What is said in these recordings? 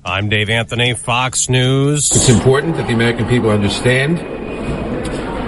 I'm Dave Anthony, Fox News. It's important that the American people understand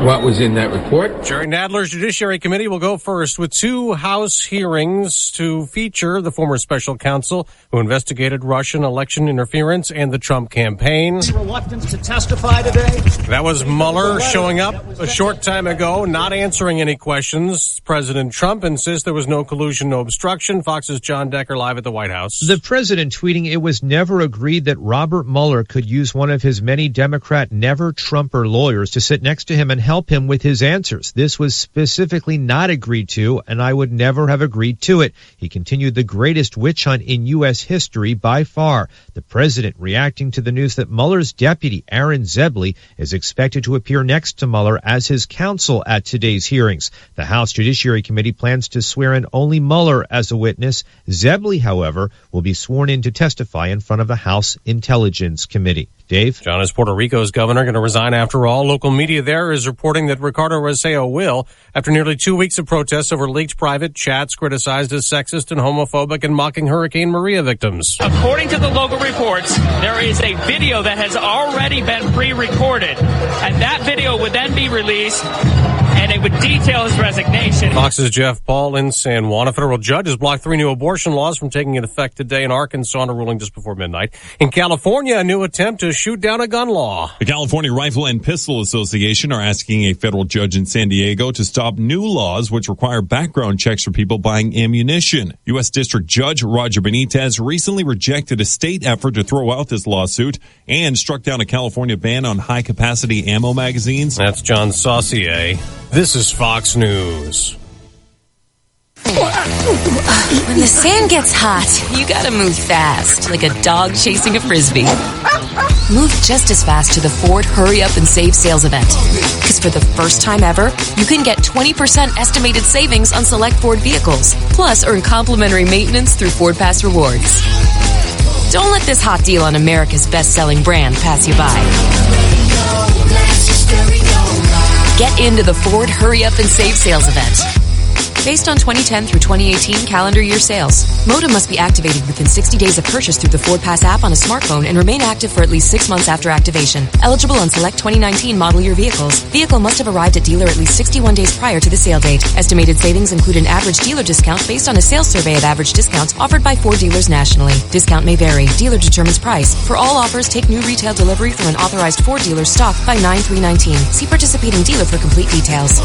what was in that report. Jerry Nadler's Judiciary Committee will go first with 2 House hearings to feature the former special counsel who investigated Russian election interference and the Trump campaign. Reluctance to testify today. That was Mueller showing up a short time ago, not answering any questions. President Trump insists there was no collusion, no obstruction. Fox's John Decker live at the White House. The president tweeting it was never agreed that Robert Mueller could use one of his many Democrat never-Trumper lawyers to sit next to him and help him with his answers. This was specifically not agreed to, and I would never have agreed to it. He continued the greatest witch hunt in U.S. history by far. The president reacting to the news that Mueller's deputy, Aaron Zebley, is expected to appear next to Mueller as his counsel at today's hearings. The House Judiciary Committee plans to swear in only Mueller as a witness. Zebley, however, will be sworn in to testify in front of the House Intelligence Committee. Dave? John, is Puerto Rico's governor going to resign after all? Local media there is reporting that Ricardo Rossello will, after nearly 2 weeks of protests over leaked private chats criticized as sexist and homophobic and mocking Hurricane Maria victims. According to the local reports, there is a video that has already been pre-recorded, and that video would then be released, and it would detail his resignation. Fox's Jeff Paul in San Juan. A federal judge has blocked 3 new abortion laws from taking into effect today in Arkansas in a ruling just before midnight. In California, a new attempt to shoot down a gun law. The California Rifle and Pistol Association are asking a federal judge in San Diego to stop new laws which require background checks for people buying ammunition. U.S. District Judge Roger Benitez recently rejected a state effort to throw out this lawsuit and struck down a California ban on high-capacity ammo magazines. That's John Saucier. This is Fox News. When the sand gets hot, you gotta move fast, like a dog chasing a Frisbee. Move just as fast to the Ford Hurry Up and Save sales event. Because for the first time ever, you can get 20% estimated savings on select Ford vehicles. Plus, earn complimentary maintenance through Ford Pass Rewards. Don't let this hot deal on America's best-selling brand pass you by. Get into the Ford Hurry Up and Save sales event. Based on 2010 through 2018 calendar year sales. Modem must be activated within 60 days of purchase through the Ford Pass app on a smartphone and remain active for at least 6 months after activation. Eligible on select 2019 model year vehicles. Vehicle must have arrived at dealer at least 61 days prior to the sale date. Estimated savings include an average dealer discount based on a sales survey of average discounts offered by Ford dealers nationally. Discount may vary. Dealer determines price. For all offers, take new retail delivery from an authorized Ford dealer stock by 9/3/19. See participating dealer for complete details.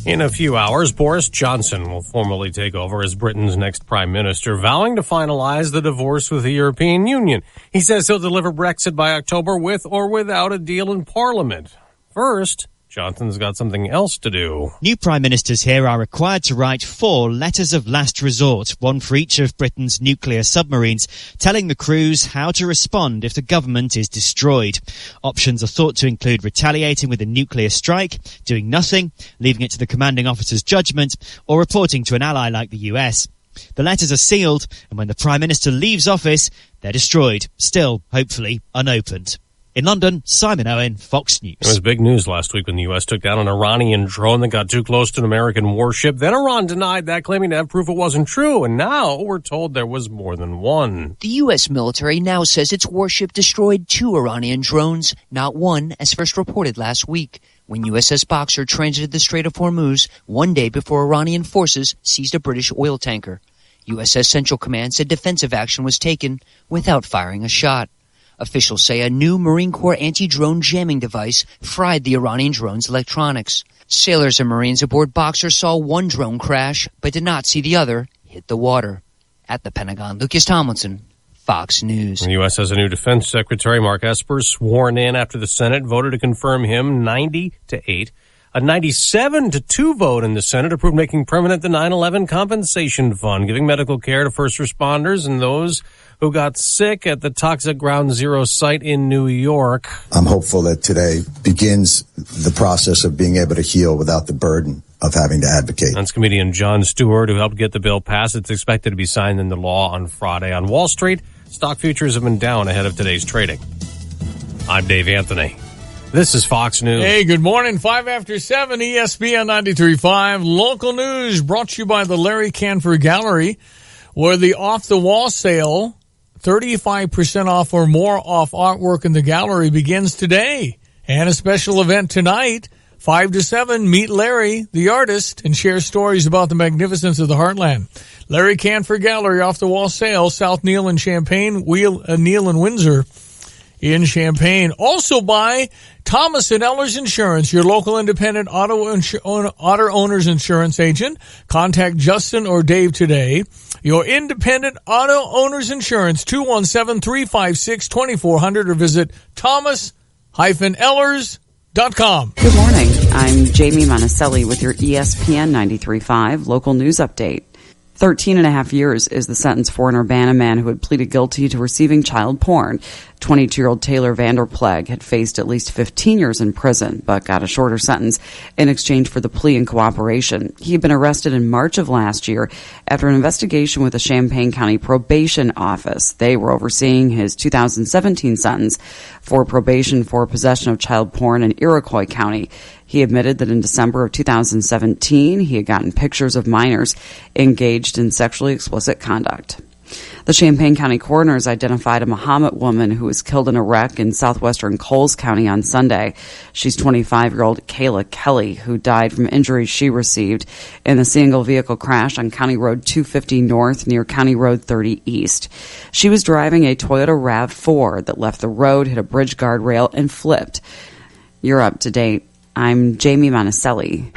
In a few hours, Boris Johnson will formally take over as Britain's next prime minister, vowing to finalize the divorce with the European Union. He says he'll deliver Brexit by October with or without a deal in Parliament. First, Johnson's got something else to do. New prime ministers here are required to write 4 letters of last resort, one for each of Britain's nuclear submarines, telling the crews how to respond if the government is destroyed. Options are thought to include retaliating with a nuclear strike, doing nothing, leaving it to the commanding officer's judgment, or reporting to an ally like the US. The letters are sealed, and when the prime minister leaves office, they're destroyed, still, hopefully, unopened. In London, Simon Owen, Fox News. It was big news last week when the U.S. took down an Iranian drone that got too close to an American warship. Then Iran denied that, claiming to have proof it wasn't true. And now we're told there was more than one. The U.S. military now says its warship destroyed 2 Iranian drones, not one, as first reported last week, when USS Boxer transited the Strait of Hormuz 1 day before Iranian forces seized a British oil tanker. USS Central Command said defensive action was taken without firing a shot. Officials say a new Marine Corps anti-drone jamming device fried the Iranian drone's electronics. Sailors and Marines aboard Boxer saw one drone crash, but did not see the other hit the water. At the Pentagon, Lucas Tomlinson, Fox News. The U.S. has a new Defense Secretary, Mark Esper, sworn in after the Senate voted to confirm him 90-8. A 97-2 vote in the Senate approved making permanent the 9/11 compensation fund, giving medical care to first responders and those who got sick at the toxic Ground Zero site in New York. I'm hopeful that today begins the process of being able to heal without the burden of having to advocate. That's comedian Jon Stewart, who helped get the bill passed. It's expected to be signed into law on Friday. On Wall Street, stock futures have been down ahead of today's trading. I'm Dave Anthony. This is Fox News. Hey, good morning. 5 after 7, ESPN 93.5. Local news brought to you by the Larry Canfor Gallery. where the off-the-wall sale, 35% off or more off artwork in the gallery, begins today. And a special event tonight, 5 to 7, meet Larry, the artist, and share stories about the magnificence of the Heartland. Larry Canfor Gallery, off-the-wall sale, South Neal in Champaign, Neal and Windsor in Champaign. Also by Thomas & Ellers Insurance, your local independent auto owner's insurance agent. Contact Justin or Dave today. Your independent auto owner's insurance, 217-356-2400, or visit thomas-ellers.com. Good morning. I'm Jamie Monticelli with your ESPN 93.5 local news update. 13 and a half years is the sentence for an Urbana man who had pleaded guilty to receiving child porn. 22-year-old Taylor Vanderpleg had faced at least 15 years in prison, but got a shorter sentence in exchange for the plea and cooperation. He had been arrested in March of last year after an investigation with the Champaign County Probation Office. They were overseeing his 2017 sentence for probation for possession of child porn in Iroquois County. He admitted that in December of 2017, he had gotten pictures of minors engaged in sexually explicit conduct. The Champaign County coroners identified a Mahomet woman who was killed in a wreck in southwestern Coles County on Sunday. She's 25-year-old Kayla Kelly, who died from injuries she received in a single-vehicle crash on County Road 250 North near County Road 30 East. She was driving a Toyota RAV4 that left the road, hit a bridge guardrail, and flipped. You're up to date. I'm Jamie Monticelli.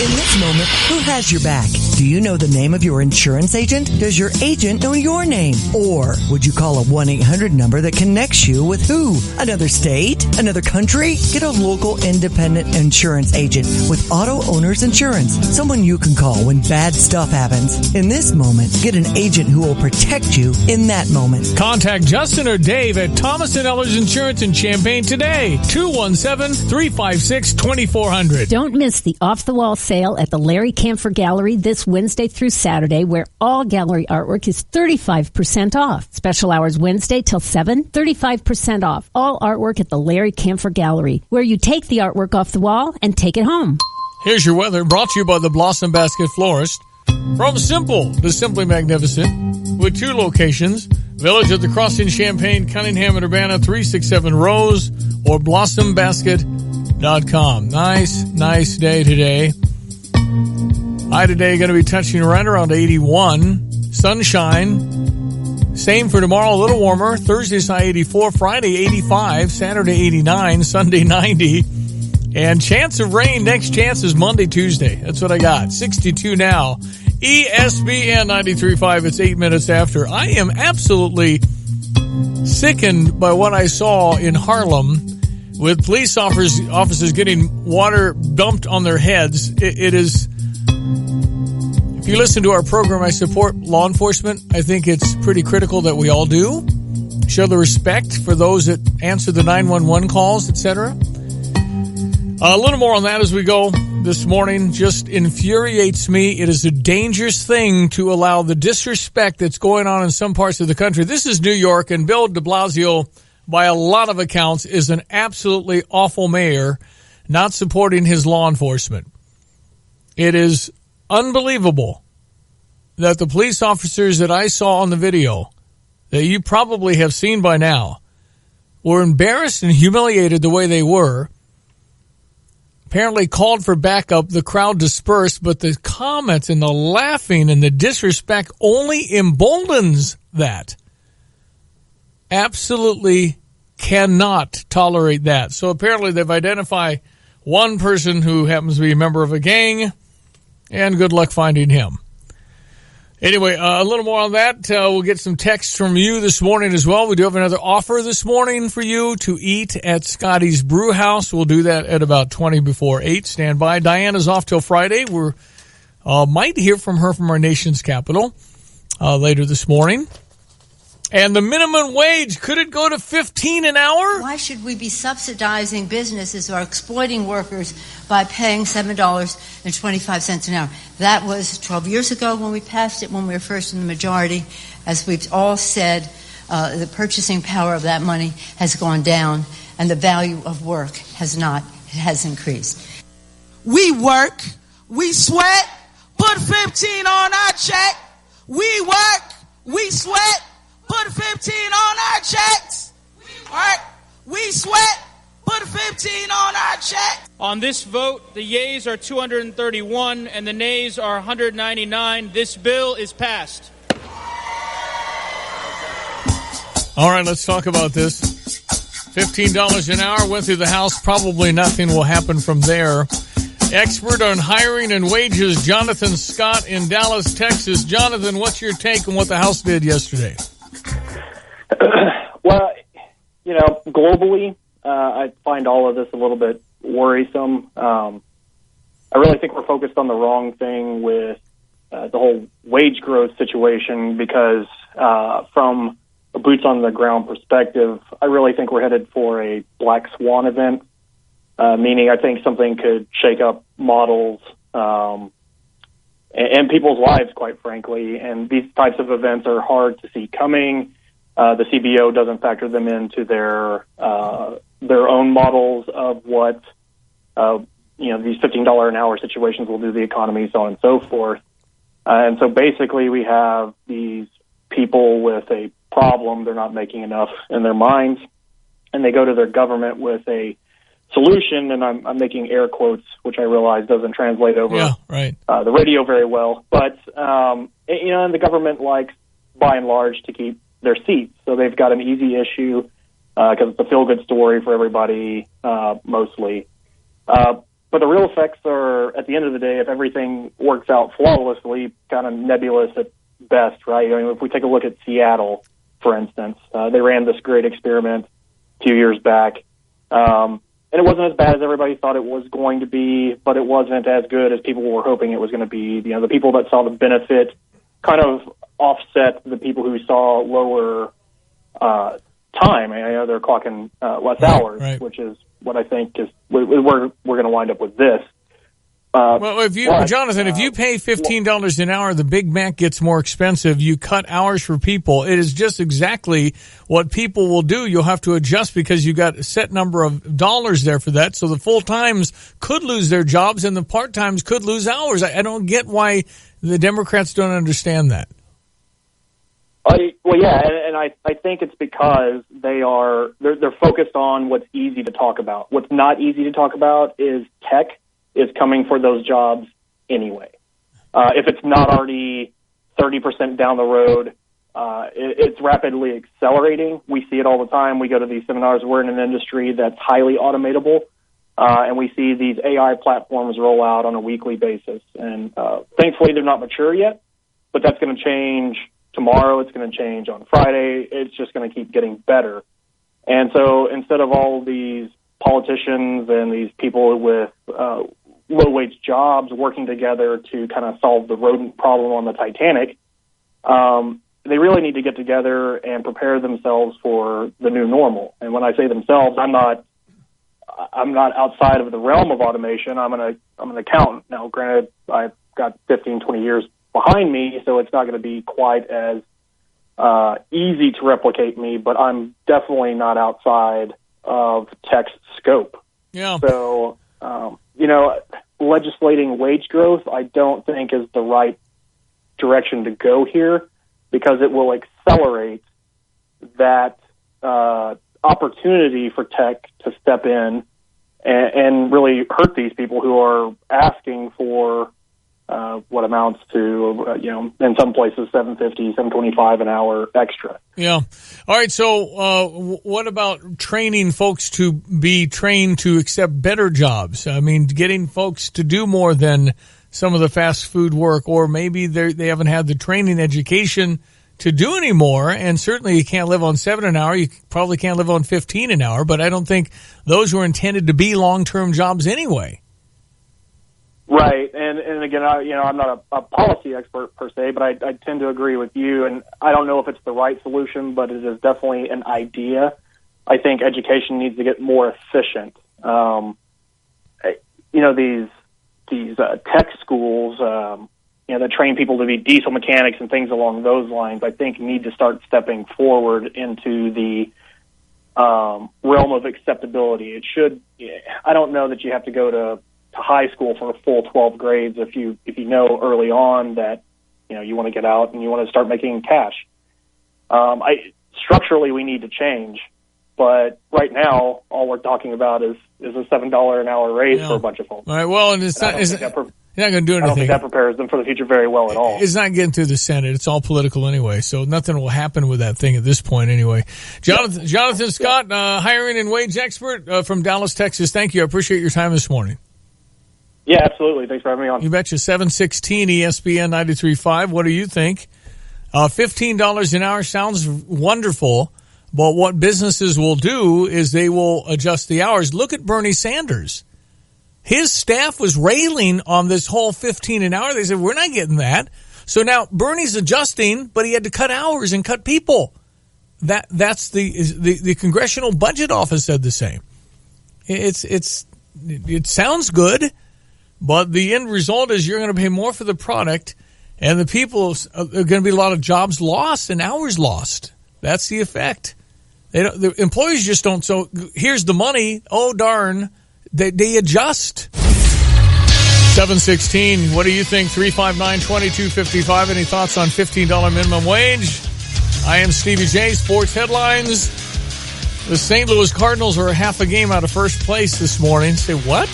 In this moment, who has your back? Do you know the name of your insurance agent? Does your agent know your name? Or would you call a 1-800 number that connects you with who? Another state? Another country? Get a local independent insurance agent with Auto Owners Insurance. Someone you can call when bad stuff happens. In this moment, get an agent who will protect you in that moment. Contact Justin or Dave at Thomas & Ellers Insurance in Champaign today. 217-356-2400. Don't miss the off-the-wall sale at the Larry Canfor Gallery this Wednesday through Saturday, where all gallery artwork is 35% off. Special hours Wednesday till 7, 35% off. All artwork at the Larry Canfor Gallery, where you take the artwork off the wall and take it home. Here's your weather, brought to you by the Blossom Basket Florist. From Simple to Simply Magnificent, with 2 locations, Village at the Crossing, Champaign, Cunningham, and Urbana, 367 Rose, or blossombasket.com. Nice day today. High today going to be touching right around 81. Sunshine. Same for tomorrow, a little warmer. Thursday's high 84. Friday 85. Saturday 89. Sunday 90. And chance of rain, next chance is Monday, Tuesday. That's what I got. 62 now. ESPN 93.5. It's 8 minutes after. I am absolutely sickened by what I saw in Harlem with police officers getting water dumped on their heads. It is... If you listen to our program, I support law enforcement. I think it's pretty critical that we all do. Show the respect for those that answer the 911 calls, etc. A little more on that as we go this morning. Just infuriates me. It is a dangerous thing to allow the disrespect that's going on in some parts of the country. This is New York, and Bill de Blasio, by a lot of accounts, is an absolutely awful mayor, not supporting his law enforcement. It is unbelievable that the police officers that I saw on the video, that you probably have seen by now, were embarrassed and humiliated the way they were. Apparently called for backup. The crowd dispersed, but the comments and the laughing and the disrespect only emboldens that. Absolutely cannot tolerate that. So apparently they've identified one person who happens to be a member of a gang, and good luck finding him. Anyway, a little more on that. We'll get some texts from you this morning as well. We do have another offer this morning for you to eat at Scotty's Brew House. We'll do that at about 20 before 8. Stand by. Diana's off till Friday. We might hear from her from our nation's capital later this morning. And the minimum wage, could it go to $15 an hour? Why should we be subsidizing businesses or exploiting workers by paying $7.25 an hour? That was 12 years ago when we passed it, when we were first in the majority. As we've all said, the purchasing power of that money has gone down, and the value of work has not. It has increased. We work, we sweat, put 15 on our check. We sweat, put a 15 on our checks. All right? We sweat, put a 15 on our checks. On this vote, the yeas are 231 and the nays are 199. This bill is passed. All right, let's talk about this. $15 an hour went through the House. Probably nothing will happen from there. Expert on hiring and wages, Jonathan Scott in Dallas, Texas. Jonathan, what's your take on what the House did yesterday? Well, globally, I find all of this a little bit worrisome. I really think we're focused on the wrong thing with the whole wage growth situation because from a boots-on-the-ground perspective, I really think we're headed for a black swan event, meaning I think something could shake up models and people's lives, quite frankly. And these types of events are hard to see coming. The CBO doesn't factor them into their own models of what these $15 an hour situations will do to the economy, so on and so forth. And so basically, we have these people with a problem. They're not making enough in their minds, and they go to their government with a solution, and I'm making air quotes, which I realize doesn't translate over the radio very well. But, and the government likes, by and large, to keep their seats. So they've got an easy issue because it's a feel-good story for everybody, mostly. But the real effects are, at the end of the day, if everything works out flawlessly, kind of nebulous at best, right? I mean, if we take a look at Seattle, for instance, they ran this great experiment a few years back. And it wasn't as bad as everybody thought it was going to be, but it wasn't as good as people were hoping it was going to be. The people that saw the benefit kind of offset the people who saw lower time. I know they're clocking less hours, which is what I think is we're going to wind up with this. Well, Jonathan, if you pay $15 an hour, the Big Mac gets more expensive. You cut hours for people. It is just exactly what people will do. You'll have to adjust because you got a set number of dollars there for that. So the full-times could lose their jobs and the part-times could lose hours. I don't get why the Democrats don't understand that. And I think it's because they're focused on what's easy to talk about. What's not easy to talk about is tech is coming for those jobs anyway. If it's not already 30% down the road, it's rapidly accelerating. We see it all the time. We go to these seminars. We're in an industry that's highly automatable, and we see these AI platforms roll out on a weekly basis. And thankfully, they're not mature yet, but that's going to change tomorrow. It's going to change on Friday. It's just going to keep getting better. And so instead of all these politicians and these people with low-wage jobs working together to kind of solve the rodent problem on the Titanic, they really need to get together and prepare themselves for the new normal. And when I say themselves, I'm not outside of the realm of automation. I'm an accountant. Now, granted, I've got 15, 20 years behind me, so it's not going to be quite as easy to replicate me, but I'm definitely not outside of tech's scope. Yeah. So, legislating wage growth, I don't think is the right direction to go here because it will accelerate that opportunity for tech to step in and really hurt these people who are asking for what amounts to, in some places, $7.50, $7.25 an hour extra. Yeah. All right. So what about training folks to be trained to accept better jobs? I mean, getting folks to do more than some of the fast food work, or maybe they haven't had the training education to do any more. And certainly you can't live on $7 an hour. You probably can't live on $15 an hour, but I don't think those were intended to be long-term jobs anyway. Right, and again, I'm not a policy expert per se, but I tend to agree with you, and I don't know if it's the right solution, but it is definitely an idea. I think education needs to get more efficient. These tech schools, that train people to be diesel mechanics and things along those lines, I think need to start stepping forward into the realm of acceptability. I don't know that you have to go to high school for a full 12 grades if you know early on that you want to get out and you want to start making cash. Structurally, we need to change. But right now, all we're talking about is a $7 an hour raise for a bunch of folks. All right. Well, and you're not going to do anything. I don't think that prepares them for the future very well at all. It's not getting through the Senate. It's all political anyway, so nothing will happen with that thing at this point anyway. Jonathan Scott, hiring and wage expert from Dallas, Texas. Thank you. I appreciate your time this morning. Yeah, absolutely. Thanks for having me on. You betcha. 716 ESPN 93.5. What do you think? $15 an hour sounds wonderful, but what businesses will do is they will adjust the hours. Look at Bernie Sanders. His staff was railing on this whole $15 an hour. They said, we're not getting that. So now Bernie's adjusting, but he had to cut hours and cut people. That's the Congressional Budget Office said the same. It sounds good, but the end result is you're going to pay more for the product, and the people are going to be a lot of jobs lost and hours lost. That's the effect. The employees just don't. So here's the money. Oh, darn. They adjust. 716. What do you think? 359-2255. Any thoughts on $15 minimum wage? I am Stevie J. Sports headlines. The St. Louis Cardinals are a half a game out of first place this morning. Say what?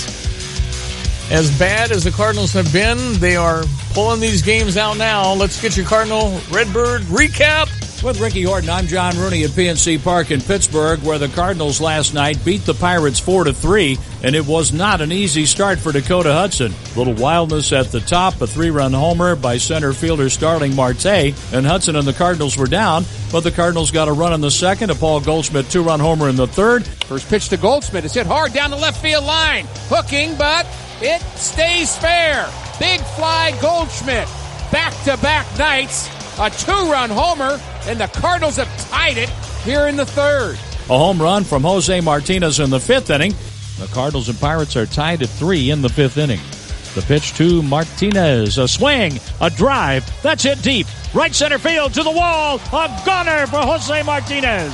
As bad as the Cardinals have been, they are pulling these games out now. Let's get your Cardinal Redbird recap. With Ricky Horton, I'm John Rooney at PNC Park in Pittsburgh, where the Cardinals last night beat the Pirates 4-3, and it was not an easy start for Dakota Hudson. Little wildness at the top, a 3-run homer by center fielder Starling Marte, and Hudson and the Cardinals were down, but the Cardinals got a run in the second, a Paul Goldschmidt 2-run homer in the third. First pitch to Goldschmidt. It's hit hard down the left field line. Hooking, but it stays fair. Big fly Goldschmidt. Back-to-back nights. A 2-run homer, and the Cardinals have tied it here in the third. A home run from Jose Martinez in the fifth inning. The Cardinals and Pirates are tied at 3 in the fifth inning. The pitch to Martinez. A swing, a drive. That's hit deep. Right center field to the wall. A gunner for Jose Martinez.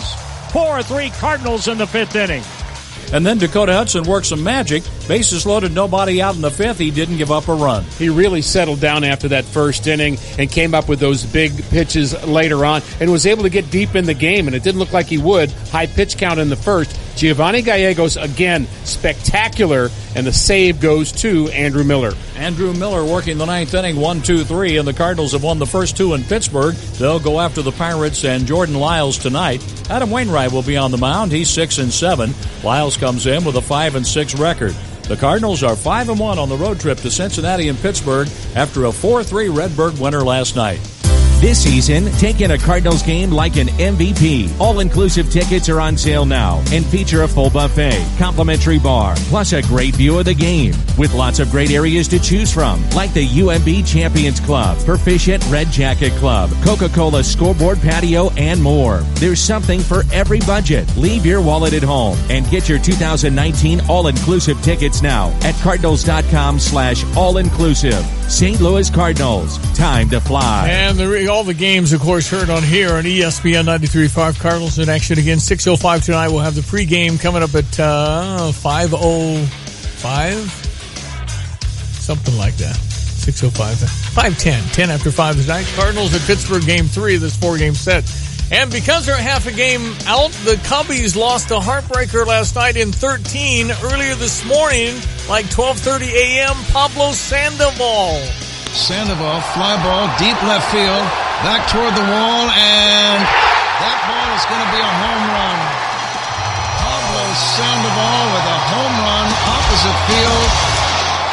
4-3 Cardinals in the fifth inning. And then Dakota Hudson worked some magic. Bases loaded, nobody out in the fifth. He didn't give up a run. He really settled down after that first inning and came up with those big pitches later on and was able to get deep in the game, and it didn't look like he would. High pitch count in the first. Giovanni Gallegos, again, spectacular, and the save goes to Andrew Miller. Andrew Miller working the ninth inning, 1-2-3, and the Cardinals have won the first two in Pittsburgh. They'll go after the Pirates and Jordan Lyles tonight. Adam Wainwright will be on the mound. He's 6-7. Lyles comes in with a 5-6 record. The Cardinals are 5-1 on the road trip to Cincinnati and Pittsburgh after a 4-3 Redbird winner last night. This season, take in a Cardinals game like an MVP. All-inclusive tickets are on sale now and feature a full buffet, complimentary bar, plus a great view of the game with lots of great areas to choose from, like the UMB Champions Club, Proficient Red Jacket Club, Coca-Cola Scoreboard Patio, and more. There's something for every budget. Leave your wallet at home and get your 2019 all-inclusive tickets now at cardinals.com/all-inclusive. St. Louis Cardinals, time to fly. And all the games, of course, heard on here on ESPN 93.5. Cardinals in action again. 6:05 tonight. We'll have the pregame coming up at 5:05, something like that. 6:05, 5:10, 10 after 5 tonight. Cardinals at Pittsburgh, Game 3 of this 4-game set. And because they're half a game out, the Cubbies lost a heartbreaker last night in 13. Earlier this morning, like 12:30 a.m., Pablo Sandoval. Sandoval, fly ball, deep left field, back toward the wall, and that ball is going to be a home run. Pablo Sandoval with a home run opposite field.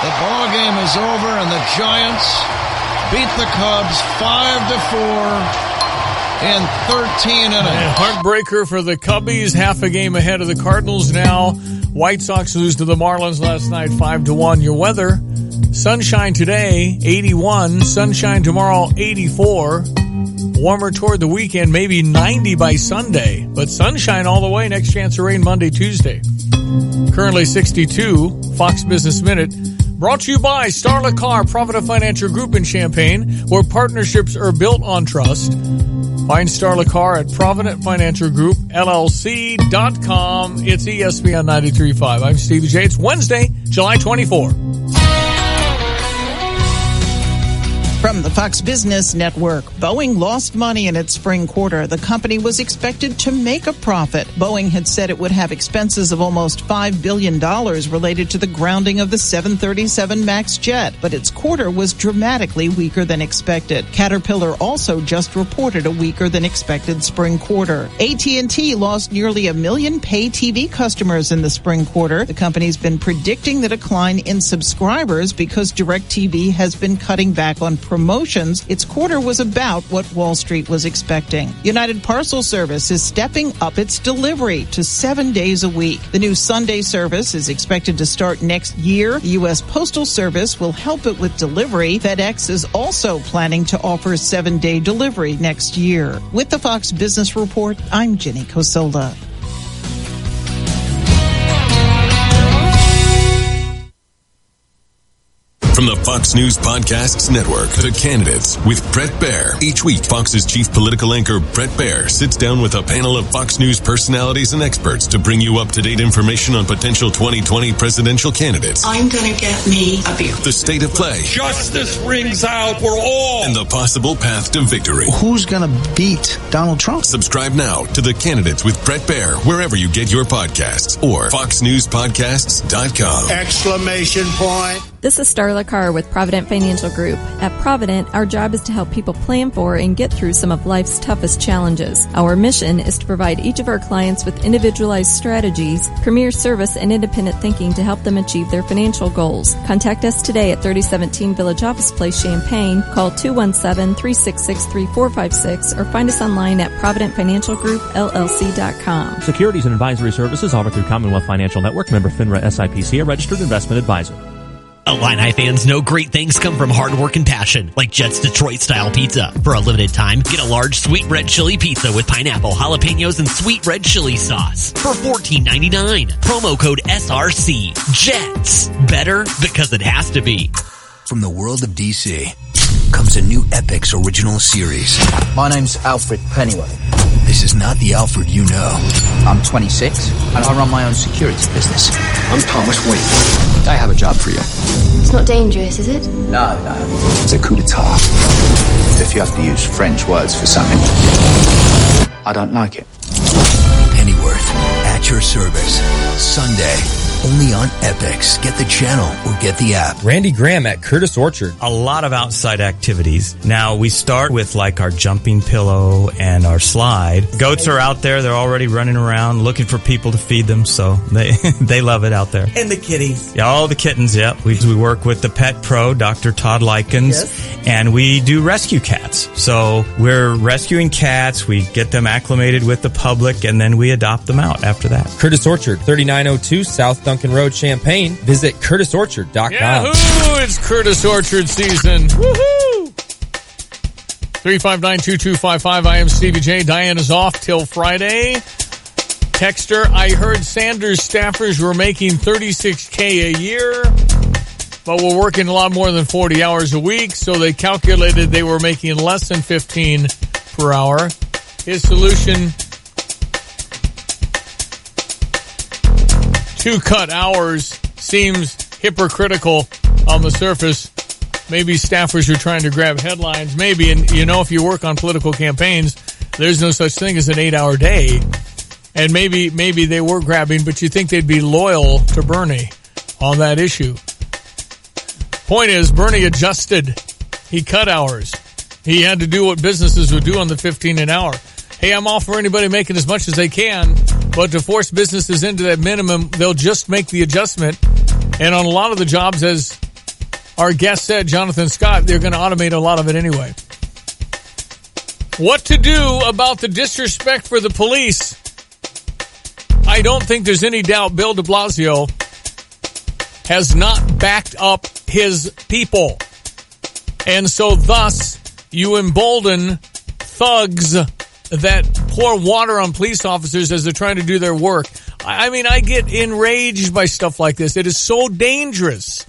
The ball game is over, and the Giants beat the Cubs 5-4. In 13 innings. And heartbreaker for the Cubbies, half a game ahead of the Cardinals now. White Sox lose to the Marlins last night, 5-1. Your weather, sunshine today, 81. Sunshine tomorrow, 84. Warmer toward the weekend, maybe 90 by Sunday. But sunshine all the way, next chance of rain Monday, Tuesday. Currently 62. Fox Business Minute. Brought to you by Starla Car, Provident Financial Group in Champaign, where partnerships are built on trust. Find Starla Car at Provident Financial Group, LLC.com. It's ESPN 93.5. I'm Stevie J. It's Wednesday, July 24. From the Fox Business Network, Boeing lost money in its spring quarter. The company was expected to make a profit. Boeing had said it would have expenses of almost $5 billion related to the grounding of the 737 MAX jet, but its quarter was dramatically weaker than expected. Caterpillar also just reported a weaker than expected spring quarter. AT&T lost nearly 1 million pay TV customers in the spring quarter. The company's been predicting the decline in subscribers because DirecTV has been cutting back on promotions. Its quarter was about what Wall Street was expecting. United Parcel Service is stepping up its delivery to 7 days a week. The new Sunday service is expected to start next year. The U.S. Postal Service will help it with delivery. FedEx is also planning to offer 7-day delivery next year. With the Fox Business Report, I'm Jenny Cosola. From the Fox News Podcasts Network, The Candidates with Brett Baer. Each week, Fox's chief political anchor, Brett Baer, sits down with a panel of Fox News personalities and experts to bring you up-to-date information on potential 2020 presidential candidates. I'm going to get me a beer. The state of play. Justice rings out for all. And the possible path to victory. Who's going to beat Donald Trump? Subscribe now to The Candidates with Brett Baer, wherever you get your podcasts, or foxnewspodcasts.com. Exclamation point. This is Starla Carr with Provident Financial Group. At Provident, our job is to help people plan for and get through some of life's toughest challenges. Our mission is to provide each of our clients with individualized strategies, premier service, and independent thinking to help them achieve their financial goals. Contact us today at 3017 Village Office Place, Champaign. Call 217-366-3456 or find us online at providentfinancialgroupllc.com. Securities and advisory services offered through Commonwealth Financial Network, member FINRA SIPC, a registered investment advisor. Illini fans know great things come from hard work and passion, like Jet's Detroit-style pizza. For a limited time, get a large sweet red chili pizza with pineapple, jalapenos, and sweet red chili sauce for $14.99. Promo code SRC. Jets. Better because it has to be. From the world of DC comes a new Epix original series. My name's Alfred Pennyworth. This is not the Alfred you know. I'm 26, and I run my own security business. I'm Thomas Wayne. I have a job for you. It's not dangerous, is it? No. It's a coup d'etat. If you have to use French words for something, I don't like it. Pennyworth, at your service. Sunday, only on Epix. Get the channel or get the app. Randy Graham at Curtis Orchard. A lot of outside activities. Now, we start with like our jumping pillow and our slide. Goats are out there. They're already running around looking for people to feed them, so they love it out there. And the kitties. Yeah, all the kittens, yep. We work with the pet pro, Dr. Todd Likens, and we do rescue cats. So we're rescuing cats. We get them acclimated with the public, and then we adopt them out after that. Curtis Orchard, 3902 South Duncan Road, Champaign. Visit CurtisOrchard.com. Yahoo! It's Curtis Orchard season. Woohoo! 359-2255. I am Stevie J. Diane is off till Friday. Texter, I heard Sanders staffers were making $36K a year, but were working a lot more than 40 hours a week, so they calculated they were making less than $15 per hour. His solution: to cut hours seems hypocritical on the surface. Maybe staffers are trying to grab headlines. Maybe, and if you work on political campaigns, there's no such thing as an 8-hour day. And maybe they were grabbing, but you think they'd be loyal to Bernie on that issue. Point is, Bernie adjusted. He cut hours. He had to do what businesses would do on the 15 an hour. Hey, I'm all for anybody making as much as they can, but to force businesses into that minimum, they'll just make the adjustment. And on a lot of the jobs, as our guest said, Jonathan Scott, they're going to automate a lot of it anyway. What to do about the disrespect for the police? I don't think there's any doubt Bill de Blasio has not backed up his people. And so thus, you embolden thugs that pour water on police officers as they're trying to do their work. I mean, I get enraged by stuff like this. It is so dangerous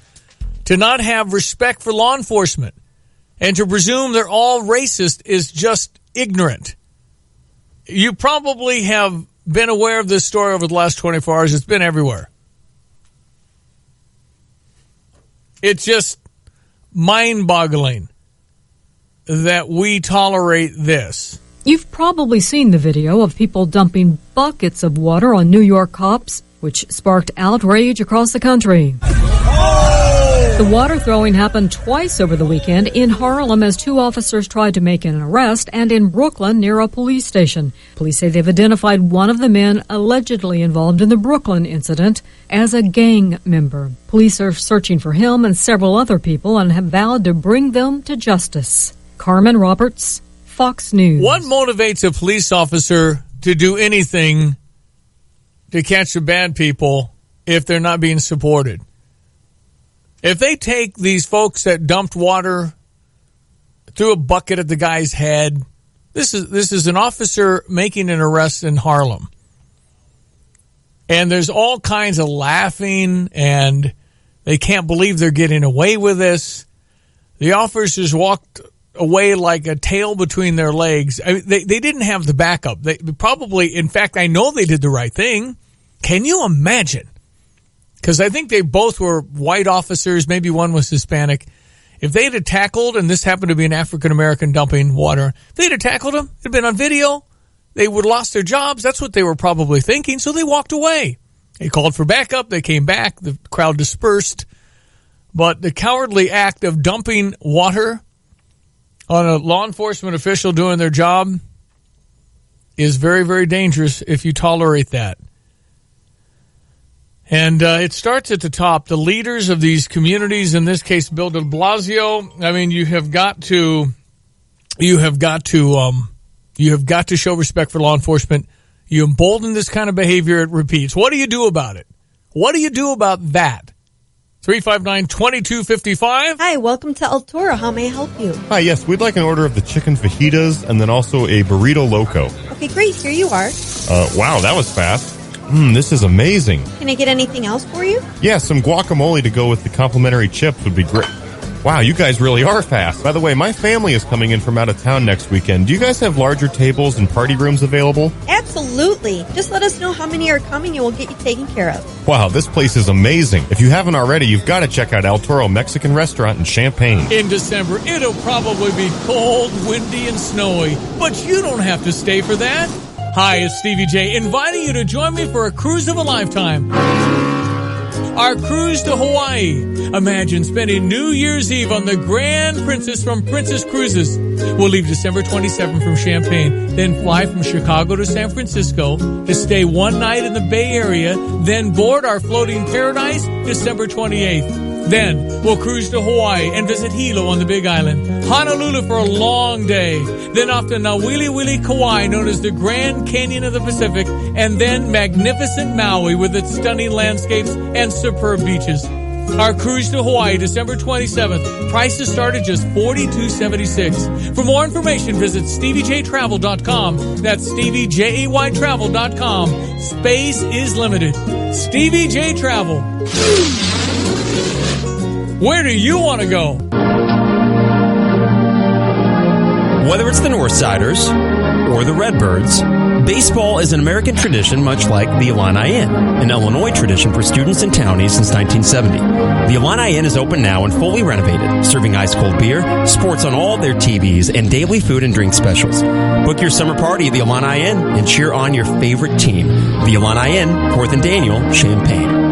to not have respect for law enforcement, and to presume they're all racist is just ignorant. You probably have been aware of this story over the last 24 hours. It's been everywhere. It's just mind-boggling that we tolerate this? You've probably seen the video of people dumping buckets of water on New York cops, which sparked outrage across the country. The water throwing happened twice over the weekend in Harlem as 2 officers tried to make an arrest, and in Brooklyn near a police station. Police say they've identified one of the men allegedly involved in the Brooklyn incident as a gang member. Police are searching for him and several other people and have vowed to bring them to justice. Carmen Roberts, Fox News. What motivates a police officer to do anything to catch the bad people if they're not being supported? If they take these folks that dumped water, threw a bucket at the guy's head, this is an officer making an arrest in Harlem. And there's all kinds of laughing, and they can't believe they're getting away with this. The officers walked away like a tail between their legs. I mean, they didn't have the backup. They probably, in fact, I know they did the right thing. Can you imagine? Because I think they both were white officers. Maybe one was Hispanic. If they'd have tackled, and this happened to be an African-American dumping water, if they'd have tackled him, it'd been on video, they would have lost their jobs. That's what they were probably thinking, so they walked away. They called for backup. They came back. The crowd dispersed. But the cowardly act of dumping water on a law enforcement official doing their job is very, very dangerous if you tolerate that. And it starts at the top. The leaders of these communities, in this case, Bill de Blasio. I mean, you have got to show respect for law enforcement. You embolden this kind of behavior, it repeats. What do you do about it? What do you do about that? 359-2255. Hi, welcome to El Toro. How may I help you? Hi, yes, we'd like an order of the chicken fajitas and then also a burrito loco. Okay, great. Here you are. Wow, that was fast. This is amazing. Can I get anything else for you? Yeah, some guacamole to go with the complimentary chips would be great. Wow, you guys really are fast. By the way, my family is coming in from out of town next weekend. Do you guys have larger tables and party rooms available? Absolutely. Just let us know how many are coming and we'll get you taken care of. Wow, this place is amazing. If you haven't already, you've got to check out El Toro Mexican Restaurant in Champaign. In December, it'll probably be cold, windy, and snowy, but you don't have to stay for that. Hi, it's Stevie J, inviting you to join me for a cruise of a lifetime. Our cruise to Hawaii. Imagine spending New Year's Eve on the Grand Princess from Princess Cruises. We'll leave December 27th from Champaign, then fly from Chicago to San Francisco to stay one night in the Bay Area, then board our floating paradise December 28th. Then we'll cruise to Hawaii and visit Hilo on the Big Island, Honolulu for a long day, then off to Nawiliwili, Kauai, known as the Grand Canyon of the Pacific, and then magnificent Maui with its stunning landscapes and superb beaches. Our cruise to Hawaii, December 27th. Prices start at just $42.76. For more information, visit StevieJTravel.com. That's StevieJayTravel.com. Space is limited. Stevie J Travel. Where do you want to go? Whether it's the Northsiders or the Redbirds, baseball is an American tradition much like the Illini Inn, an Illinois tradition for students and townies since 1970. The Illini Inn is open now and fully renovated, serving ice-cold beer, sports on all their TVs, and daily food and drink specials. Book your summer party at the Illini Inn and cheer on your favorite team. The Illini Inn, 4th and Daniel, Champaign.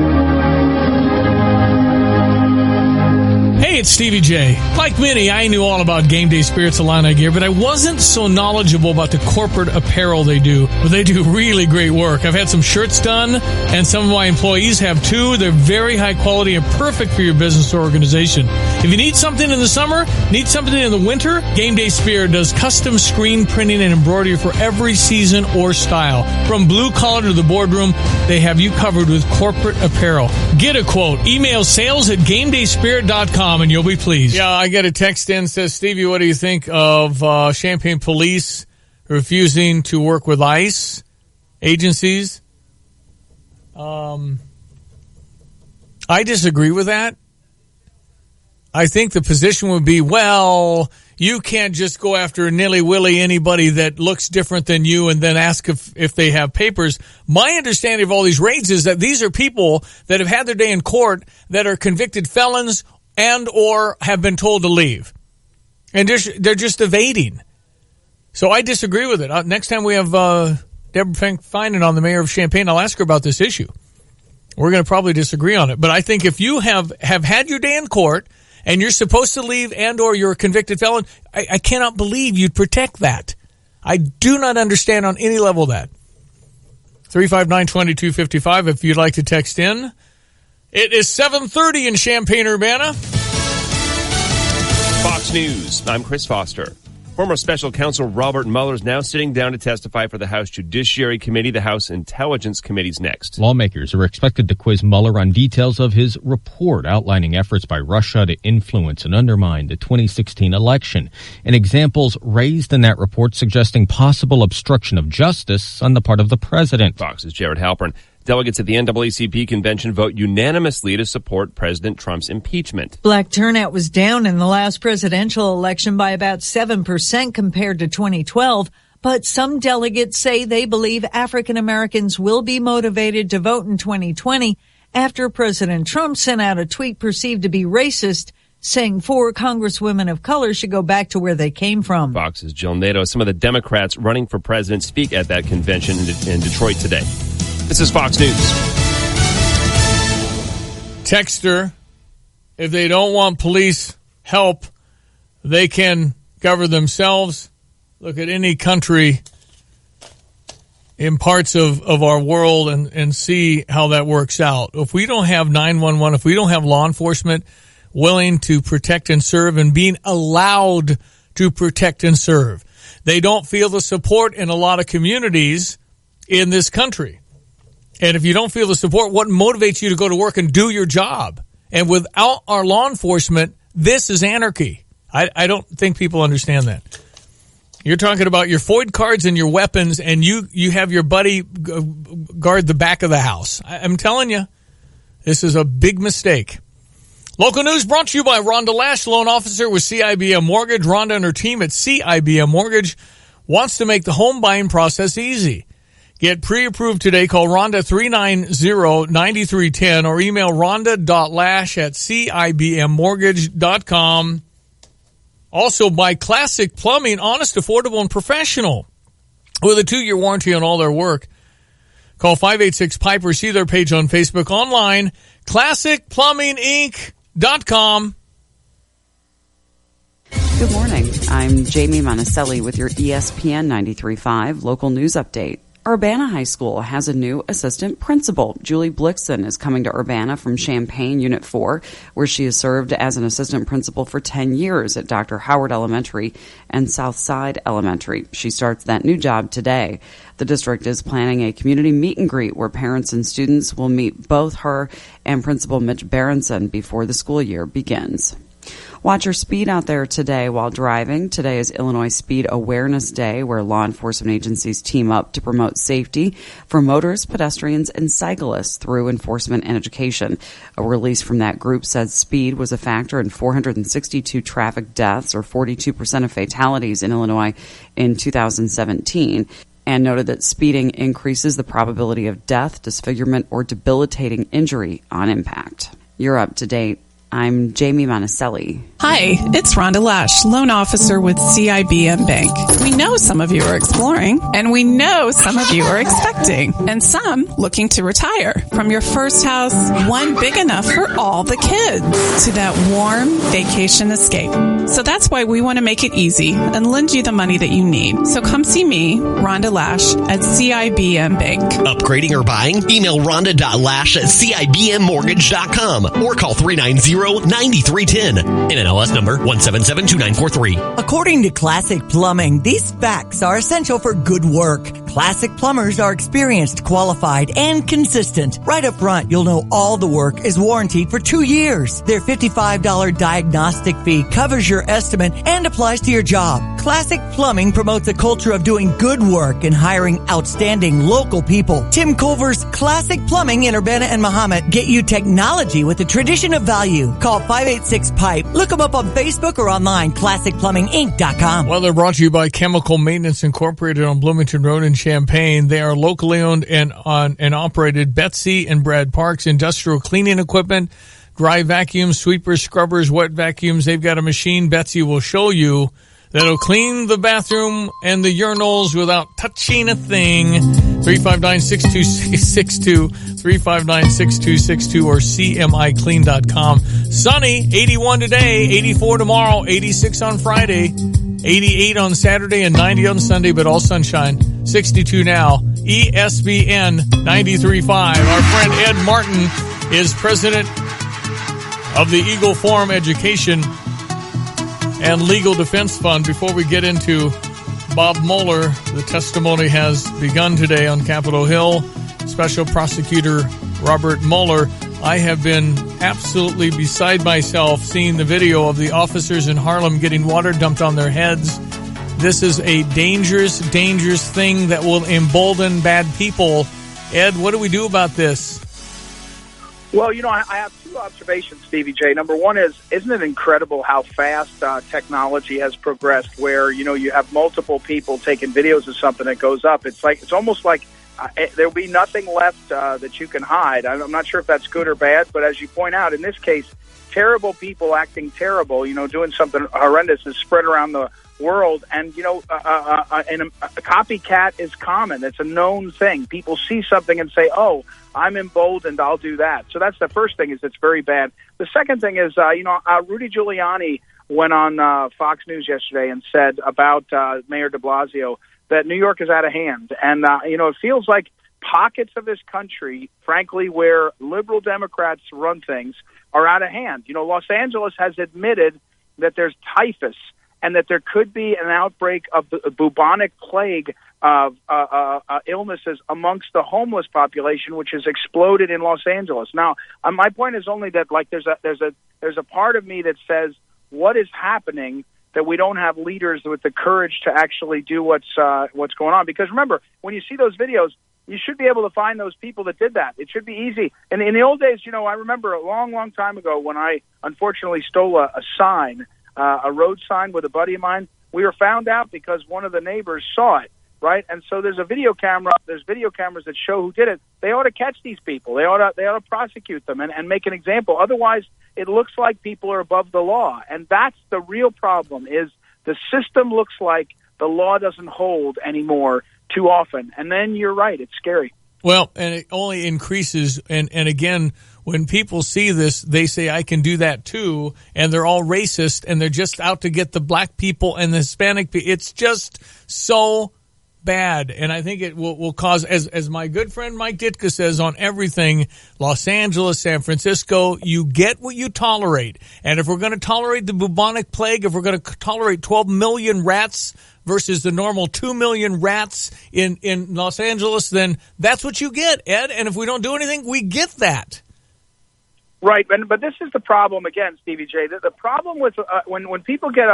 Hey, it's Stevie J. Like many, I knew all about Game Day Spirits Illini gear, but I wasn't so knowledgeable about the corporate apparel they do. But they do really great work. I've had some shirts done, and some of my employees have too. They're very high quality and perfect for your business or organization. If you need something in the summer, need something in the winter, Game Day Spirit does custom screen printing and embroidery for every season or style. From blue collar to the boardroom, they have you covered with corporate apparel. Get a quote. Email sales@gamedayspirit.com. And you'll be pleased. Yeah, I get a text in, says, Stevie, what do you think of Champaign police refusing to work with ICE agencies? I disagree with that. I think the position would be, well, you can't just go after nilly-willy anybody that looks different than you and then ask if they have papers. My understanding of all these raids is that these are people that have had their day in court that are convicted felons and or have been told to leave. And they're just evading. So I disagree with it. Next time we have Deborah Finan on, the mayor of Champaign, I'll ask her about this issue. We're going to probably disagree on it. But I think if you have had your day in court and you're supposed to leave and or you're a convicted felon, I cannot believe you'd protect that. I do not understand on any level that. 359-2255 if you'd like to text in. It is 7:30 in Champaign-Urbana. Fox News, I'm Chris Foster. Former special counsel Robert Mueller is now sitting down to testify for the House Judiciary Committee. The House Intelligence Committee's next. Lawmakers are expected to quiz Mueller on details of his report outlining efforts by Russia to influence and undermine the 2016 election, and examples raised in that report suggesting possible obstruction of justice on the part of the president. Fox's Jared Halpern. Delegates at the NAACP convention vote unanimously to support President Trump's impeachment. Black turnout was down in the last presidential election by about 7% compared to 2012, but some delegates say they believe African Americans will be motivated to vote in 2020 after President Trump sent out a tweet perceived to be racist, saying 4 congresswomen of color should go back to where they came from. Fox's Jill Nato. Some of the Democrats running for president speak at that convention in Detroit today. This is Fox News. Texter, if they don't want police help, they can govern themselves. Look at any country in parts of our world and see how that works out. If we don't have 911, if we don't have law enforcement willing to protect and serve and being allowed to protect and serve, they don't feel the support in a lot of communities in this country. And if you don't feel the support, what motivates you to go to work and do your job? And without our law enforcement, this is anarchy. I don't think people understand that. You're talking about your FOID cards and your weapons, and you have your buddy guard the back of the house. I'm telling you, this is a big mistake. Local news brought to you by Rhonda Lash, loan officer with CIBM Mortgage. Rhonda and her team at CIBM Mortgage wants to make the home buying process easy. Get pre-approved today. Call Rhonda 390-9310 or email rhonda.lash@cibmmortgage.com. Also by Classic Plumbing, honest, affordable, and professional. With a 2-year warranty on all their work. Call 586-PIPER. See their page on Facebook. Online, classicplumbinginc.com. Good morning. I'm Jamie Monticelli with your ESPN 93.5 local news update. Urbana High School has a new assistant principal. Julie Blixen is coming to Urbana from Champaign Unit 4, where she has served as an assistant principal for 10 years at Dr. Howard Elementary and Southside Elementary. She starts that new job today. The district is planning a community meet and greet where parents and students will meet both her and Principal Mitch Berenson before the school year begins. Watch your speed out there today while driving. Today is Illinois Speed Awareness Day, where law enforcement agencies team up to promote safety for motorists, pedestrians, and cyclists through enforcement and education. A release from that group said speed was a factor in 462 traffic deaths, or 42% of fatalities in Illinois in 2017, and noted that speeding increases the probability of death, disfigurement, or debilitating injury on impact. You're up to date. I'm Jamie Monticelli. Hi, it's Rhonda Lash, loan officer with CIBM Bank. We know some of you are exploring, and we know some of you are expecting, and some looking to retire. From your first house, one big enough for all the kids, to that warm vacation escape. So that's why we want to make it easy and lend you the money that you need. So come see me, Rhonda Lash, at CIBM Bank. Upgrading or buying? Email rhonda.lash@cibmmortgage.com or call 390-9310. NMLS number 1772943. According to Classic Plumbing, these facts are essential for good work. Classic plumbers are experienced, qualified, and consistent. Right up front, you'll know all the work is warranted for 2 years. Their $55 diagnostic fee covers your estimate and applies to your job. Classic Plumbing promotes a culture of doing good work and hiring outstanding local people. Tim Culver's Classic Plumbing in Urbana and Mahomet get you technology with the tradition of value. Call 586-PIPE. Look them up on Facebook or online, classicplumbinginc.com. Well, they're brought to you by Chemical Maintenance Incorporated on Bloomington Road in Champaign. They are locally owned and operated. Betsy and Brad Parks Industrial Cleaning Equipment, dry vacuums, sweepers, scrubbers, wet vacuums. They've got a machine, Betsy will show you, that'll clean the bathroom and the urinals without touching a thing. 359-6262, 359-6262, or cmiclean.com. Sunny, 81 today, 84 tomorrow, 86 on Friday, 88 on Saturday, and 90 on Sunday, but all sunshine. 62 now. ESPN 93.5. Our friend Ed Martin is president of the Eagle Forum Education and Legal Defense Fund. Before we get into Bob Mueller, the testimony has begun today on Capitol Hill. Special Prosecutor Robert Mueller. I have been absolutely beside myself seeing the video of the officers in Harlem getting water dumped on their heads. This is a dangerous, dangerous thing that will embolden bad people. Ed, what do we do about this? Well, I have two observations, Stevie J. Number one is, isn't it incredible how fast technology has progressed where, you have multiple people taking videos of something that goes up. It's almost like there'll be nothing left that you can hide. I'm not sure if that's good or bad, but as you point out, in this case, terrible people acting terrible, doing something horrendous is spread around the world. And, and a copycat is common. It's a known thing. People see something and say, oh, I'm emboldened, I'll do that. So that's the first thing, is it's very bad. The second thing is, Rudy Giuliani went on Fox News yesterday and said about Mayor de Blasio that New York is out of hand. And, it feels like pockets of this country, frankly, where liberal Democrats run things, are out of hand. Los Angeles has admitted that there's typhus and that there could be an outbreak of the bubonic plague of illnesses amongst the homeless population, which has exploded in Los Angeles. Now, my point is only that, there's a part of me that says, what is happening that we don't have leaders with the courage to actually do what's going on? Because remember, when you see those videos, you should be able to find those people that did that. It should be easy. And in the old days, I remember a long, long time ago when I unfortunately stole a sign, a road sign with a buddy of mine. We were found out because one of the neighbors saw it, right? And so there's video cameras that show who did it. They ought to catch these people. They ought to prosecute them and make an example. Otherwise, it looks like people are above the law. And that's the real problem, is the system looks like the law doesn't hold anymore too often. And then you're right, it's scary. Well, and it only increases. And again, when people see this, they say, I can do that too. And they're all racist, and they're just out to get the black people and the Hispanic people. It's just so bad. And I think it will cause, as my good friend Mike Ditka says on everything, Los Angeles, San Francisco, you get what you tolerate. And if we're going to tolerate the bubonic plague, if we're going to tolerate 12 million rats versus the normal 2 million rats in Los Angeles, then that's what you get, Ed. And if we don't do anything, we get that. Right. But this is the problem again, Stevie J. The problem with when people get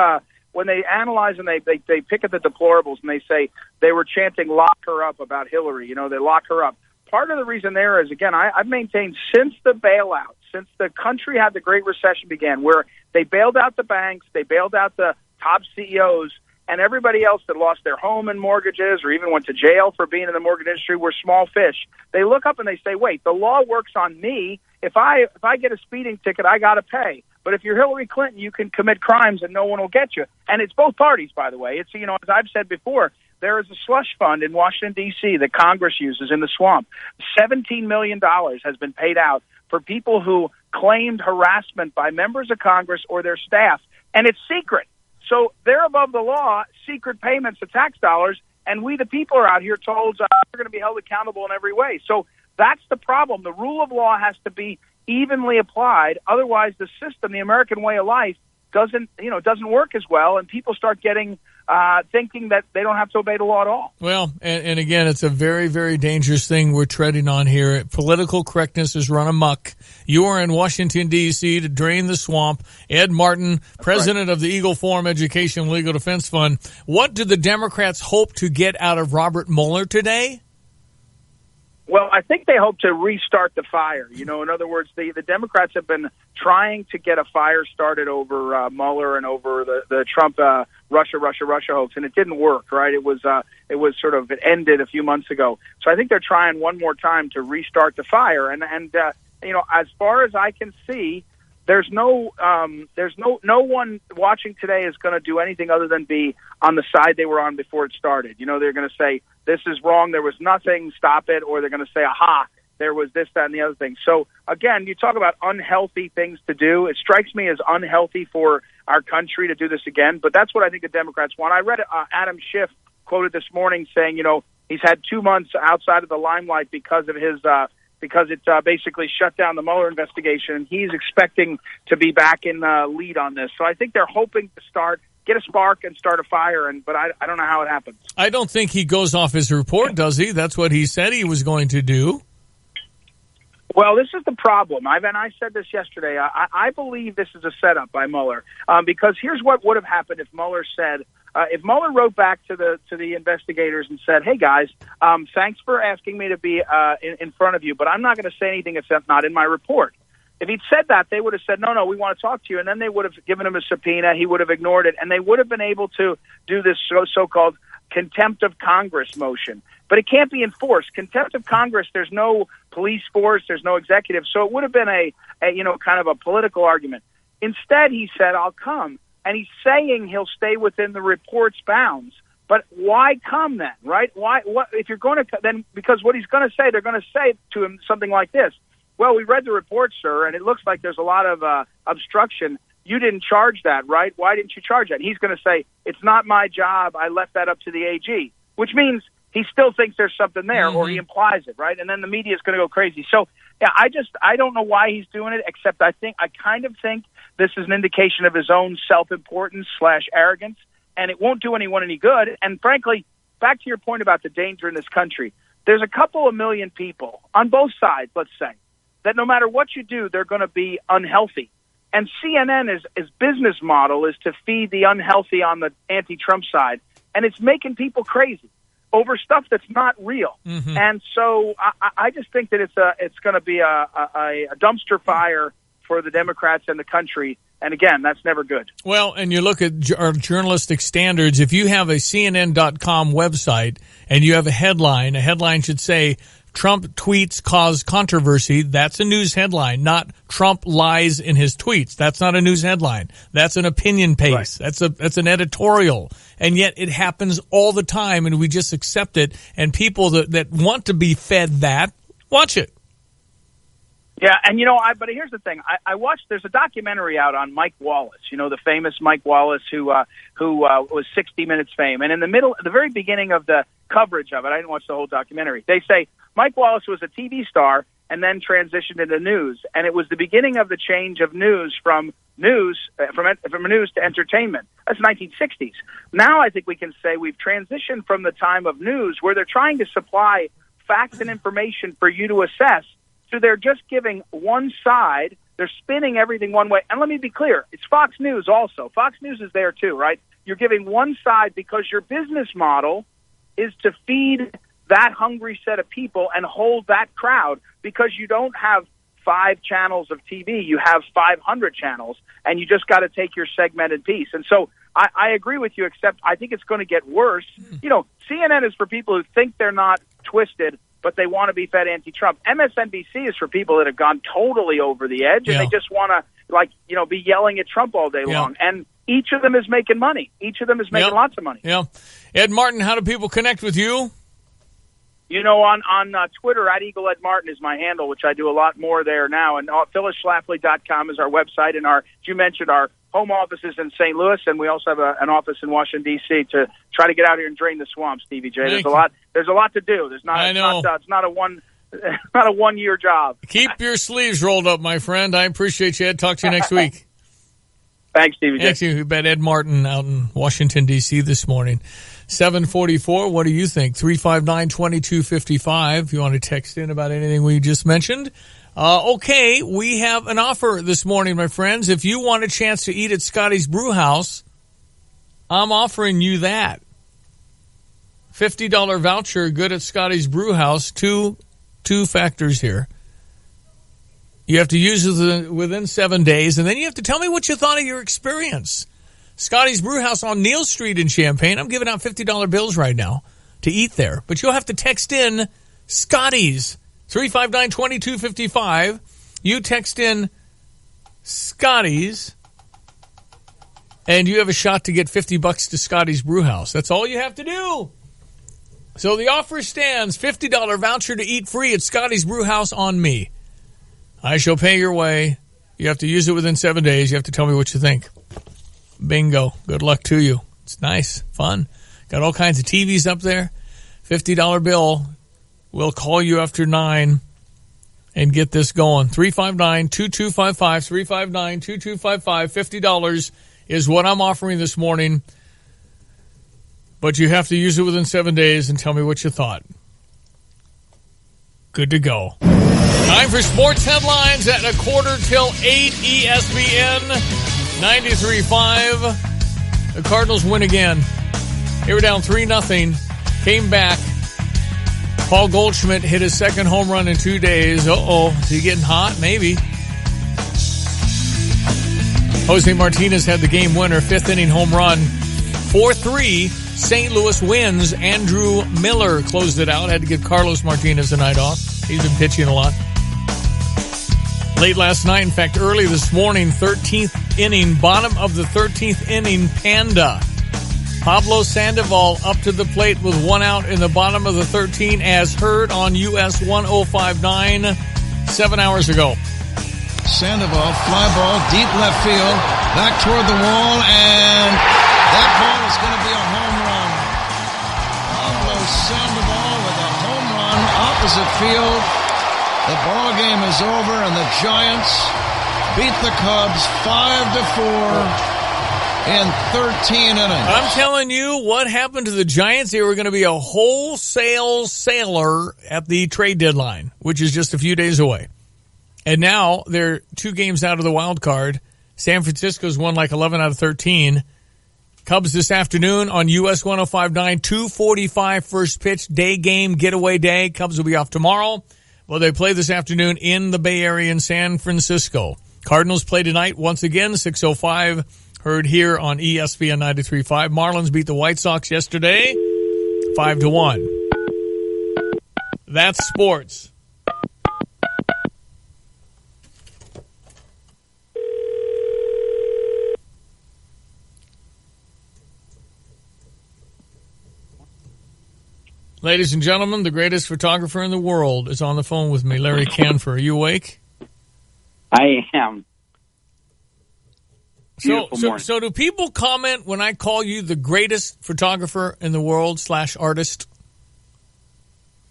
when they analyze and they pick at the deplorables and they say they were chanting "lock her up" about Hillary, they lock her up. Part of the reason there is, again, I've maintained since the bailout, since the country had the Great Recession began, where they bailed out the banks, they bailed out the top CEOs, and everybody else that lost their home and mortgages or even went to jail for being in the mortgage industry were small fish. They look up and they say, wait, the law works on me. If I get a speeding ticket, I got to pay. But if you're Hillary Clinton, you can commit crimes and no one will get you. And it's both parties, by the way. It's, as I've said before, there is a slush fund in Washington, D.C. that Congress uses in the swamp. $17 million has been paid out for people who claimed harassment by members of Congress or their staff. And it's secret. So they're above the law, secret payments of tax dollars, and we the people are out here told we're going to be held accountable in every way. So that's the problem. The rule of law has to be evenly applied. Otherwise, the system, the American way of life, doesn't work as well, and people start getting thinking that they don't have to obey the law at all. Well, and again, it's a very, very dangerous thing we're treading on here. Political correctness has run amok. You are in Washington, D.C. to drain the swamp. Ed Martin, president of the Eagle Forum Education Legal Defense Fund. What do the Democrats hope to get out of Robert Mueller today? Well, I think they hope to restart the fire. In other words, the Democrats have been trying to get a fire started over Mueller and over the Trump Russia hoax, and it didn't work. Right? It was it ended a few months ago. So I think they're trying one more time to restart the fire. And as far as I can see, there's no one watching today is going to do anything other than be on the side they were on before it started. You know, they're going to say, this is wrong, there was nothing, stop it, or they're going to say, aha, there was this, that, and the other thing. So, again, you talk about unhealthy things to do. It strikes me as unhealthy for our country to do this again, but that's what I think the Democrats want. I read Adam Schiff quoted this morning saying, you know, he's had 2 months outside of the limelight because of his because it basically shut down the Mueller investigation, and he's expecting to be back in the lead on this. So I think they're hoping to get a spark and start a fire, but I don't know how it happens. I don't think he goes off his report, does he? That's what he said he was going to do. Well, this is the problem. I said this yesterday. I believe this is a setup by Mueller because here's what would have happened if Mueller said, if Mueller wrote back to the investigators and said, hey, guys, thanks for asking me to be in front of you, but I'm not going to say anything except not in my report. If he'd said that, they would have said, no, we want to talk to you, and then they would have given him a subpoena. He would have ignored it, and they would have been able to do this so-called contempt of Congress motion. But it can't be enforced. Contempt of Congress, there's no police force, there's no executive, so it would have been a kind of a political argument. Instead, he said, I'll come. And he's saying he'll stay within the report's bounds. But why come then, right? Why? What if you're going to then? Because what he's going to say, they're going to say to him something like this: "Well, we read the report, sir, and it looks like there's a lot of obstruction. You didn't charge that, right? Why didn't you charge that?" And he's going to say, "It's not my job. I left that up to the AG," which means he still thinks there's something there, or he implies it, right? And then the media is going to go crazy. So, yeah, I don't know why he's doing it, except I kind of think this is an indication of his own self-importance / arrogance, and it won't do anyone any good. And frankly, back to your point about the danger in this country, there's a couple of million people on both sides, let's say, that no matter what you do, they're going to be unhealthy. And CNN's business model is to feed the unhealthy on the anti-Trump side, and it's making people crazy over stuff that's not real. Mm-hmm. And so I just think that it's going to be a dumpster fire for the Democrats and the country. And again, that's never good. Well, and you look at our journalistic standards. If you have a CNN.com website and you have a headline should say, Trump tweets cause controversy. That's a news headline, not Trump lies in his tweets. That's not a news headline. That's an opinion piece. Right. That's an editorial. And yet it happens all the time, and we just accept it. And people that want to be fed that, watch it. Yeah, and but here's the thing. I watched. There's a documentary out on Mike Wallace. The famous Mike Wallace who was 60 Minutes fame. And in the very beginning of the coverage of it, I didn't watch the whole documentary. They say Mike Wallace was a TV star and then transitioned into news, and it was the beginning of the change of news from news to entertainment. That's 1960s. Now I think we can say we've transitioned from the time of news where they're trying to supply facts and information for you to assess. So they're just giving one side. They're spinning everything one way. And let me be clear. It's Fox News also. Fox News is there too, right? You're giving one side because your business model is to feed that hungry set of people and hold that crowd, because you don't have 5 channels of TV. You have 500 channels, and you just got to take your segmented piece. And so I agree with you, except I think it's going to get worse. CNN is for people who think they're not twisted, but they want to be fed anti-Trump. MSNBC is for people that have gone totally over the edge, and they just want to, be yelling at Trump all day long. And each of them is making money. Each of them is making lots of money. Yeah. Ed Martin, how do people connect with you? On Twitter, @EagleEdMartin is my handle, which I do a lot more there now. And PhyllisSchlafly.com is our website. And as you mentioned, our home office is in St. Louis, and we also have an office in Washington, D.C. to try to get out here and drain the swamp, Stevie J. There's a lot to do. It's not a one-year job. Keep your sleeves rolled up, my friend. I appreciate you, Ed. Talk to you next week. Thanks, Stevie J. Thanks, you bet. Ed Martin out in Washington, D.C. this morning. 744, what do you think? 359-2255. If you want to text in about anything we just mentioned. Okay, we have an offer this morning, my friends. If you want a chance to eat at Scotty's Brewhouse, I'm offering you that. $50 voucher, good at Scotty's Brewhouse. Two factors here. You have to use it within 7 days, and then you have to tell me what you thought of your experience. Scotty's Brewhouse on Neal Street in Champaign. I'm giving out $50 bills right now to eat there. But you'll have to text in Scotty's, 359-2255. You text in Scotty's, and you have a shot to get $50 to Scotty's Brewhouse. That's all you have to do. So the offer stands, $50 voucher to eat free at Scotty's Brewhouse on me. I shall pay your way. You have to use it within 7 days. You have to tell me what you think. Bingo. Good luck to you. It's nice, fun. Got all kinds of TVs up there. $50 bill. We'll call you after 9 and get this going. 359-2255, 359-2255. $50 is what I'm offering this morning. But you have to use it within 7 days and tell me what you thought. Good to go. Time for sports headlines at 7:45 ESPN 93.5. The Cardinals win again. They were down 3-0. Came back. Paul Goldschmidt hit his second home run in 2 days. Is he getting hot? Maybe. Jose Martinez had the game winner, fifth inning home run. 4-3, St. Louis wins. Andrew Miller closed it out. Had to give Carlos Martinez a night off. He's been pitching a lot. Late last night, in fact, early this morning, 13th inning, bottom of the 13th inning, Panda. Pablo Sandoval up to the plate with one out in the bottom of the 13, as heard on US 105.9 7 hours ago. Sandoval, fly ball, deep left field, back toward the wall, and that ball is going to be a home run. Pablo Sandoval with a home run, opposite field. The ball game is over, and the Giants beat the Cubs 5-4 in 13 innings. I'm telling you, what happened to the Giants? They were going to be a wholesale sailor at the trade deadline, which is just a few days away. And now they're 2 games out of the wild card. San Francisco's won like 11 out of 13. Cubs this afternoon on US 105.9, 2:45 first pitch, day game, getaway day. Cubs will be off tomorrow. Well, they play this afternoon in the Bay Area in San Francisco. Cardinals play tonight once again, 6:05, heard here on ESPN 93.5. Marlins beat the White Sox yesterday, 5-1. That's sports. Ladies and gentlemen, the greatest photographer in the world is on the phone with me, Larry Canfor. Are you awake? I am. So do people comment when I call you the greatest photographer in the world / artist?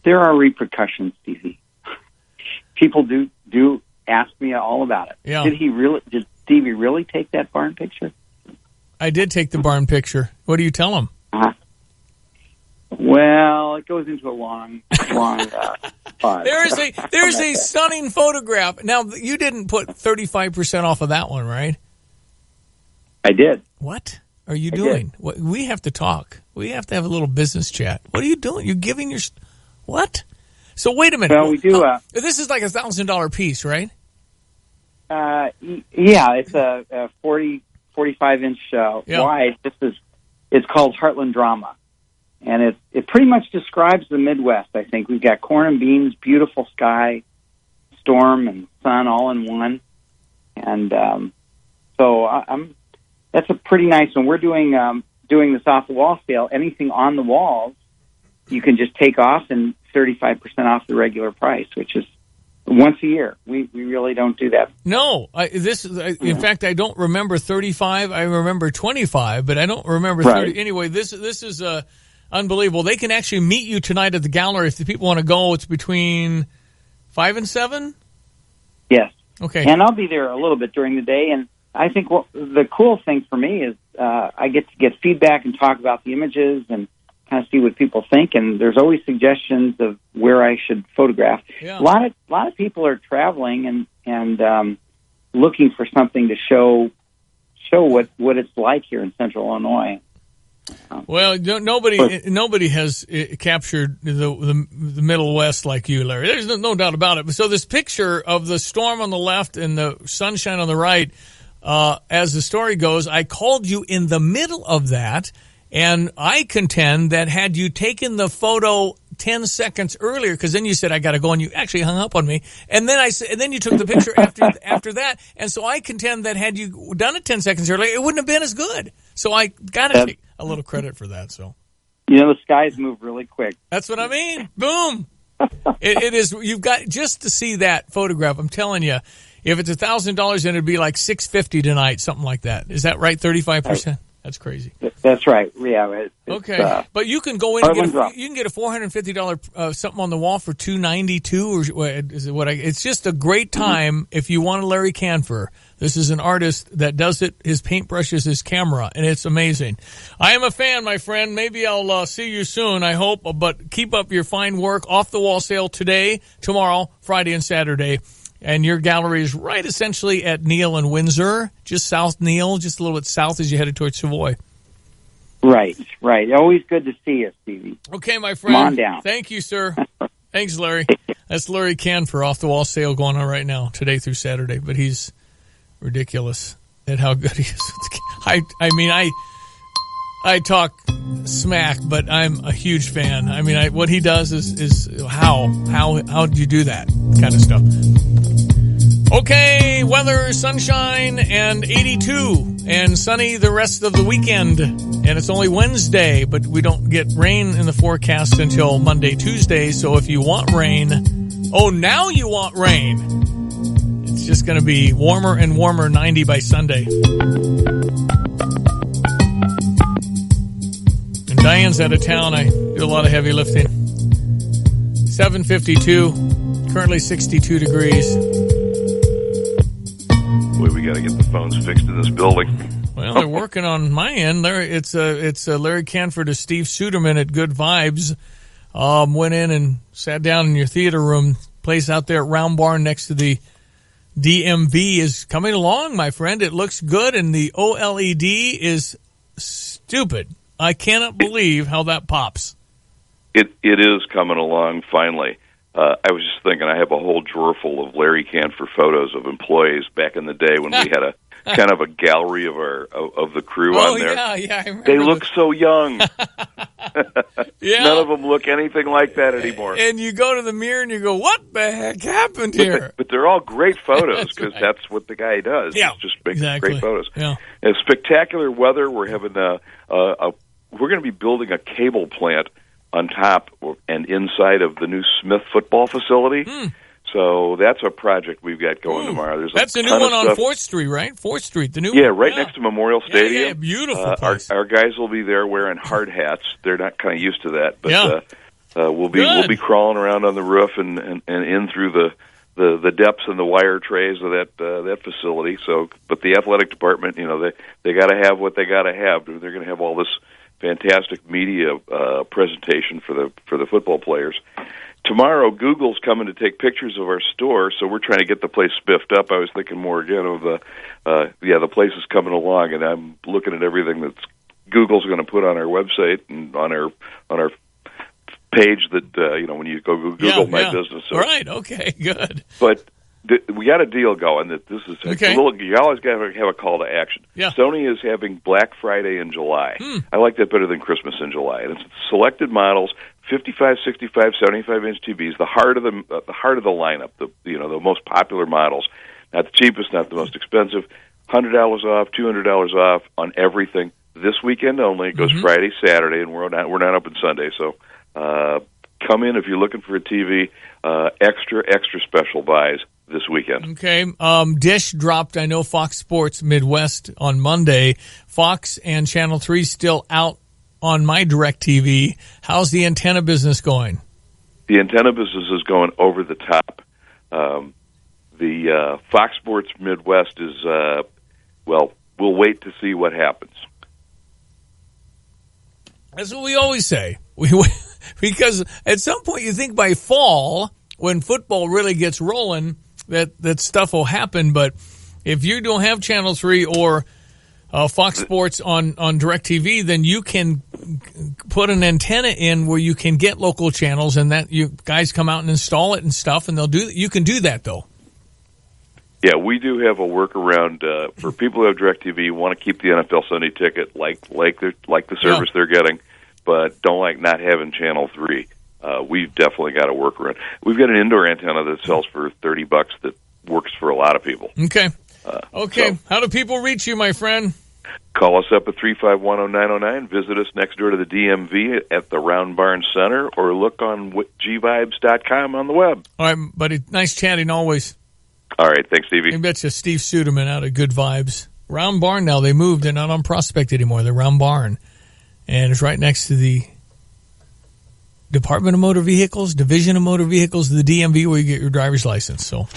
There are repercussions, Stevie. People do ask me all about it. Yeah. Did Stevie really take that barn picture? I did take the barn picture. What do you tell him? Well, it goes into a long pause. There's a stunning photograph. Now, you didn't put 35% off of that one, right? I did. What are you doing? We have to talk. We have to have a little business chat. What are you doing? You're giving your... What? So wait a minute. Well, we do... this is like a $1,000 piece, right? Yeah, it's a 45-inch wide. It's called Heartland Drama. And it pretty much describes the Midwest, I think. We've got corn and beans, beautiful sky, storm and sun all in one. And that's a pretty nice one. We're doing this off-the-wall sale. Anything on the walls, you can just take off and 35% off the regular price, which is once a year. We really don't do that. No. In fact, I don't remember 35. I remember 25, but I don't remember 30. Right. Anyway, this is unbelievable. They can actually meet you tonight at the gallery if the people want to go. It's between 5 and 7? Yes. Okay. And I'll be there a little bit during the day. And I think the cool thing for me is I get to get feedback and talk about the images and kind of see what people think. And there's always suggestions of where I should photograph. Yeah. A lot of people are traveling and looking for something to show what it's like here in Central Illinois. Well, nobody has captured the Middle West like you, Larry. There's no doubt about it. So this picture of the storm on the left and the sunshine on the right, as the story goes, I called you in the middle of that, and I contend that had you taken the photo 10 seconds earlier, because then you said I got to go, and you actually hung up on me. And then and then you took the picture after that. And so I contend that had you done it 10 seconds earlier, it wouldn't have been as good. So I got to take a little credit for that. So, the skies move really quick. That's what I mean. Boom. It is. You've got just to see that photograph. I'm telling you, if it's $1,000, then it'd be like $650 tonight, something like that. Is that right? 35%. That's crazy. That's right. Yeah. Okay, but you can go in and you can get a $450 something on the wall for $292, or is it what? It's just a great time if you want a Larry Canfor. This is an artist that does it. His paintbrush is his camera, and it's amazing. I am a fan, my friend. Maybe I'll see you soon, I hope. But keep up your fine work. Off the wall sale today, tomorrow, Friday, and Saturday. And your gallery is right essentially at Neal and Windsor, just south Neal, just a little bit south as you headed towards Savoy. Right. Always good to see you, Stevie. Okay, my friend. Come on down. Thank you, sir. Thanks, Larry. That's Larry Canfor, off the wall sale going on right now, today through Saturday. But he's ridiculous at how good he is. I mean, I talk smack, but I'm a huge fan. I mean, what he does is how do you do that kind of stuff? Okay, weather, sunshine, and 82, and sunny the rest of the weekend. And it's only Wednesday, but we don't get rain in the forecast until Monday, Tuesday. So if you want rain, now you want rain. It's just going to be warmer and warmer, 90 by Sunday. And Diane's out of town. I do a lot of heavy lifting. 7:52, currently 62 degrees. Boy, we got to get the phones fixed in this building. Well, they're working on my end. It's Larry Canfor to Steve Suderman at Good Vibes. Went in and sat down in your theater room. Place out there at Round Barn next to the DMV is coming along, my friend. It looks good, and the OLED is stupid. I cannot believe how that pops. It is coming along finally. I was just thinking, I have a whole drawer full of Larry Canfor photos of employees back in the day when we had a kind of a gallery of the crew on there. Yeah, I remember. They look so young. Yeah. None of them look anything like that anymore. And you go to the mirror and you go, "What the heck happened here?" But they're all great photos because that's what the guy does. Yeah, He's just makes great photos. Yeah. And spectacular weather. We're having we're going to be building a cable plant on top and inside of the new Smith football facility. So that's a project we've got going tomorrow. That's the new one on 4th Street, right? 4th Street, the new one. Yeah, right next to Memorial Stadium. Yeah, beautiful place. Our guys will be there wearing hard hats. They're not kind of used to that, but we'll be crawling around on the roof and in through the depths and the wire trays of that facility. So, but the athletic department, they got to have what they got to have. They're going to have all this fantastic media presentation for the football players. Tomorrow, Google's coming to take pictures of our store, so we're trying to get the place spiffed up. I was thinking more again of the place is coming along, and I'm looking at everything that Google's going to put on our website and on our page that when you go Google my business. So, right? Okay, good. But we got a deal going that this is okay. You always got to have a call to action. Yeah. Sony is having Black Friday in July. I like that better than Christmas in July. And it's selected models, 55, 65, 75-inch TVs, the heart of the lineup, the most popular models. Not the cheapest, not the most expensive. $100 off, $200 off on everything. This weekend only. It goes Friday, Saturday, and we're not open Sunday. So come in if you're looking for a TV. Extra special buys this weekend. Okay. Dish dropped, I know, Fox Sports Midwest on Monday. Fox and Channel 3 still out on my DirecTV. How's the antenna business going? The antenna business is going over the top. The Fox Sports Midwest is, we'll wait to see what happens. That's what we always say. Because at some point you think by fall, when football really gets rolling, that stuff will happen. But if you don't have Channel 3 or Fox Sports on DirecTV, then you can put an antenna in where you can get local channels, and that you guys come out and install it and stuff, and you can do that though. Yeah, we do have a workaround for people who have DirecTV, want to keep the NFL Sunday ticket like the service they're getting, but don't like not having Channel 3. we've definitely got a workaround. We've got an indoor antenna that sells for $30 that works for a lot of people. Okay. Okay. So, how do people reach you, my friend? call us up at 3510909. Visit us next door to the DMV at the Round Barn Center, or look on gvibes.com on the web. All right, buddy. Nice chatting always. All right. Thanks, Stevie. I bet you Steve Suderman out of Good Vibes. Round Barn now. They moved. They're not on Prospect anymore. They're Round Barn. And it's right next to the Department of Motor Vehicles, Division of Motor Vehicles, the DMV, where you get your driver's license. So,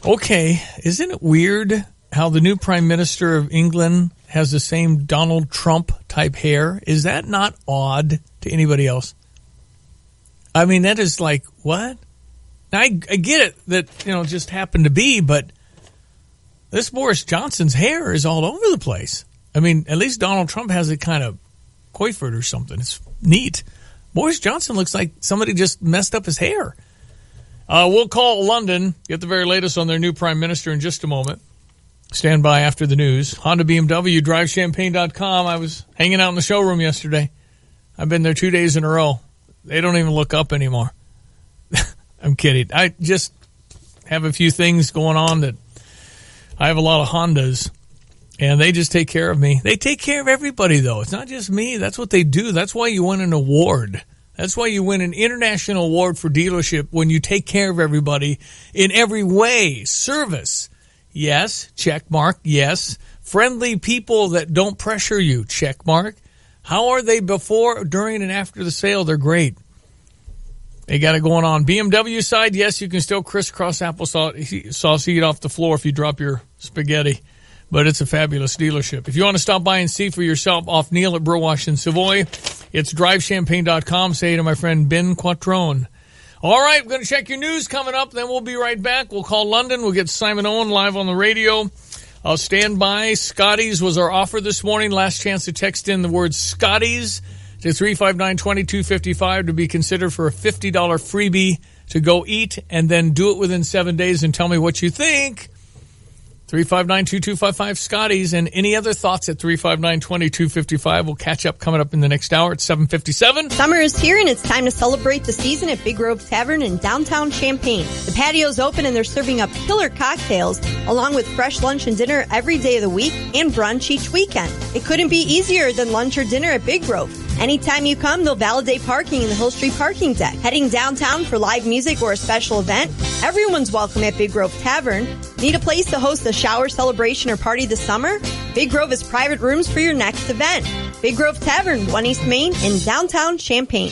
okay. Isn't it weird how the new Prime Minister of England has the same Donald Trump type hair? Is that not odd to anybody else? I mean, that is like, what? Now, I get it that, just happened to be, but this Boris Johnson's hair is all over the place. I mean, at least Donald Trump has it kind of coifed or something. It's neat. Boris Johnson looks like somebody just messed up his hair. We'll call London, get the very latest on their new prime minister in just a moment. Stand by after the news. Honda, BMW, DriveChampaign.com. I was hanging out in the showroom yesterday. I've been there 2 days in a row. They don't even look up anymore. I'm kidding. I just have a few things going on that I have a lot of Hondas, and they just take care of me. They take care of everybody, though. It's not just me. That's what they do. That's why you win an award. That's why you win an international award for dealership, when you take care of everybody in every way. Service, yes. Check mark, yes. Friendly people that don't pressure you, check mark. How are they before, during, and after the sale? They're great. They got it going on. BMW side, yes, you can still crisscross applesauce eat off the floor if you drop your spaghetti. But it's a fabulous dealership. If you want to stop by and see for yourself off Neal at Burwash and Savoy, it's DriveChampaign.com. Say to my friend Ben Quattrone. All right, we're going to check your news coming up. Then we'll be right back. We'll call London. We'll get Simon Owen live on the radio. I'll stand by. Scotty's was our offer this morning. Last chance to text in the word Scotty's to 359-2255 to be considered for a $50 freebie to go eat, and then do it within 7 days and tell me what you think. 359-2255 Scotty's, and any other thoughts at 359-2255. We'll catch up coming up in the next hour at 7:57. Summer is here, and it's time to celebrate the season at Big Grove Tavern in downtown Champaign. The patio's open, and they're serving up killer cocktails along with fresh lunch and dinner every day of the week and brunch each weekend. It couldn't be easier than lunch or dinner at Big Grove. Anytime you come, they'll validate parking in the Hill Street parking deck. Heading downtown for live music or a special event? Everyone's welcome at Big Grove Tavern. Need a place to host a shower celebration or party this summer? Big Grove has private rooms for your next event. Big Grove Tavern, 1 East Main in downtown Champaign. An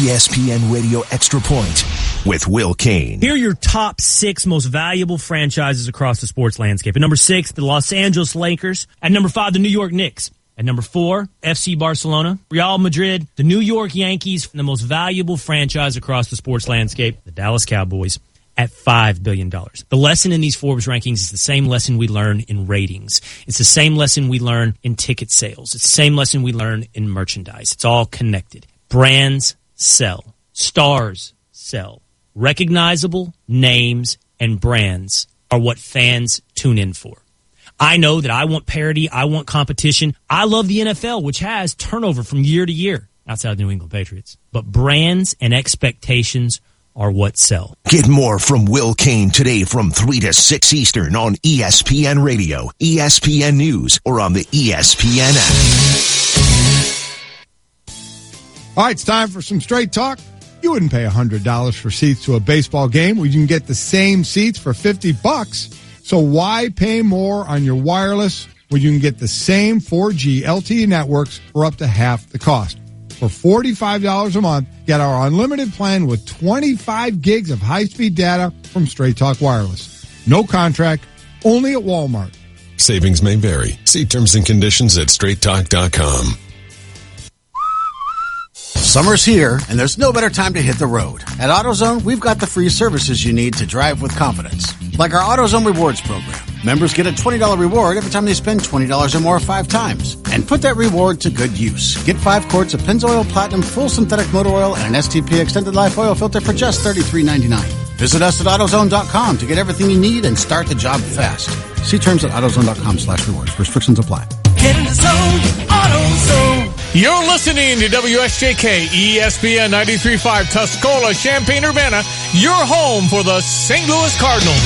ESPN Radio Extra Point with Will Kane. Here are your top 6 most valuable franchises across the sports landscape. At number 6, the Los Angeles Lakers. At number 5, the New York Knicks. At number 4, FC Barcelona, Real Madrid, the New York Yankees, and the most valuable franchise across the sports landscape, the Dallas Cowboys, at $5 billion. The lesson in these Forbes rankings is the same lesson we learn in ratings. It's the same lesson we learn in ticket sales. It's the same lesson we learn in merchandise. It's all connected. Brands sell. Stars sell. Recognizable names and brands are what fans tune in for. I know that I want parity. I want competition. I love the NFL, which has turnover from year to year outside the New England Patriots. But brands and expectations are what sell. Get more from Will Kane today from 3 to 6 Eastern on ESPN Radio, ESPN News, or on the ESPN app. All right, it's time for some straight talk. You wouldn't pay $100 for seats to a baseball game where you can get the same seats for $50. So why pay more on your wireless when you can get the same 4G LTE networks for up to half the cost? For $45 a month, get our unlimited plan with 25 gigs of high-speed data from Straight Talk Wireless. No contract, only at Walmart. Savings may vary. See terms and conditions at straighttalk.com. Summer's here, and there's no better time to hit the road. At AutoZone, we've got the free services you need to drive with confidence. Like our AutoZone Rewards program. Members get a $20 reward every time they spend $20 or more 5 times. And put that reward to good use. Get 5 quarts of Pennzoil Platinum Full Synthetic Motor Oil and an STP Extended Life Oil Filter for just $33.99. Visit us at AutoZone.com to get everything you need and start the job fast. See terms at AutoZone.com/rewards. Restrictions apply. Get in the zone, AutoZone. You're listening to WSJK ESPN 93.5 Tuscola, Champaign-Urbana, your home for the St. Louis Cardinals.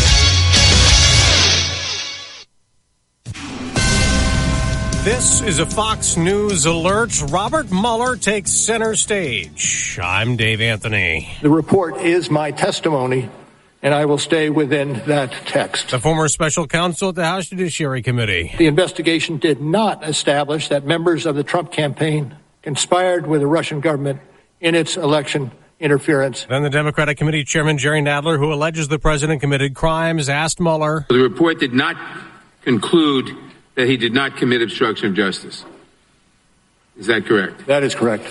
This is a Fox News alert. Robert Mueller takes center stage. I'm Dave Anthony. The report is my testimony, and I will stay within that text. The former special counsel at the House Judiciary Committee. The investigation did not establish that members of the Trump campaign conspired with the Russian government in its election interference. Then the Democratic Committee Chairman Jerry Nadler, who alleges the president committed crimes, asked Mueller. The report did not conclude that he did not commit obstruction of justice. Is that correct? That is correct.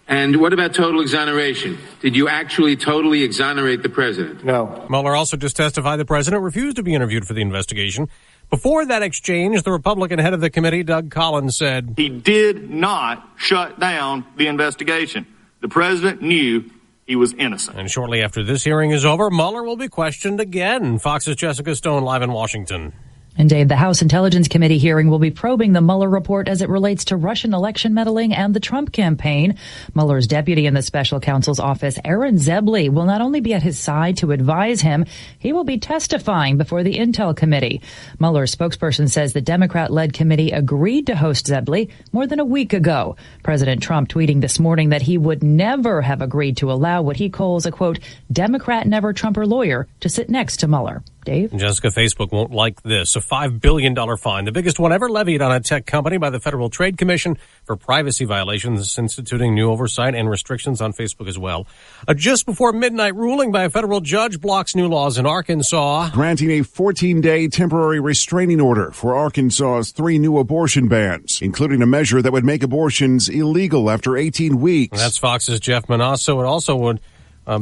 And what about total exoneration? Did you actually totally exonerate the president? No. Mueller also just testified the president refused to be interviewed for the investigation. Before that exchange, the Republican head of the committee, Doug Collins, said he did not shut down the investigation. The president knew he was innocent. And shortly after this hearing is over, Mueller will be questioned again. Fox's Jessica Stone live in Washington. And Dave, the House Intelligence Committee hearing will be probing the Mueller report as it relates to Russian election meddling and the Trump campaign. Mueller's deputy in the special counsel's office, Aaron Zebley, will not only be at his side to advise him, he will be testifying before the Intel Committee. Mueller's spokesperson says the Democrat-led committee agreed to host Zebley more than a week ago. President Trump tweeting this morning that he would never have agreed to allow what he calls a, quote, Democrat never-Trumper lawyer to sit next to Mueller. Dave? Jessica, Facebook won't like this. A $5 billion fine, the biggest one ever levied on a tech company by the Federal Trade Commission for privacy violations, instituting new oversight and restrictions on Facebook as well. A just before midnight ruling by a federal judge blocks new laws in Arkansas, granting a 14-day temporary restraining order for Arkansas's 3 new abortion bans, including a measure that would make abortions illegal after 18 weeks. That's Fox's Jeff Manasso. It also would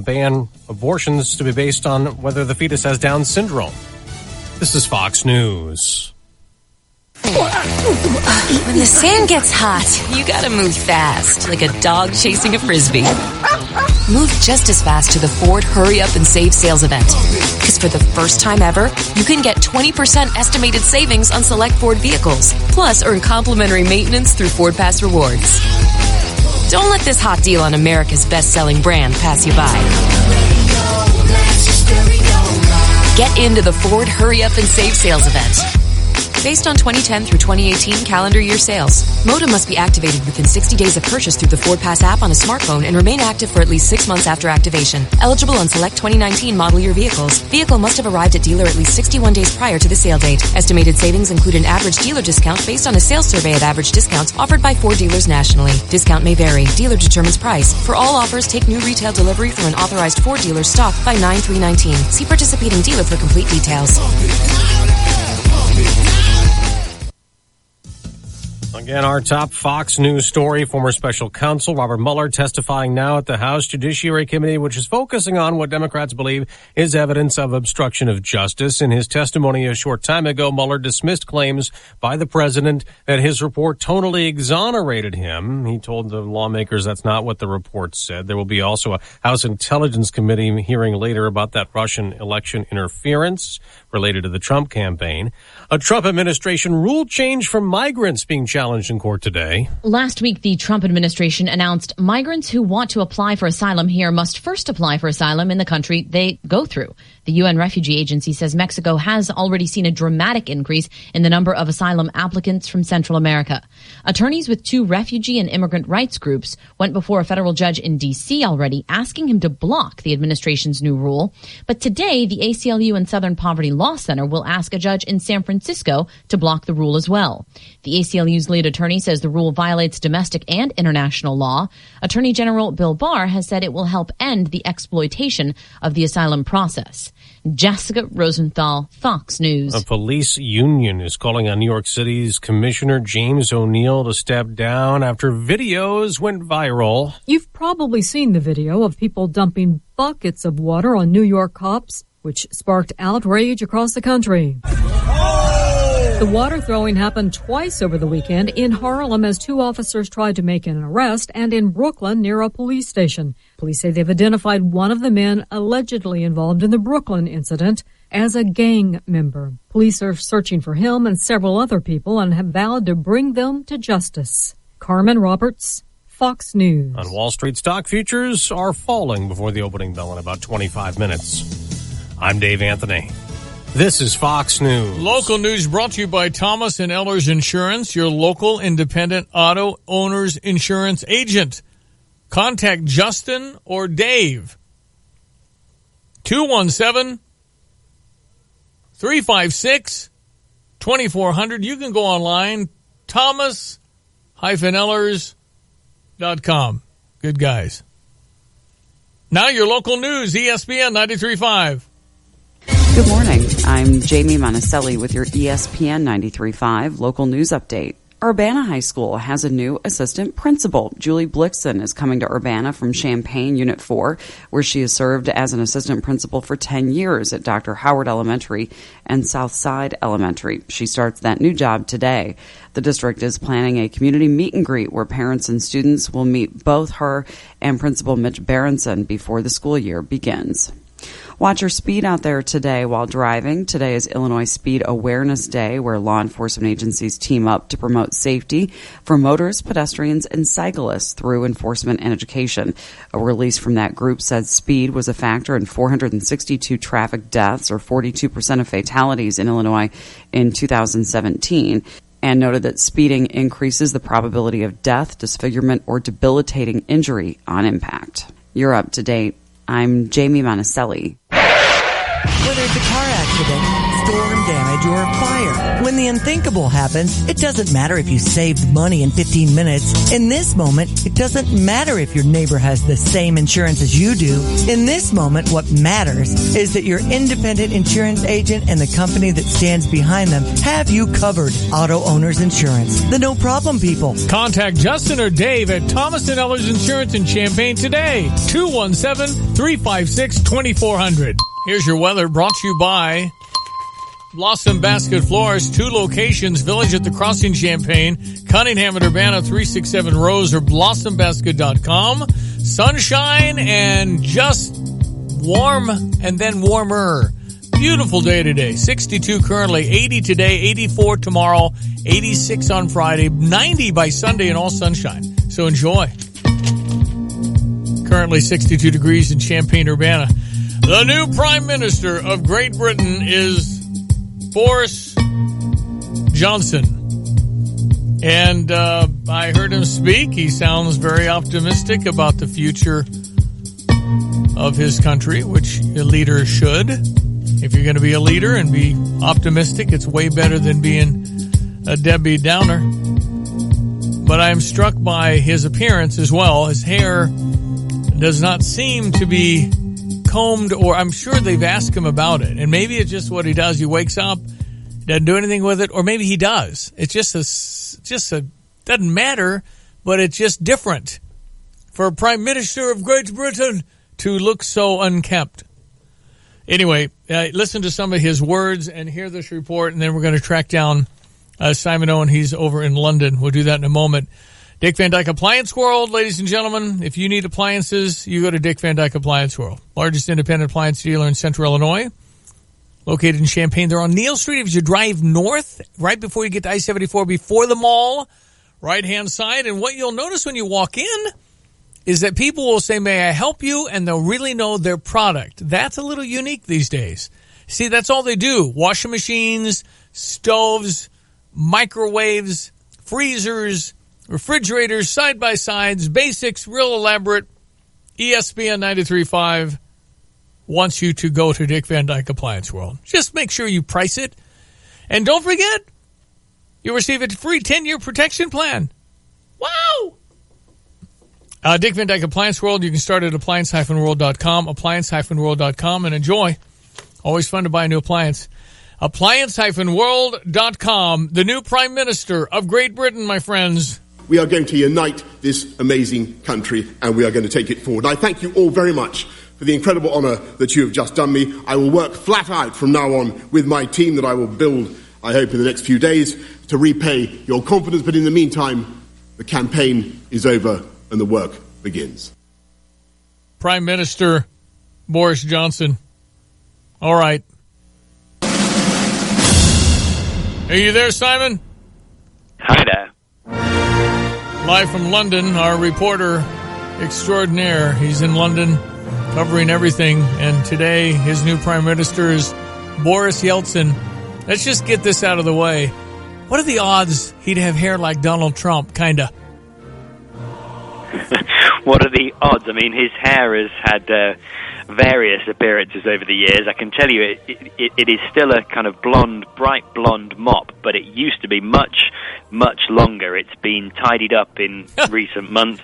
ban abortions to be based on whether the fetus has Down syndrome. This is Fox News. When the sand gets hot, you gotta move fast, like a dog chasing a Frisbee. Move just as fast to the Ford Hurry Up and Save sales event. Because for the first time ever, you can get 20% estimated savings on select Ford vehicles. Plus, earn complimentary maintenance through Ford Pass Rewards. Don't let this hot deal on America's best-selling brand pass you by. Get into the Ford Hurry Up and Save sales event. Based on 2010 through 2018 calendar year sales. Modem must be activated within 60 days of purchase through the Ford Pass app on a smartphone and remain active for at least 6 months after activation. Eligible on select 2019 model year vehicles. Vehicle must have arrived at dealer at least 61 days prior to the sale date. Estimated savings include an average dealer discount based on a sales survey of average discounts offered by Ford dealers nationally. Discount may vary. Dealer determines price. For all offers, take new retail delivery from an authorized Ford dealer stock by 9/3/19. See participating dealer for complete details. Again, our top Fox News story, former special counsel Robert Mueller testifying now at the House Judiciary Committee, which is focusing on what Democrats believe is evidence of obstruction of justice. In his testimony a short time ago, Mueller dismissed claims by the president that his report totally exonerated him. He told the lawmakers that's not what the report said. There will be also a House Intelligence Committee hearing later about that Russian election interference related to the Trump campaign. A Trump administration rule change for migrants being challenged in court today. Last week, the Trump administration announced migrants who want to apply for asylum here must first apply for asylum in the country they go through. The UN Refugee Agency says Mexico has already seen a dramatic increase in the number of asylum applicants from Central America. Attorneys with 2 refugee and immigrant rights groups went before a federal judge in D.C. already asking him to block the administration's new rule. But today, the ACLU and Southern Poverty Law Center will ask a judge in San Francisco to block the rule as well. The ACLU's lead attorney says the rule violates domestic and international law. Attorney General Bill Barr has said it will help end the exploitation of the asylum process. Jessica Rosenthal, Fox News. A police union is calling on New York City's Commissioner James O'Neill to step down after videos went viral. You've probably seen the video of people dumping buckets of water on New York cops, which sparked outrage across the country. The water throwing happened twice over the weekend in Harlem as 2 officers tried to make an arrest and in Brooklyn near a police station. Police say they've identified one of the men allegedly involved in the Brooklyn incident as a gang member. Police are searching for him and several other people and have vowed to bring them to justice. Carmen Roberts, Fox News. On Wall Street, stock futures are falling before the opening bell in about 25 minutes. I'm Dave Anthony. This is Fox News. Local news brought to you by Thomas & Ellers Insurance, your local independent auto owner's insurance agent. Contact Justin or Dave. 217-356-2400. You can go online, thomas-ellers.com. Good guys. Now your local news, ESPN 93.5. Good morning. I'm Jamie Monticelli with your ESPN 93.5 local news update. Urbana High School has a new assistant principal. Julie Blixen is coming to Urbana from Champaign Unit 4, where she has served as an assistant principal for 10 years at Dr. Howard Elementary and Southside Elementary. She starts that new job today. The district is planning a community meet and greet where parents and students will meet both her and Principal Mitch Berenson before the school year begins. Watch your speed out there today while driving. Today is Illinois Speed Awareness Day, where law enforcement agencies team up to promote safety for motorists, pedestrians, and cyclists through enforcement and education. A release from that group said speed was a factor in 462 traffic deaths, or 42% of fatalities in Illinois in 2017. And noted that speeding increases the probability of death, disfigurement, or debilitating injury on impact. You're up to date. I'm Jamie Monticelli. Whether it's a car accident, storm damage, or a fire, when the unthinkable happens, it doesn't matter if you saved money in 15 minutes. In this moment, it doesn't matter if your neighbor has the same insurance as you do. In this moment, what matters is that your independent insurance agent and the company that stands behind them have you covered. Auto Owners Insurance, the no problem people. Contact Justin or Dave at Thomas & Ellers Insurance in Champaign today. 217-356-2400. Here's your weather brought to you by Blossom Basket Floors, 2 locations, Village at the Crossing, Champaign, Cunningham at Urbana, 367 Rose, or blossombasket.com. Sunshine and just warm and then warmer. Beautiful day today. 62 currently, 80 today, 84 tomorrow, 86 on Friday, 90 by Sunday, and all sunshine. So enjoy. Currently 62 degrees in Champaign, Urbana. The new Prime Minister of Great Britain is Boris Johnson. And I heard him speak. He sounds very optimistic about the future of his country, which a leader should. If you're going to be a leader and be optimistic, it's way better than being a Debbie Downer. But I am struck by his appearance as well. His hair does not seem to be combed, or I'm sure they've asked him about it. And maybe it's just what he does. He wakes up, doesn't do anything with it, or maybe he does. It's just doesn't matter, but it's just different for a Prime Minister of Great Britain to look so unkempt. Anyway, listen to some of his words and hear this report, and then we're going to track down Simon Owen. He's over in London. We'll do that in a moment. Dick Van Dyke Appliance World, ladies and gentlemen. If you need appliances, you go to Dick Van Dyke Appliance World. Largest independent appliance dealer in Central Illinois. Located in Champaign. They're on Neal Street. If you drive north, right before you get to I-74, before the mall, right-hand side. And what you'll notice when you walk in is that people will say, "May I help you?" And they'll really know their product. That's a little unique these days. See, that's all they do. Washing machines, stoves, microwaves, freezers, refrigerators, side-by-sides, basics, real elaborate. ESPN 93.5 wants you to go to Dick Van Dyke Appliance World. Just make sure you price it. And don't forget, you'll receive a free 10-year protection plan. Wow! Dick Van Dyke Appliance World, you can start at appliance-world.com, appliance-world.com, and enjoy. Always fun to buy a new appliance. Appliance-world.com, the new Prime Minister of Great Britain, my friends. We are going to unite this amazing country, and we are going to take it forward. I thank you all very much for the incredible honour that you have just done me. I will work flat out from now on with my team that I will build, I hope, in the next few days to repay your confidence. But in the meantime, the campaign is over and the work begins. Prime Minister Boris Johnson. All right. Are you there, Simon? Hi there. Live from London, our reporter extraordinaire. He's in London covering everything. And today, his new prime minister is Boris Yeltsin. Let's just get this out of the way. What are the odds he'd have hair like Donald Trump, kind of? What are the odds? I mean, his hair has had various appearances over the years. I can tell you it is still a kind of blonde, bright blonde mop, but it used to be much, much longer. It's been tidied up in recent months,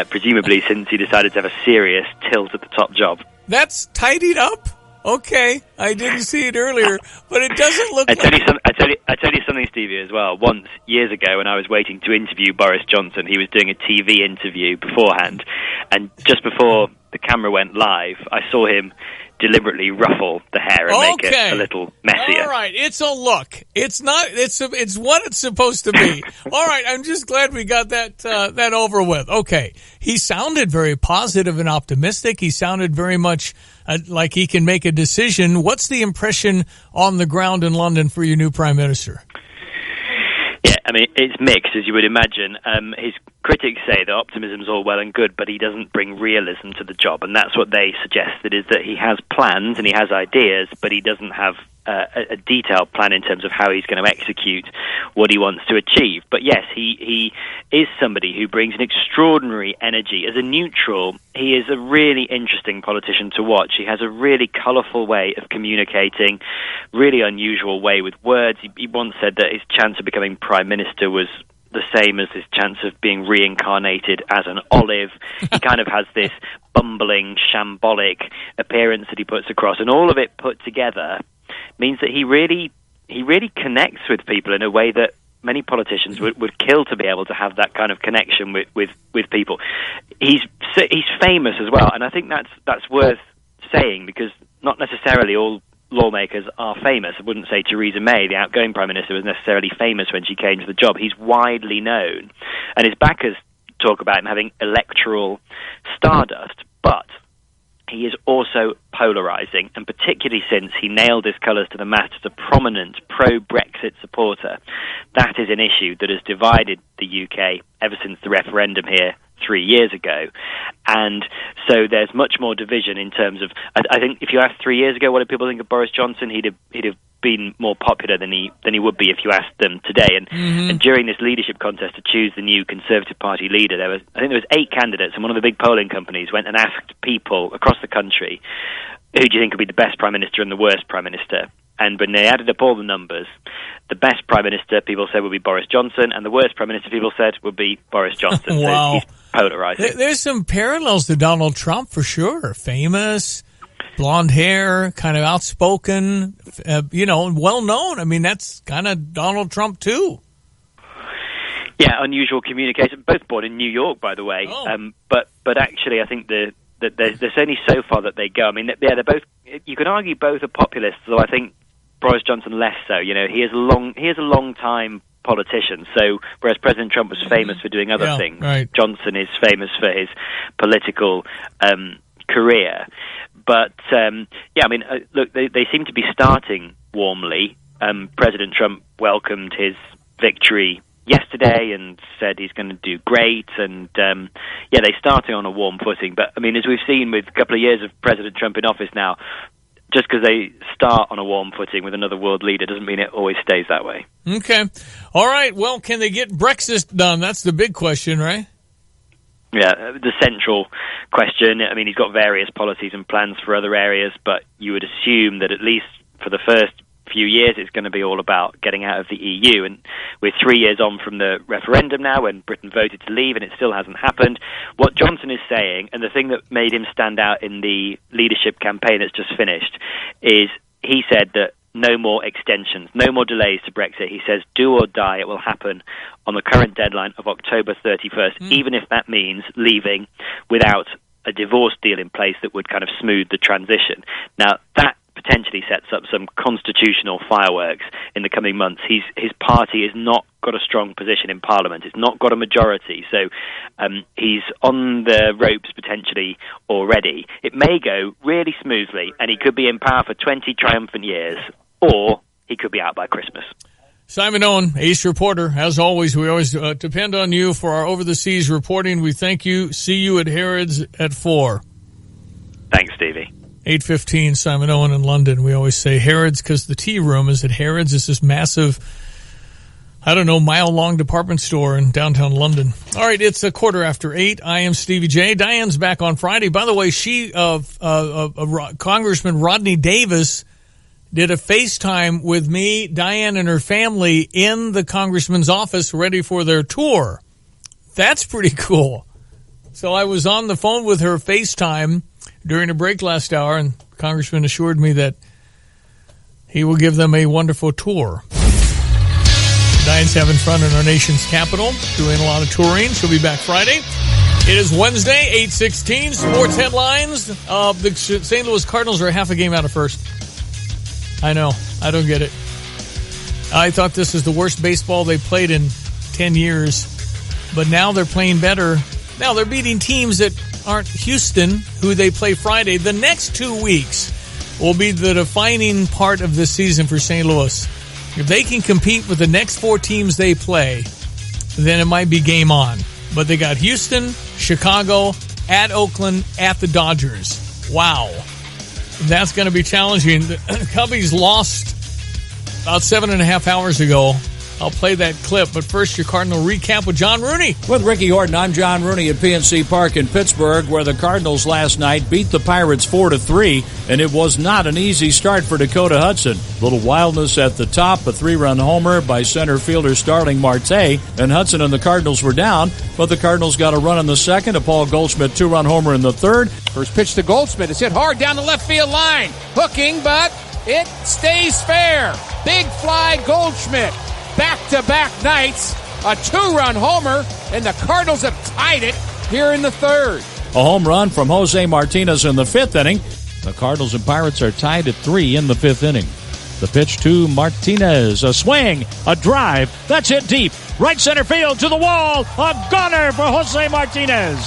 presumably since he decided to have a serious tilt at the top job. That's tidied up? Okay, I didn't see it earlier, but it doesn't look I tell you something, Stevie, as well. Once, years ago, when I was waiting to interview Boris Johnson, he was doing a TV interview beforehand, and just before the camera went live, I saw him deliberately ruffle the hair and make it a little messier. All right, it's a look. It's not. It's what it's supposed to be. All right, I'm just glad we got that over with. Okay, he sounded very positive and optimistic. He sounded very much like he can make a decision. What's the impression on the ground in London for your new prime minister? Yeah, I mean, it's mixed, as you would imagine. His critics say that optimism's all well and good, but he doesn't bring realism to the job, and that's what they suggested, is that he has plans and he has ideas, but he doesn't have a detailed plan in terms of how he's going to execute what he wants to achieve. But yes, he is somebody who brings an extraordinary energy. As a neutral, he is a really interesting politician to watch. He has a really colourful way of communicating, really unusual way with words. He once said that his chance of becoming prime minister was the same as his chance of being reincarnated as an olive. He kind of has this bumbling, shambolic appearance that he puts across, and all of it put together means that he really connects with people in a way that many politicians would kill to be able to have that kind of connection with people. He's famous as well, and I think that's worth saying, because not necessarily all lawmakers are famous. I wouldn't say Theresa May, the outgoing prime minister, was necessarily famous when she came to the job. He's widely known, and his backers talk about him having electoral stardust, but he is also polarising, and particularly since he nailed his colours to the mast as a prominent pro-Brexit supporter. That is an issue that has divided the UK ever since the referendum here 3 years ago. And so there's much more division in terms of, I think if you asked 3 years ago what did people think of Boris Johnson, he'd have been more popular than he would be if you asked them today. And during this leadership contest to choose the new Conservative Party leader, I think there was 8 candidates, and one of the big polling companies went and asked people across the country, who do you think would be the best prime minister and the worst prime minister? And when they added up all the numbers, the best prime minister, people said, would be Boris Johnson, and the worst prime minister, people said, would be Boris Johnson. Wow. So he's polarizing. There's some parallels to Donald Trump, for sure. Famous, blonde hair, kind of outspoken, well-known. I mean, that's kind of Donald Trump, too. Yeah, unusual communication. Both born in New York, by the way. Oh. But actually, I think that there's only so far that they go. I mean, they're both. You can argue both are populists, though I think Boris Johnson less so. You know, he is a long time politician. So whereas President Trump was famous for doing other things, right, Johnson is famous for his political career. But I mean, look, they seem to be starting warmly. President Trump welcomed his victory yesterday and said he's going to do great, and they're starting on a warm footing. But I mean, as we've seen with a couple of years of President Trump in office now, just because they start on a warm footing with another world leader doesn't mean it always stays that way. Okay. All right. Well, can they get Brexit done? That's the big question, right? Yeah, the central question. I mean, he's got various policies and plans for other areas, but you would assume that at least for the first few years it's going to be all about getting out of the EU. And we're 3 years on from the referendum now, when Britain voted to leave, and it still hasn't happened. What Johnson is saying, and the thing that made him stand out in the leadership campaign that's just finished, is he said that no more extensions, no more delays to Brexit. He says, do or die, it will happen on the current deadline of October 31st, even if that means leaving without a divorce deal in place that would kind of smooth the transition. Now, that potentially sets up some constitutional fireworks in the coming months. His party has not got a strong position in Parliament. It's not got a majority. So he's on the ropes potentially already. It may go really smoothly, and he could be in power for 20 triumphant years, or he could be out by Christmas. Simon Owen, Ace Reporter. As always, we always depend on you for our over-the-seas reporting. We thank you. See you at Harrods at 4. Thanks, Stevie. 8:15, Simon Owen in London. We always say Harrods because the tea room is at Harrods. It's this massive, mile-long department store in downtown London. All right, it's 8:15. I am Stevie J. Diane's back on Friday. By the way, Congressman Rodney Davis did a FaceTime with me, Diane, and her family in the congressman's office ready for their tour. That's pretty cool. So I was on the phone with her FaceTime during a break last hour, and the congressman assured me that he will give them a wonderful tour. Diane's having fun in our nation's capital, doing a lot of touring. She'll be back Friday. It is Wednesday, 8:16. Sports headlines. The St. Louis Cardinals are half a game out of first. I know. I don't get it. I thought this is the worst baseball they played in 10 years. But now they're playing better. Now they're beating teams that aren't Houston, who they play Friday. The next 2 weeks will be the defining part of this season for St. Louis. If they can compete with the next 4 teams they play, then it might be game on. But they got Houston, Chicago, at Oakland, at the Dodgers. Wow. That's going to be challenging. The Cubbies lost about 7.5 hours ago. I'll play that clip, but first your Cardinal recap with John Rooney. With Ricky Horton, I'm John Rooney at PNC Park in Pittsburgh, where the Cardinals last night beat the Pirates 4-3, and it was not an easy start for Dakota Hudson. Little wildness at the top, a 3-run homer by center fielder Starling Marte, and Hudson and the Cardinals were down, but the Cardinals got a run in the second, a Paul Goldschmidt 2-run homer in the third. First pitch to Goldschmidt. It's hit hard down the left field line. Hooking, but it stays fair. Big fly Goldschmidt. Back-to-back nights, a 2-run homer, and the Cardinals have tied it here in the third. A home run from Jose Martinez in the 5th inning. The Cardinals and Pirates are tied at 3 in the 5th inning. The pitch to Martinez, a swing, a drive, that's hit deep. Right center field to the wall, a gunner for Jose Martinez.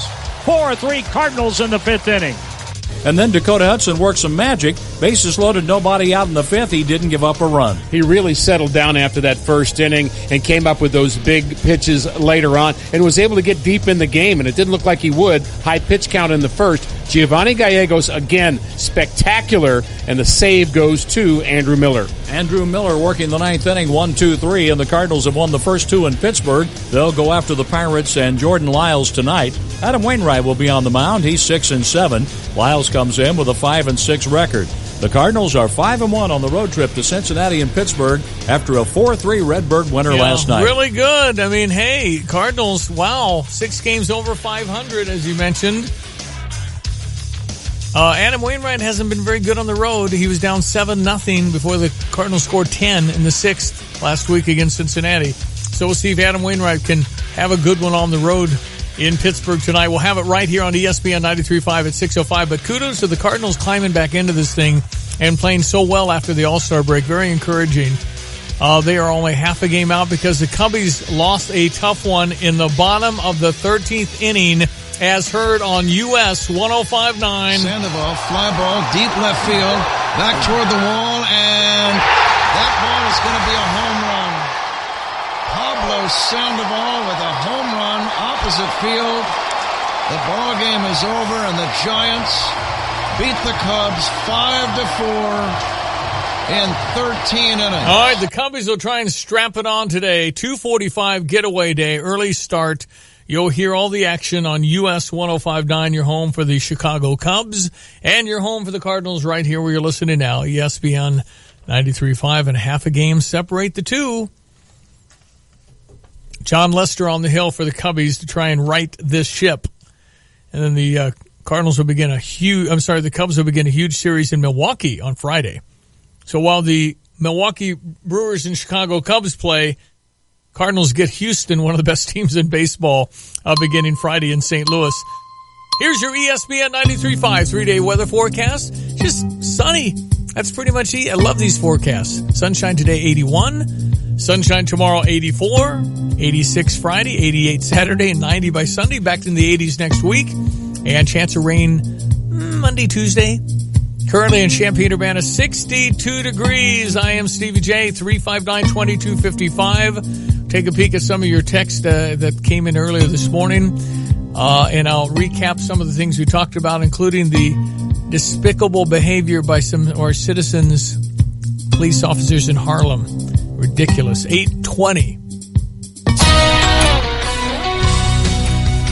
4-3 Cardinals in the 5th inning. And then Dakota Hudson worked some magic. Bases loaded, nobody out in the 5th. He didn't give up a run. He really settled down after that first inning and came up with those big pitches later on and was able to get deep in the game, and it didn't look like he would. High pitch count in the first. Giovanni Gallegos, again, spectacular, and the save goes to Andrew Miller. Andrew Miller working the 9th inning, 1-2-3, and the Cardinals have won the first 2 in Pittsburgh. They'll go after the Pirates and Jordan Lyles tonight. Adam Wainwright will be on the mound. He's 6-7. Lyles comes in with a 5-6 record. The Cardinals are 5-1 on the road trip to Cincinnati and Pittsburgh after a 4-3 Redbird winner last night. Really good. I mean, hey, Cardinals, wow, 6 games over 500, as you mentioned. Adam Wainwright hasn't been very good on the road. He was down 7-0 before the Cardinals scored 10 in the 6th last week against Cincinnati. So we'll see if Adam Wainwright can have a good one on the road in Pittsburgh tonight. We'll have it right here on ESPN 93.5 at 6:05. But kudos to the Cardinals climbing back into this thing and playing so well after the All-Star break. Very encouraging. They are only half a game out because the Cubbies lost a tough one in the bottom of the 13th inning, as heard on US 105.9. Sandoval, fly ball, deep left field, back toward the wall, and that ball is going to be a home run. Pablo Sandoval with a home run opposite field. The ball game is over, and the Giants beat the Cubs 5-4 in 13 innings. All right, the Cubbies will try and strap it on today. 2:45 getaway day, early start. You'll hear all the action on US 105.9, your home for the Chicago Cubs, and your home for the Cardinals right here where you're listening now. ESPN 93.5, and half a game separate the two. John Lester on the hill for the Cubbies to try and right this ship. And then the Cubs will begin a huge series in Milwaukee on Friday. So while the Milwaukee Brewers and Chicago Cubs play, Cardinals get Houston, one of the best teams in baseball, beginning Friday in St. Louis. Here's your ESPN 93.5 3-day weather forecast. Just sunny. That's pretty much it. I love these forecasts. Sunshine today, 81. Sunshine tomorrow, 84. 86 Friday, 88 Saturday, and 90 by Sunday. Back in the 80s next week. And chance of rain Monday, Tuesday. Currently in Champaign-Urbana, 62 degrees. I am Stevie J, 359-2255. Take a peek at some of your texts that came in earlier this morning. And I'll recap some of the things we talked about, including the despicable behavior by some of our citizens, police officers in Harlem. Ridiculous. 8:20.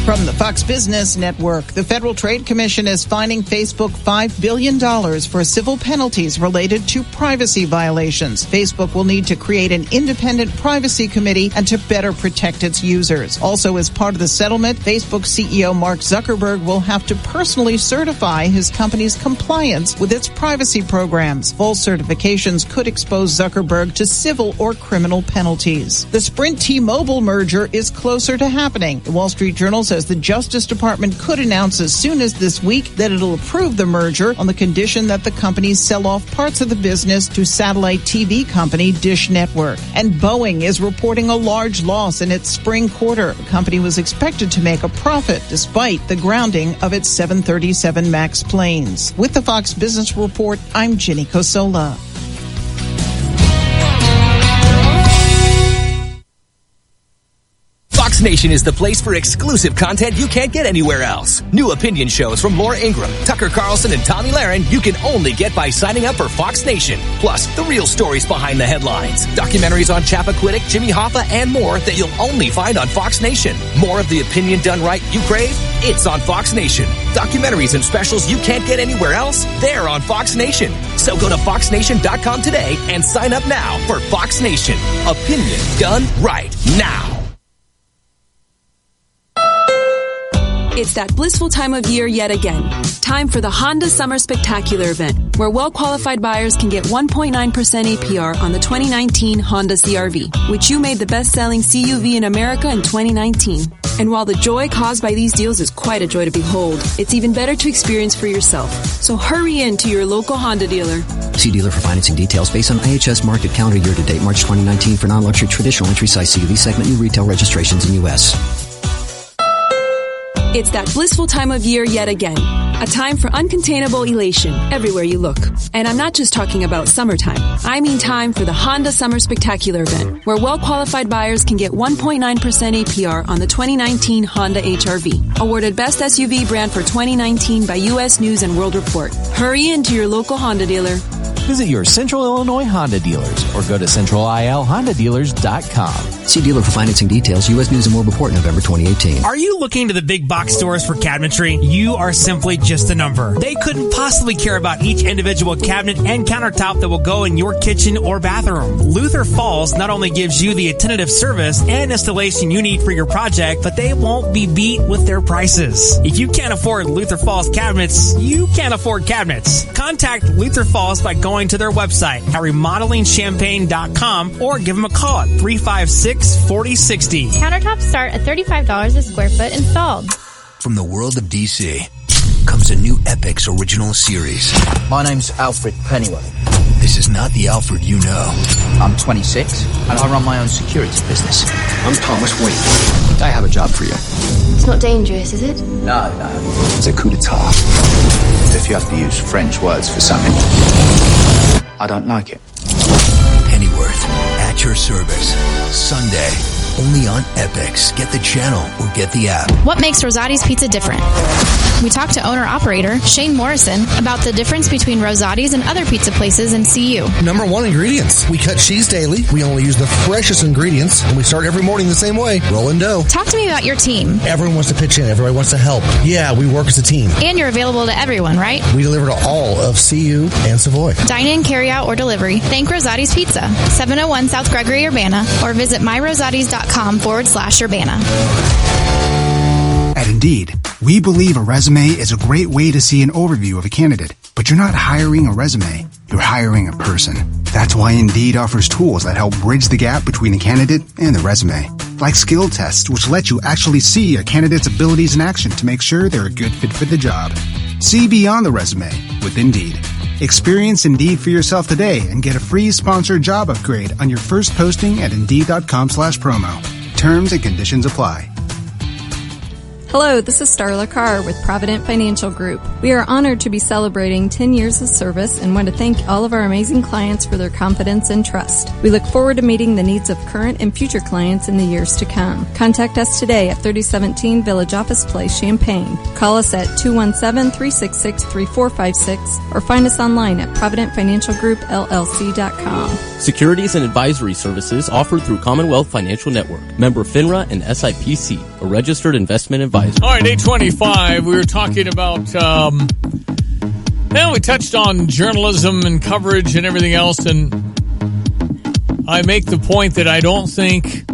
From the Fox Business Network, the Federal Trade Commission is fining Facebook $5 billion for civil penalties related to privacy violations. Facebook will need to create an independent privacy committee and to better protect its users. Also, as part of the settlement, Facebook CEO Mark Zuckerberg will have to personally certify his company's compliance with its privacy programs. Full certifications could expose Zuckerberg to civil or criminal penalties. The Sprint T-Mobile merger is closer to happening. The Wall Street Journal says the Justice Department could announce as soon as this week that it'll approve the merger on the condition that the companies sell off parts of the business to satellite TV company Dish Network. And Boeing is reporting a large loss in its spring quarter. The company was expected to make a profit despite the grounding of its 737 MAX planes. With the Fox Business Report, I'm Ginny Cosola. Fox Nation is the place for exclusive content you can't get anywhere else. New opinion shows from Laura Ingraham, Tucker Carlson, and Tommy Lahren you can only get by signing up for Fox Nation. Plus, the real stories behind the headlines. Documentaries on Chappaquiddick, Jimmy Hoffa, and more that you'll only find on Fox Nation. More of the opinion done right you crave? It's on Fox Nation. Documentaries and specials you can't get anywhere else? They're on Fox Nation. So go to foxnation.com today and sign up now for Fox Nation. Opinion done right now. It's that blissful time of year yet again. Time for the Honda Summer Spectacular event, where well-qualified buyers can get 1.9% APR on the 2019 Honda CR-V, which you made the best-selling CUV in America in 2019. And while the joy caused by these deals is quite a joy to behold, it's even better to experience for yourself. So hurry in to your local Honda dealer. See dealer for financing details based on IHS market calendar year to date March 2019 for non-luxury traditional entry size CUV segment new retail registrations in U.S. It's that blissful time of year yet again. A time for uncontainable elation everywhere you look. And I'm not just talking about summertime. I mean time for the Honda Summer Spectacular event, where well-qualified buyers can get 1.9% APR on the 2019 Honda HR-V, awarded Best SUV Brand for 2019 by U.S. News & World Report. Hurry into your local Honda dealer. Visit your Central Illinois Honda dealers or go to centralilhondadealers.com. See dealer for financing details. U.S. News & World Report, November 2018. Are you looking to the big box stores for cabinetry? You are simply just a number. They couldn't possibly care about each individual cabinet and countertop that will go in your kitchen or bathroom. Luther Falls not only gives you the attentive service and installation you need for your project, but they won't be beat with their prices. If you can't afford Luther Falls cabinets, you can't afford cabinets. Contact Luther Falls by going to their website at remodelingchampaign.com or give them a call at 356-4060. Countertops start at $35 a square foot installed. From the world of DC comes a new Epix original series. My name's Alfred Pennyworth. This is not the Alfred you know. I'm 26 and I run my own security business. I'm Thomas Wayne. I have a job for you. It's not dangerous, is it? No. It's a coup d'etat. If you have to use French words for something, I don't like it. Pennyworth, at your service. Sunday, only on Epix. Get the channel or get the app. What makes Rosati's Pizza different? We talked to owner-operator Shane Morrison about the difference between Rosati's and other pizza places in CU. Number one, ingredients. We cut cheese daily. We only use the freshest ingredients, and we start every morning the same way, rolling dough. Talk to me about your team. Everyone wants to pitch in. Everybody wants to help. Yeah, we work as a team. And you're available to everyone, right? We deliver to all of CU and Savoy. Dine in, carry out, or delivery. Thank Rosati's Pizza, 701 South Gregory, Urbana, or visit myrosatis.com/Urbana. At Indeed, we believe a resume is a great way to see an overview of a candidate, but you're not hiring a resume, you're hiring a person. That's why Indeed offers tools that help bridge the gap between a candidate and the resume, like skill tests, which let you actually see a candidate's abilities in action to make sure they're a good fit for the job. See beyond the resume with Indeed. Experience Indeed for yourself today and get a free sponsored job upgrade on your first posting at Indeed.com/promo. Terms and conditions apply. Hello, this is Starla Carr with Provident Financial Group. We are honored to be celebrating 10 years of service and want to thank all of our amazing clients for their confidence and trust. We look forward to meeting the needs of current and future clients in the years to come. Contact us today at 3017 Village Office Place, Champaign. Call us at 217-366-3456 or find us online at providentfinancialgroupllc.com. Securities and advisory services offered through Commonwealth Financial Network. Member FINRA and SIPC, a registered investment advisor. All right, 825, we were talking about, we touched on journalism and coverage and everything else, and I make the point that I don't think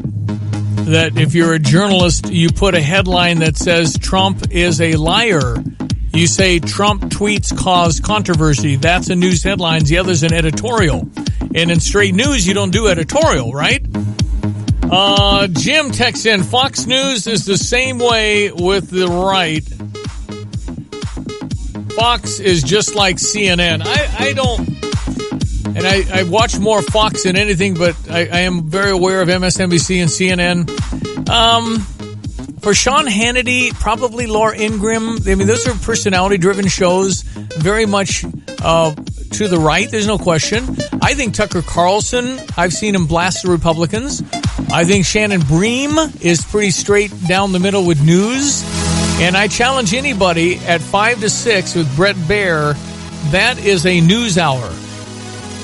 that if you're a journalist, you put a headline that says Trump is a liar. You say Trump tweets cause controversy. That's a news headline. The other's an editorial. And in straight news, you don't do editorial, right? Jim texts in, Fox News is the same way with the right. Fox is just like CNN. I don't, and I watch more Fox than anything, but I am very aware of MSNBC and CNN. For Sean Hannity, probably Laura Ingraham. I mean, those are personality-driven shows, very much to the right. There's no question. I think Tucker Carlson, I've seen him blast the Republicans. I think Shannon Bream is pretty straight down the middle with news. And I challenge anybody at 5 to 6 with Brett Baer, that is a news hour.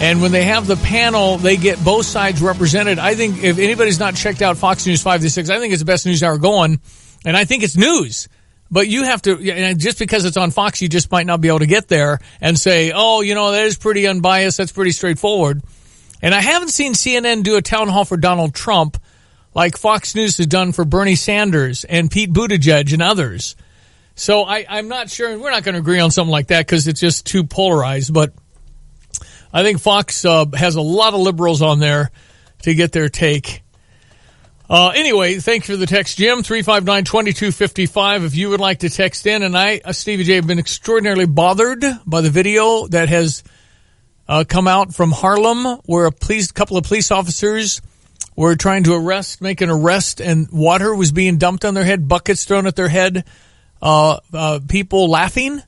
And when they have the panel, they get both sides represented. I think if anybody's not checked out Fox News 5 to 6, I think it's the best news hour going. And I think it's news. But you have to, just because it's on Fox, you just might not be able to get there and say, oh, that is pretty unbiased. That's pretty straightforward. And I haven't seen CNN do a town hall for Donald Trump like Fox News has done for Bernie Sanders and Pete Buttigieg and others. So I'm not sure. We're not going to agree on something like that because it's just too polarized. But I think Fox has a lot of liberals on there to get their take. Anyway, thanks for the text, Jim. 359-2255. If you would like to text in, and I, Stevie J, have been extraordinarily bothered by the video that has come out from Harlem, where a couple of police officers were trying to make an arrest, and water was being dumped on their head, buckets thrown at their head, people laughing.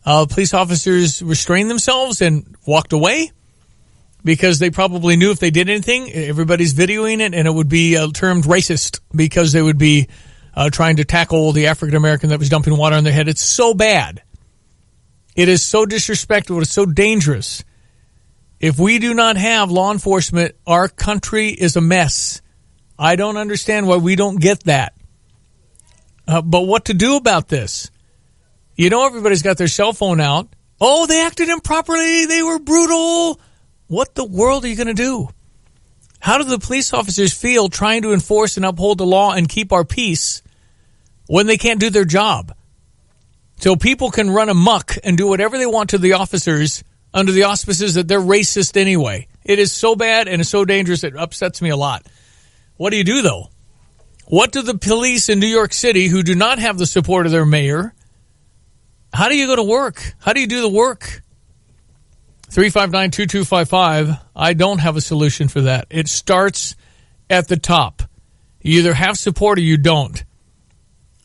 Police officers restrained themselves and walked away because they probably knew if they did anything, everybody's videoing it, and it would be termed racist because they would be trying to tackle the African American that was dumping water on their head. It's so bad. It is so disrespectful. It's so dangerous. If we do not have law enforcement, our country is a mess. I don't understand why we don't get that. But what to do about this? Everybody's got their cell phone out. Oh, they acted improperly. They were brutal. What the world are you going to do? How do the police officers feel trying to enforce and uphold the law and keep our peace when they can't do their job? So people can run amok and do whatever they want to the officers under the auspices that they're racist anyway. It is so bad and it's so dangerous it upsets me a lot. What do you do, though? What do the police in New York City, who do not have the support of their mayor, how do you go to work? How do you do the work? 359-2255. I don't have a solution for that. It starts at the top. You either have support or you don't.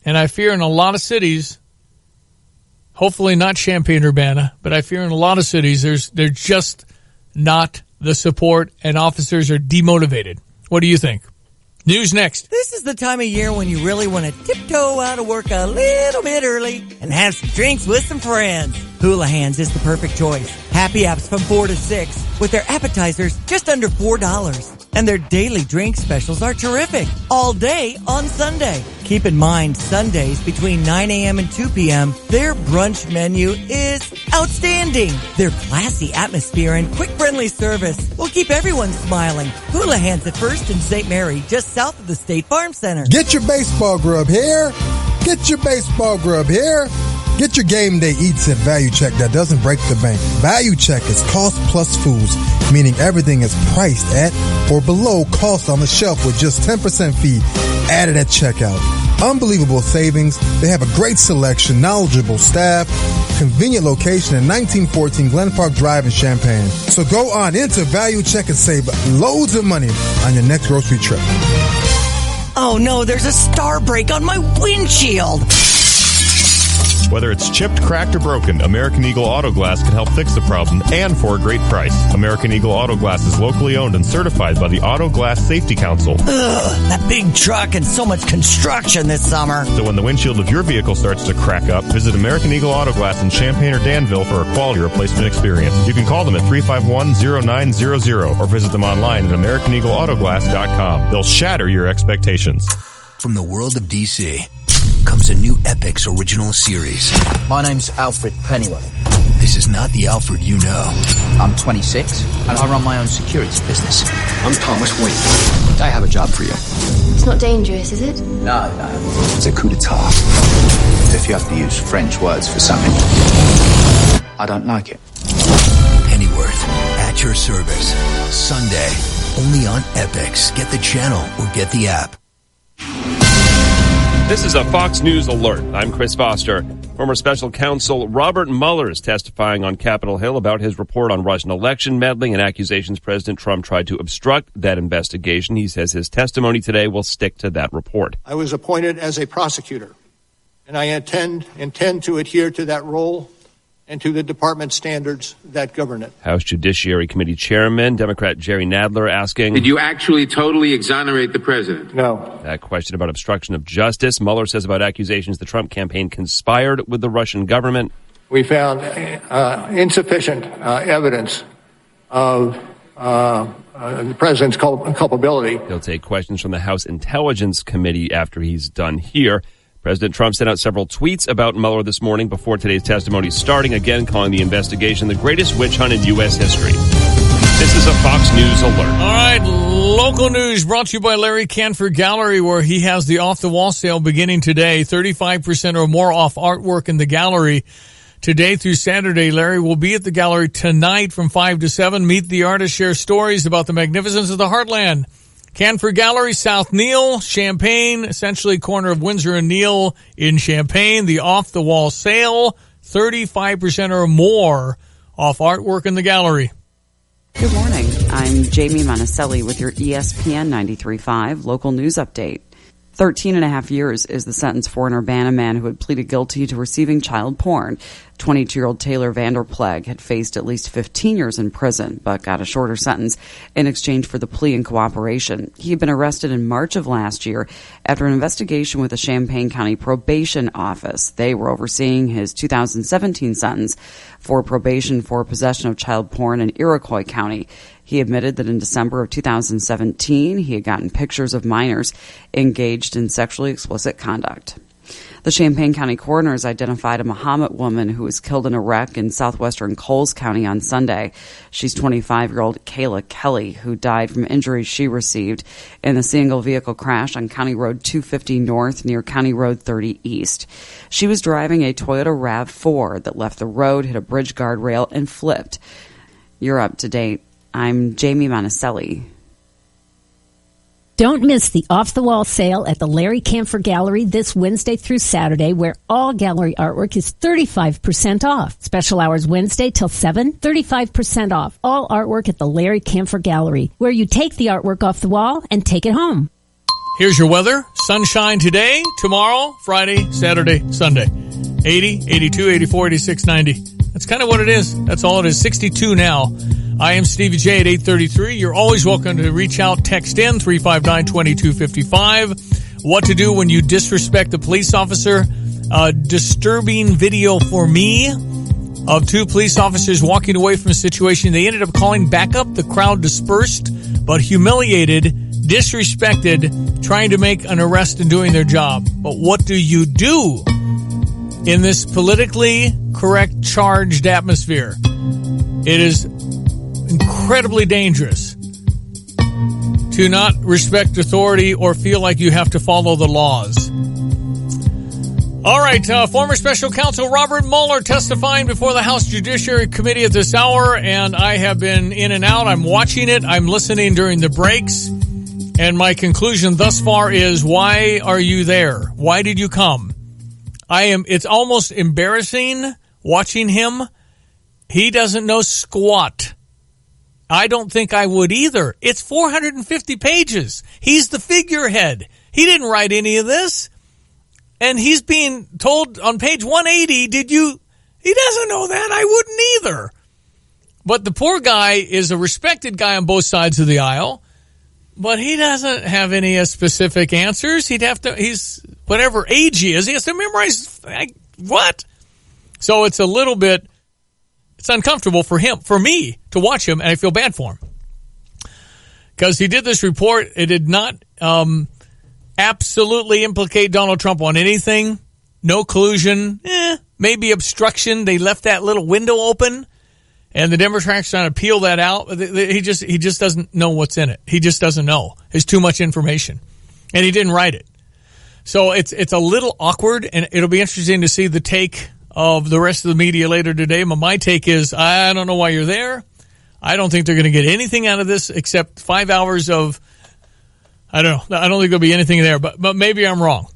And I fear in a lot of cities, hopefully not Champaign-Urbana, but I fear in a lot of cities there's just not the support and officers are demotivated. What do you think? News next. This is the time of year when you really want to tiptoe out of work a little bit early and have some drinks with some friends. Hula Hands is the perfect choice. Happy apps from 4 to 6 with their appetizers just under $4. And their daily drink specials are terrific all day on Sunday. Keep in mind, Sundays between 9 a.m. and 2 p.m., their brunch menu is outstanding. Their classy atmosphere and quick, friendly service will keep everyone smiling. Hula Hands at First and St. Mary, just south of the State Farm Center. Get your baseball grub here. Get your baseball grub here. Get your game day eats at Value Check that doesn't break the bank. Value Check is cost plus foods, meaning everything is priced at or below cost on the shelf with just 10% fee added at checkout. Unbelievable savings. They have a great selection, knowledgeable staff, convenient location in 1914 Glen Park Drive in Champaign. So go on into Value Check and save loads of money on your next grocery trip. Oh no, there's a star break on my windshield. Whether it's chipped, cracked, or broken, American Eagle Auto Glass can help fix the problem, and for a great price. American Eagle Auto Glass is locally owned and certified by the Auto Glass Safety Council. Ugh, that big truck and so much construction this summer. So when the windshield of your vehicle starts to crack up, visit American Eagle Auto Glass in Champaign or Danville for a quality replacement experience. You can call them at 351-0900 or visit them online at AmericanEagleAutoGlass.com. They'll shatter your expectations. From the world of DC comes a new Epix original series. My name's Alfred Pennyworth. This is not the Alfred you know. I'm 26, and I run my own security business. I'm Thomas Wayne. I have a job for you. It's not dangerous, is it? No. It's a coup d'etat. If you have to use French words for something, I don't like it. Pennyworth, at your service. Sunday, only on Epix. Get the channel or get the app. This is a Fox News alert. I'm Chris Foster. Former special counsel Robert Mueller is testifying on Capitol Hill about his report on Russian election meddling and accusations President Trump tried to obstruct that investigation. He says his testimony today will stick to that report. I was appointed as a prosecutor, and I intend to adhere to that role and to the department standards that govern it. House Judiciary Committee Chairman, Democrat Jerry Nadler, asking, did you actually totally exonerate the president? No. That question about obstruction of justice. Mueller says about accusations the Trump campaign conspired with the Russian government. We found insufficient evidence of the president's culpability. He'll take questions from the House Intelligence Committee after he's done here. President Trump sent out several tweets about Mueller this morning before today's testimony starting, again calling the investigation the greatest witch hunt in U.S. history. This is a Fox News alert. All right, local news brought to you by Larry Canford Gallery, where he has the off-the-wall sale beginning today. 35% or more off artwork in the gallery today through Saturday. Larry will be at the gallery tonight from 5 to 7. Meet the artists, share stories about the magnificence of the heartland. Canford Gallery, South Neal, Champaign, essentially corner of Windsor and Neal in Champaign. The off-the-wall sale, 35% or more off artwork in the gallery. Good morning. I'm Jamie Monticelli with your ESPN 93.5 local news update. 13 and a half years is the sentence for an Urbana man who had pleaded guilty to receiving child porn. 22-year-old Taylor Vanderpleg had faced at least 15 years in prison, but got a shorter sentence in exchange for the plea and cooperation. He had been arrested in March of last year after an investigation with the Champaign County Probation Office. They were overseeing his 2017 sentence for probation for possession of child porn in Iroquois County. He admitted that in December of 2017, he had gotten pictures of minors engaged in sexually explicit conduct. The Champaign County coroners identified a Mahomet woman who was killed in a wreck in southwestern Coles County on Sunday. She's 25-year-old Kayla Kelly, who died from injuries she received in a single vehicle crash on County Road 250 North near County Road 30 East. She was driving a Toyota RAV4 that left the road, hit a bridge guardrail, and flipped. You're up to date. I'm Jamie Monticelli. Don't miss the off-the-wall sale at the Larry Canford Gallery this Wednesday through Saturday, where all gallery artwork is 35% off. Special hours Wednesday till 7, 35% off. All artwork at the Larry Canford Gallery, where you take the artwork off the wall and take it home. Here's your weather. Sunshine today, tomorrow, Friday, Saturday, Sunday. 80, 82, 84, 86, 90. That's kind of what it is. That's all it is. 62 now. I am Stevie J at 8:33. You're always welcome to reach out, text in 359-2255. What to do when you disrespect a police officer. Disturbing video for me of two police officers walking away from a situation. They ended up calling backup. The crowd dispersed, but humiliated, disrespected, trying to make an arrest and doing their job. But what do you do in this politically correct, charged atmosphere? It is incredibly dangerous to not respect authority or feel like you have to follow the laws. All right, former special counsel Robert Mueller testifying before the House Judiciary Committee at this hour, and I have been in and out. I'm watching it. I'm listening during the breaks, and my conclusion thus far is, why are you there? Why did you come? It's almost embarrassing watching him. He doesn't know squat. I don't think I would either. It's 450 pages. He's the figurehead. He didn't write any of this. And he's being told on page 180, he doesn't know that. I wouldn't either. But the poor guy is a respected guy on both sides of the aisle, but he doesn't have any specific answers. He's whatever age he is, he has to memorize what? So it's it's uncomfortable for me to watch him, and I feel bad for him. Because he did this report, it did not absolutely implicate Donald Trump on anything. No collusion, maybe obstruction. They left that little window open, and the Democrats trying to peel that out. He just doesn't know what's in it. He just doesn't know. There's too much information, and he didn't write it. So it's a little awkward, and it'll be interesting to see the take of the rest of the media later today. My take is, I don't know why you're there. I don't think they're going to get anything out of this except 5 hours of, I don't know. I don't think there'll be anything there, but maybe I'm wrong.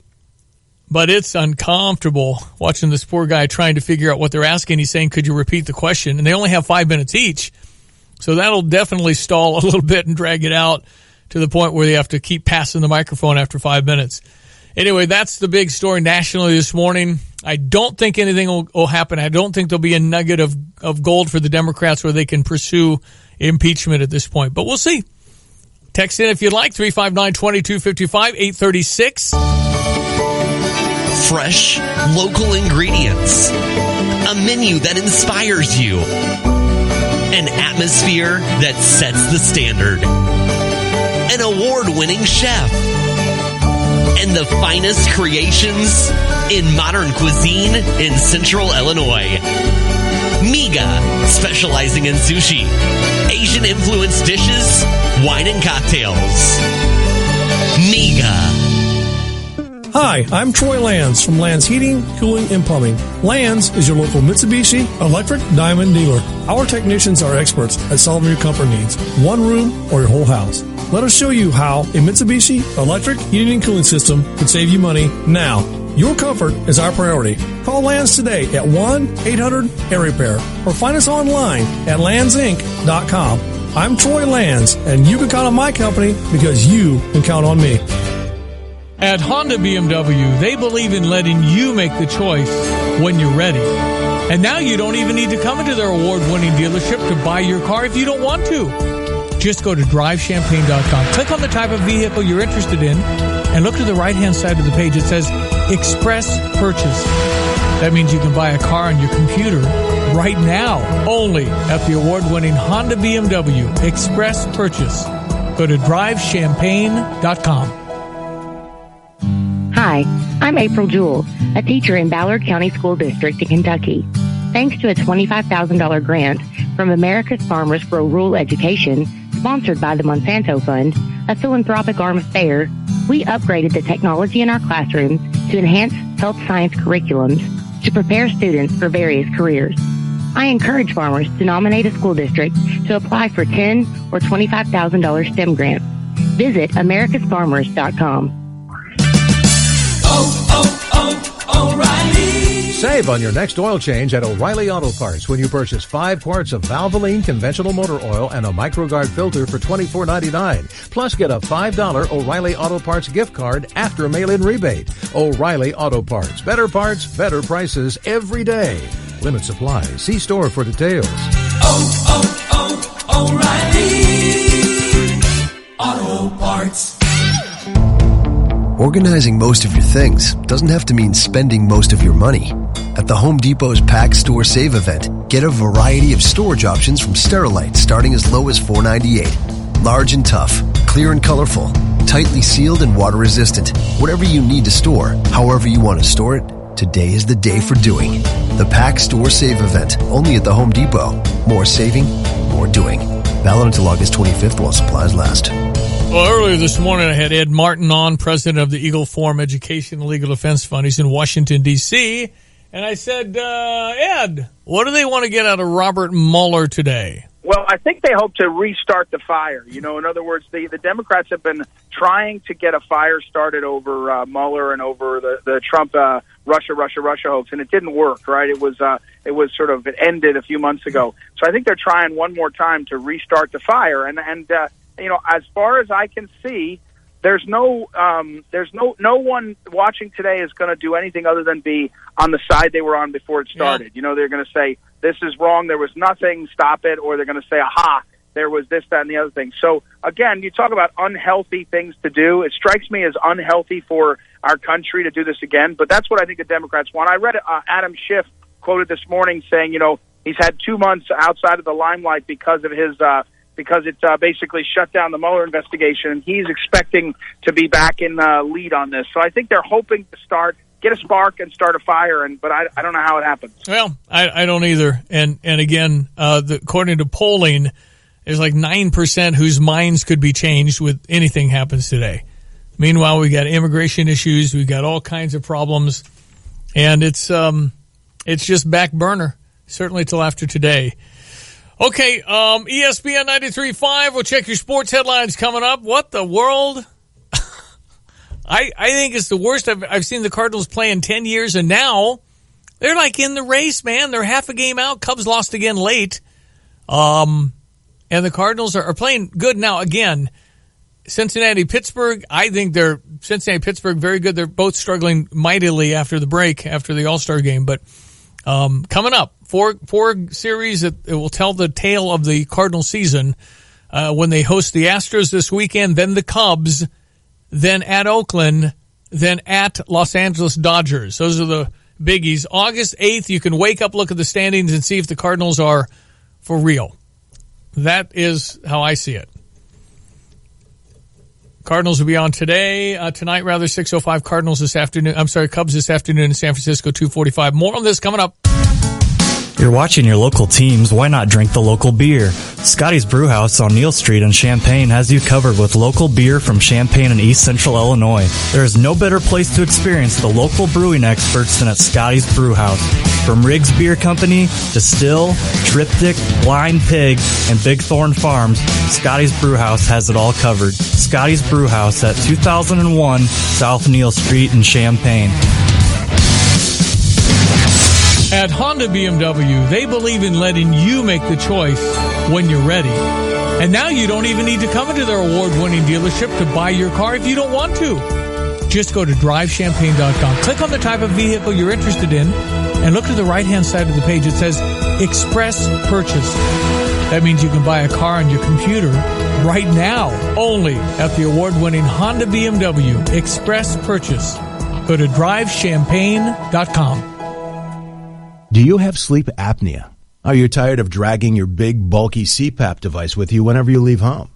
But it's uncomfortable watching this poor guy trying to figure out what they're asking. He's saying, could you repeat the question? And they only have 5 minutes each. So that'll definitely stall a little bit and drag it out to the point where they have to keep passing the microphone after 5 minutes. Anyway, that's the big story nationally this morning. I don't think anything will happen. I don't think there'll be a nugget of gold for the Democrats where they can pursue impeachment at this point. But we'll see. Text in if you'd like, 359-2255, 836. Fresh, local ingredients. A menu that inspires you. An atmosphere that sets the standard. An award-winning chef. And the finest creations in modern cuisine in Central Illinois. Miga, specializing in sushi, Asian-influenced dishes, wine and cocktails. Miga. Hi, I'm Troy Lands from Lands Heating, Cooling, and Plumbing. Lands is your local Mitsubishi Electric Diamond dealer. Our technicians are experts at solving your comfort needs, one room or your whole house. Let us show you how a Mitsubishi Electric Heating and Cooling System can save you money now. Your comfort is our priority. Call Lands today at 1-800-AIR-REPAIR or find us online at landsinc.com. I'm Troy Lands, and you can count on my company because you can count on me. At Honda BMW, they believe in letting you make the choice when you're ready. And now you don't even need to come into their award-winning dealership to buy your car if you don't want to. Just go to drivechampaign.com, click on the type of vehicle you're interested in, and look to the right-hand side of the page. It says Express Purchase. That means you can buy a car on your computer right now, only at the award-winning Honda BMW Express Purchase. Go to drivechampaign.com. Hi, I'm April Jewell, a teacher in Ballard County School District in Kentucky. Thanks to a $25,000 grant from America's Farmers for Rural Education, sponsored by the Monsanto Fund, a philanthropic arm of FAIR, we upgraded the technology in our classrooms to enhance health science curriculums to prepare students for various careers. I encourage farmers to nominate a school district to apply for $10,000 or $25,000 STEM grants. Visit americasfarmers.com. O'Reilly. Save on your next oil change at O'Reilly Auto Parts when you purchase 5 quarts of Valvoline conventional motor oil and a MicroGuard filter for $24.99. Plus, get a $5 O'Reilly Auto Parts gift card after mail-in rebate. O'Reilly Auto Parts. Better parts, better prices every day. Limit supply. See store for details. O'Reilly Auto Parts. Organizing most of your things doesn't have to mean spending most of your money. At the Home Depot's Pack Store Save event, get a variety of storage options from Sterilite starting as low as $4.98. Large and tough, clear and colorful, tightly sealed and water resistant. Whatever you need to store, however you want to store it, today is the day for doing. The Pack Store Save event, only at the Home Depot. More saving, more doing. Valid until August 25th while supplies last. Well, earlier this morning, I had Ed Martin on, president of the Eagle Forum Education and Legal Defense Fund. He's in Washington, D.C. And I said, Ed, what do they want to get out of Robert Mueller today? Well, I think they hope to restart the fire. You know, in other words, the Democrats have been trying to get a fire started over Mueller and over the Trump Russia hoax, and it didn't work, right? It was it ended a few months ago. So I think they're trying one more time to restart the fire. And you know, as far as I can see, there's no one watching today is going to do anything other than be on the side they were on before it started. Yeah. They're going to say, this is wrong, there was nothing, stop it, or they're going to say, aha, there was this, that, and the other thing. So, again, you talk about unhealthy things to do. It strikes me as unhealthy for our country to do this again, but that's what I think the Democrats want. I read Adam Schiff quoted this morning saying, he's had 2 months outside of the limelight because of his because it basically shut down the Mueller investigation, and he's expecting to be back in lead on this. So I think they're hoping to get a spark and start a fire, but I don't know how it happens. Well, I don't either. And again, according to polling, there's like 9% whose minds could be changed with anything happens today. Meanwhile, we got immigration issues, we got all kinds of problems, and it's just back burner, certainly till after today. Okay, ESPN 93.5, we'll check your sports headlines coming up. What the world? I think it's the worst I've seen the Cardinals play in 10 years, and now they're like in the race, man. They're half a game out. Cubs lost again late. And the Cardinals are playing good now. Again, Cincinnati-Pittsburgh, I think they're Cincinnati-Pittsburgh very good. They're both struggling mightily after the break, after the All-Star game. But coming up, four series that will tell the tale of the Cardinal season when they host the Astros this weekend, then the Cubs, then at Oakland, then at Los Angeles Dodgers. Those are the biggies. August 8th, you can wake up, look at the standings, and see if the Cardinals are for real. That is how I see it. Cardinals will be on tonight, 6:05. Cardinals this afternoon. I'm sorry, Cubs this afternoon in San Francisco, 2:45. More on this coming up. You're watching your local teams. Why not drink the local beer? Scotty's Brewhouse on Neal Street in Champaign has you covered with local beer from Champaign and East Central Illinois. There is no better place to experience the local brewing experts than at Scotty's Brewhouse. From Riggs Beer Company, Distill, Triptych, Blind Pig, and Big Thorn Farms, Scotty's Brewhouse has it all covered. Scotty's Brewhouse at 2001 South Neal Street in Champaign. At Honda BMW, they believe in letting you make the choice when you're ready. And now you don't even need to come into their award-winning dealership to buy your car if you don't want to. Just go to drivechampaign.com. Click on the type of vehicle you're interested in and look to the right-hand side of the page. It says Express Purchase. That means you can buy a car on your computer right now, only at the award-winning Honda BMW Express Purchase. Go to drivechampaign.com. Do you have sleep apnea? Are you tired of dragging your big, bulky CPAP device with you whenever you leave home?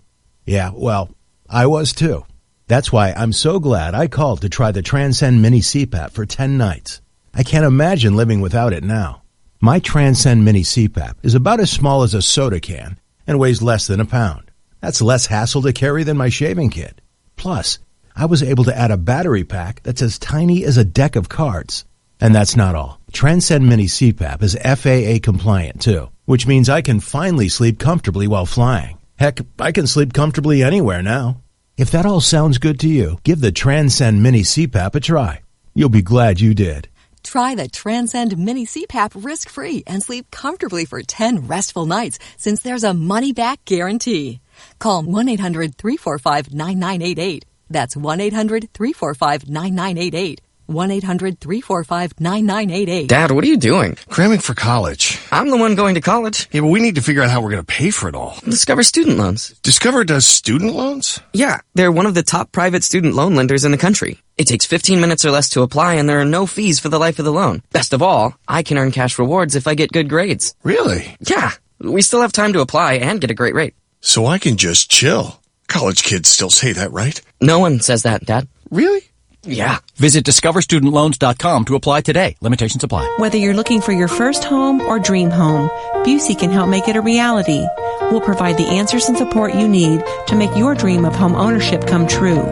Yeah, well, I was too. That's why I'm so glad I called to try the Transcend Mini CPAP for 10 nights. I can't imagine living without it now. My Transcend Mini CPAP is about as small as a soda can and weighs less than a pound. That's less hassle to carry than my shaving kit. Plus, I was able to add a battery pack that's as tiny as a deck of cards. And that's not all. Transcend Mini CPAP is FAA compliant too, which means I can finally sleep comfortably while flying. Heck, I can sleep comfortably anywhere now. If that all sounds good to you, give the Transcend Mini CPAP a try. You'll be glad you did. Try the Transcend Mini CPAP risk-free and sleep comfortably for 10 restful nights since there's a money-back guarantee. Call 1-800-345-9988. That's 1-800-345-9988. 1-800-345-9988. Dad, what are you doing? Cramming for college. I'm the one going to college. Yeah, but we need to figure out how we're going to pay for it all. Discover Student Loans. Discover does student loans? Yeah, they're one of the top private student loan lenders in the country. It takes 15 minutes or less to apply, and there are no fees for the life of the loan. Best of all, I can earn cash rewards if I get good grades. Really? Yeah, we still have time to apply and get a great rate. So I can just chill. College kids still say that, right? No one says that, Dad. Really? Yeah. Visit discoverstudentloans.com to apply today. Limitations apply. Whether you're looking for your first home or dream home, Busey can help make it a reality. We'll provide the answers and support you need to make your dream of home ownership come true.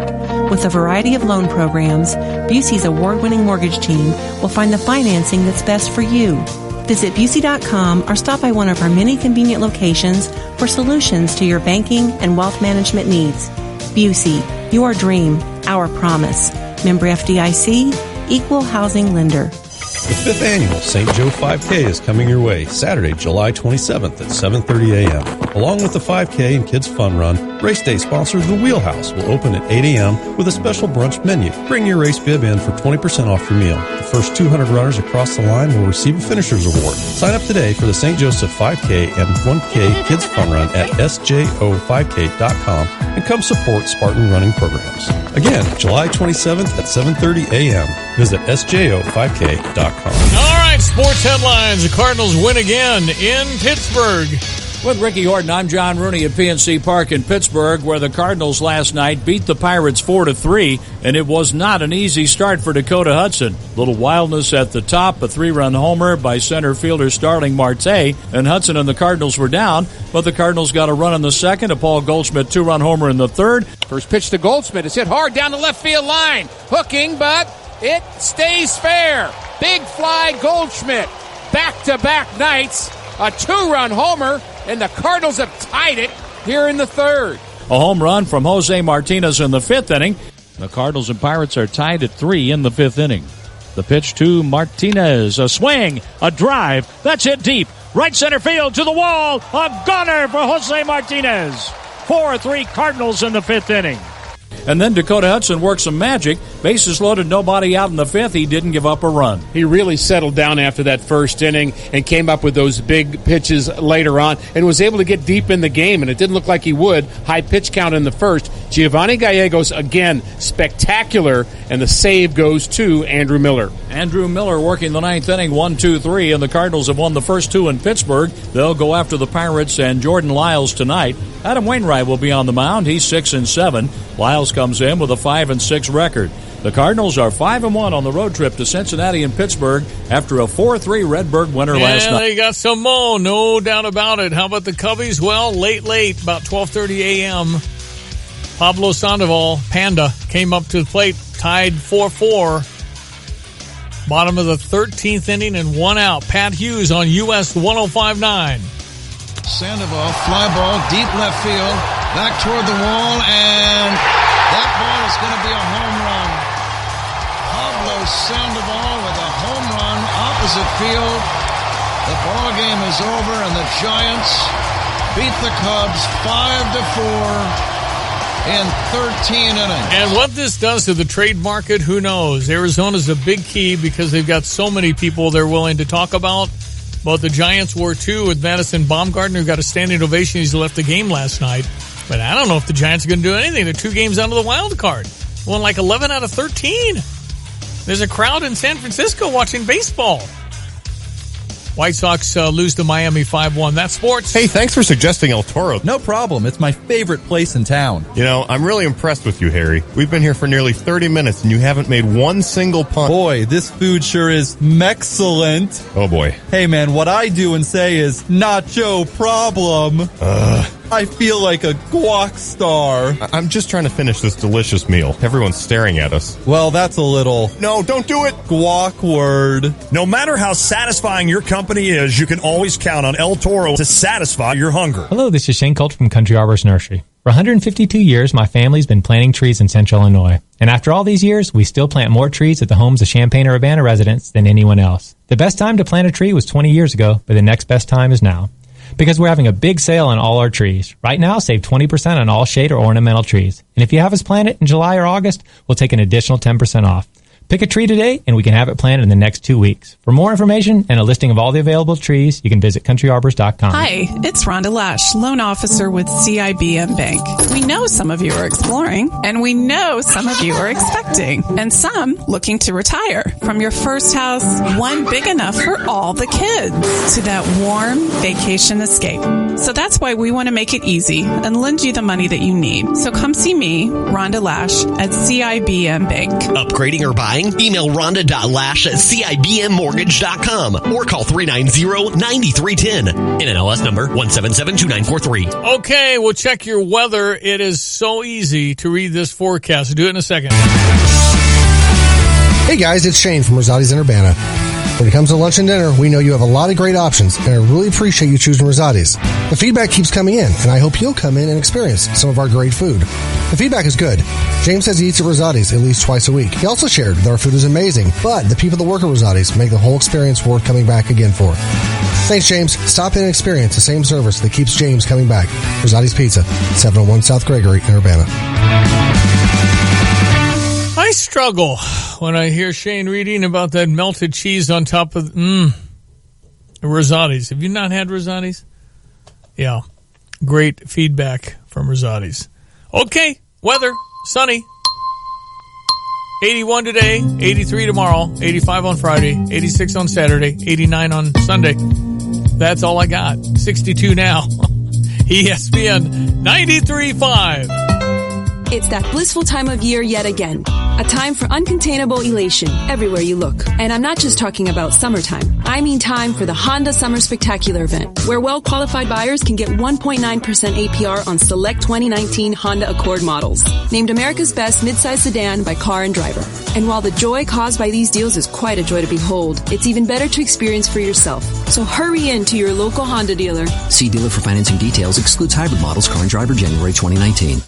With a variety of loan programs, Busey's award-winning mortgage team will find the financing that's best for you. Visit Busey.com or stop by one of our many convenient locations for solutions to your banking and wealth management needs. Busey, your dream, our promise. Member FDIC, Equal Housing Lender. The 5th Annual St. Joe 5K is coming your way Saturday, July 27th at 7:30 a.m. Along with the 5K and Kids Fun Run, Race Day sponsor The Wheelhouse will open at 8 a.m. with a special brunch menu. Bring your race bib in for 20% off your meal. The first 200 runners across the line will receive a Finisher's Award. Sign up today for the St. Joseph 5K and 1K Kids Fun Run at sjo5k.com and come support Spartan running programs. Again, July 27th at 7:30 a.m. Visit sjo5k.com. All right, sports headlines. The Cardinals win again in Pittsburgh. With Ricky Horton, I'm John Rooney at PNC Park in Pittsburgh, where the Cardinals last night beat the Pirates 4-3, and it was not an easy start for Dakota Hudson. Little wildness at the top, a 3-run homer by center fielder Starling Marte, and Hudson and the Cardinals were down, but the Cardinals got a run in the second, a Paul Goldschmidt 2-run homer in the third. First pitch to Goldschmidt is hit hard down the left field line, hooking, but it stays fair. Big fly Goldschmidt, back-to-back nights, a 2-run homer, and the Cardinals have tied it here in the third. A home run from Jose Martinez in the fifth inning. The Cardinals and Pirates are tied at 3 in the fifth inning. The pitch to Martinez. A swing, a drive. That's hit deep. Right center field to the wall. A gunner for Jose Martinez. 4-3 Cardinals in the fifth inning. And then Dakota Hudson worked some magic. Bases loaded, nobody out in the fifth. He didn't give up a run. He really settled down after that first inning and came up with those big pitches later on and was able to get deep in the game, and it didn't look like he would. High pitch count in the first. Giovanni Gallegos, again, spectacular, and the save goes to Andrew Miller. Andrew Miller working the ninth inning, 1-2-3, and the Cardinals have won the first two in Pittsburgh. They'll go after the Pirates and Jordan Lyles tonight. Adam Wainwright will be on the mound. He's 6-7. Lyles comes in with a 5-6 record. The Cardinals are 5-1 on the road trip to Cincinnati and Pittsburgh after a 4-3 Redbird winner last night. They got some more, no doubt about it. How about the Cubbies? Well, late, about 12:30 a.m., Pablo Sandoval, Panda, came up to the plate, tied 4-4. Bottom of the 13th inning and one out. Pat Hughes on US 105.9. Sandoval, fly ball, deep left field, back toward the wall, and that ball is going to be a home run. Pablo Sandoval with a home run opposite field. The ball game is over, and the Giants beat the Cubs 5-4 in 13 innings. And what this does to the trade market, who knows? Arizona's a big key because they've got so many people they're willing to talk about. But the Giants were too with Madison Bumgarner, who got a standing ovation. He's left the game last night. But I don't know if the Giants are going to do anything. They're 2 games out of the wild card. Won like 11 out of 13. There's a crowd in San Francisco watching baseball. White Sox lose to Miami 5-1. That's sports. Hey, thanks for suggesting El Toro. No problem. It's my favorite place in town. You know, I'm really impressed with you, Harry. We've been here for nearly 30 minutes, and you haven't made one single pun. Boy, this food sure is mexcellent. Oh, boy. Hey, man, what I do and say is nacho problem. I feel like a guac star. I'm just trying to finish this delicious meal. Everyone's staring at us. Well, that's a little... No, don't do it! Guac word. No matter how satisfying your company is, you can always count on El Toro to satisfy your hunger. Hello, this is Shane Colt from Country Arbors Nursery. For 152 years, my family's been planting trees in Central Illinois. And after all these years, we still plant more trees at the homes of Champaign-Urbana residents than anyone else. The best time to plant a tree was 20 years ago, but the next best time is now. Because we're having a big sale on all our trees. Right now, save 20% on all shade or ornamental trees. And if you have us plant it in July or August, we'll take an additional 10% off. Pick a tree today, and we can have it planted in the next 2 weeks. For more information and a listing of all the available trees, you can visit countryarbors.com. Hi, it's Rhonda Lash, loan officer with CIBM Bank. We know some of you are exploring, and we know some of you are expecting, and some looking to retire. From your first house, one big enough for all the kids, to that warm vacation escape. So that's why we want to make it easy and lend you the money that you need. So come see me, Rhonda Lash, at CIBM Bank. Upgrading or buying? Email rhonda.lash@cibmmortgage.com or call 390-9310. NMLS number 1772943. Okay, we'll check your weather. It is so easy to read this forecast. Do it in a second. Hey guys, it's Shane from Rosati's in Urbana. When it comes to lunch and dinner, we know you have a lot of great options, and I really appreciate you choosing Rosati's. The feedback keeps coming in, and I hope you'll come in and experience some of our great food. The feedback is good. James says he eats at Rosati's at least twice a week. He also shared that our food is amazing, but the people that work at Rosati's make the whole experience worth coming back again for. Thanks, James. Stop in and experience the same service that keeps James coming back. Rosati's Pizza, 701 South Gregory in Urbana. I struggle when I hear Shane reading about that melted cheese on top of Rosati's. Have you not had Rosati's? Yeah. Great feedback from Rosati's. Okay, weather, sunny. 81 today, 83 tomorrow, 85 on Friday, 86 on Saturday, 89 on Sunday. That's all I got. 62 now. ESPN 93.5. It's that blissful time of year yet again. A time for uncontainable elation everywhere you look. And I'm not just talking about summertime. I mean time for the Honda Summer Spectacular event, where well-qualified buyers can get 1.9% APR on select 2019 Honda Accord models. Named America's best midsize sedan by Car and Driver. And while the joy caused by these deals is quite a joy to behold, it's even better to experience for yourself. So hurry in to your local Honda dealer. See dealer for financing details. Excludes hybrid models. Car and Driver, January 2019.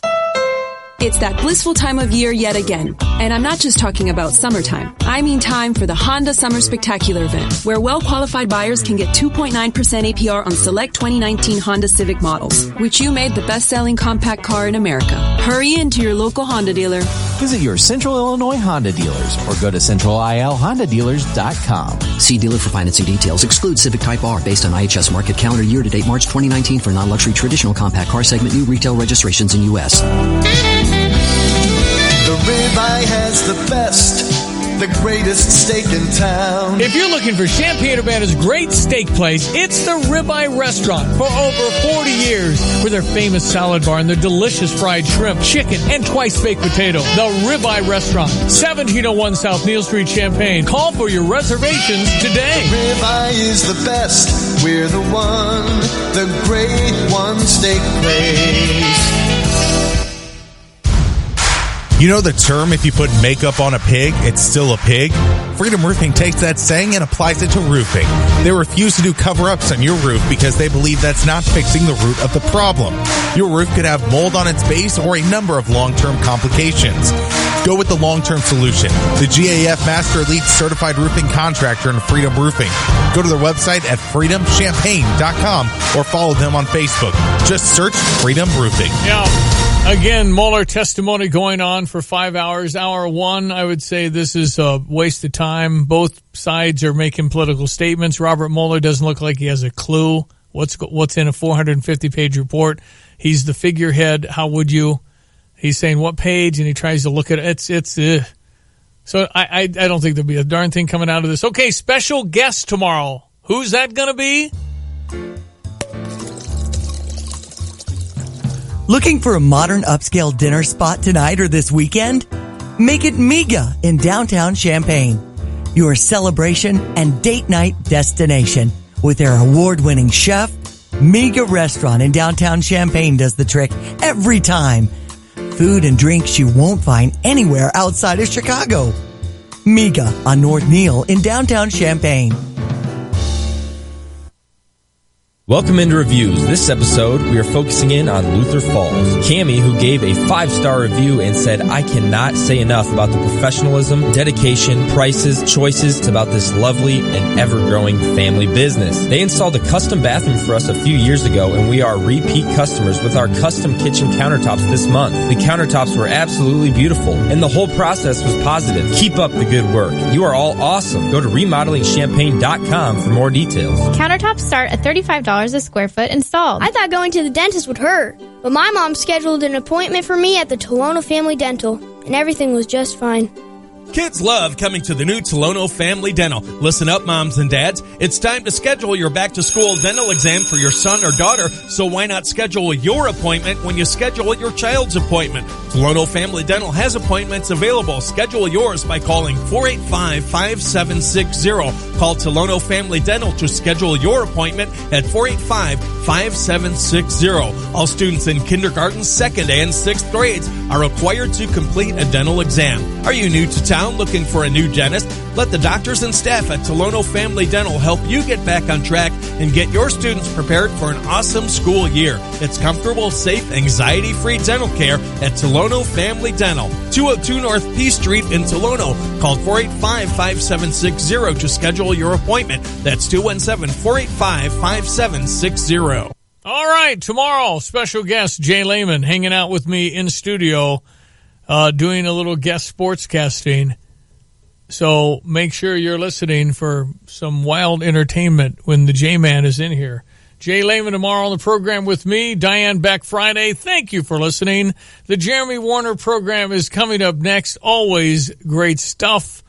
It's that blissful time of year yet again. And I'm not just talking about summertime. I mean time for the Honda Summer Spectacular event, where well-qualified buyers can get 2.9% APR on select 2019 Honda Civic models, which you made the best-selling compact car in America. Hurry into your local Honda dealer. Visit your Central Illinois Honda dealers or go to centralilhondadealers.com. See dealer for financing details. Excludes Civic Type R based on IHS market calendar year-to-date March 2019 for non-luxury traditional compact car segment new retail registrations in U.S. The ribeye has the best, the greatest steak in town. If you're looking for Champaign-Urbana's great steak place, it's the Ribeye Restaurant. For over 40 years, with their famous salad bar and their delicious fried shrimp, chicken, and twice-baked potato. The Ribeye Restaurant, 1701 South Neal Street, Champaign. Call for your reservations today. The ribeye is the best. We're the one, the great one steak place. You know the term, if you put makeup on a pig, it's still a pig? Freedom Roofing takes that saying and applies it to roofing. They refuse to do cover-ups on your roof because they believe that's not fixing the root of the problem. Your roof could have mold on its base or a number of long-term complications. Go with the long-term solution. The GAF Master Elite Certified Roofing Contractor in Freedom Roofing. Go to their website at freedomchampaign.com or follow them on Facebook. Just search Freedom Roofing. Yeah. Again, Mueller testimony going on for 5 hours. Hour one, I would say this is a waste of time. Both sides are making political statements. Robert Mueller doesn't look like he has a clue what's in a 450-page report. He's the figurehead. How would you? He's saying what page, and he tries to look at it. So I don't think there'll be a darn thing coming out of this. Okay, special guest tomorrow. Who's that going to be? Looking for a modern upscale dinner spot tonight or this weekend? Make it Miga in downtown Champaign. Your celebration and date night destination. With their award-winning chef, Miga Restaurant in downtown Champaign does the trick every time. Food and drinks you won't find anywhere outside of Chicago. Miga on North Neal in downtown Champaign. Welcome into Reviews. This episode, we are focusing in on Luther Falls. Cammie, who gave a 5-star review and said, I cannot say enough about the professionalism, dedication, prices, choices about this lovely and ever-growing family business. They installed a custom bathroom for us a few years ago, and we are repeat customers with our custom kitchen countertops this month. The countertops were absolutely beautiful, and the whole process was positive. Keep up the good work. You are all awesome. Go to remodelingchampaign.com for more details. Countertops start at $35 a square foot installed. I thought going to the dentist would hurt, but my mom scheduled an appointment for me at the Tolono Family Dental, and everything was just fine. Kids love coming to the new Tolono Family Dental. Listen up, moms and dads. It's time to schedule your back-to-school dental exam for your son or daughter, so why not schedule your appointment when you schedule your child's appointment? Tolono Family Dental has appointments available. Schedule yours by calling 485-5760. Call Tolono Family Dental to schedule your appointment at 485-5760. All students in kindergarten, 2nd, and 6th grades are required to complete a dental exam. Are you new to town looking for a new dentist? Let the doctors and staff at Tolono Family Dental help you get back on track and get your students prepared for an awesome school year. It's comfortable, safe, anxiety-free dental care at Tolono Family Dental. 202 North P Street in Tolono. Call 485-5760 to schedule your appointment. That's 217-485-5760. All right, tomorrow, special guest Jay Lehman hanging out with me in studio, doing a little guest sportscasting. So make sure you're listening for some wild entertainment when the J-Man is in here. Jay Lehman tomorrow on the program with me. Diane back Friday. Thank you for listening. The Jeremy Warner program is coming up next. Always great stuff.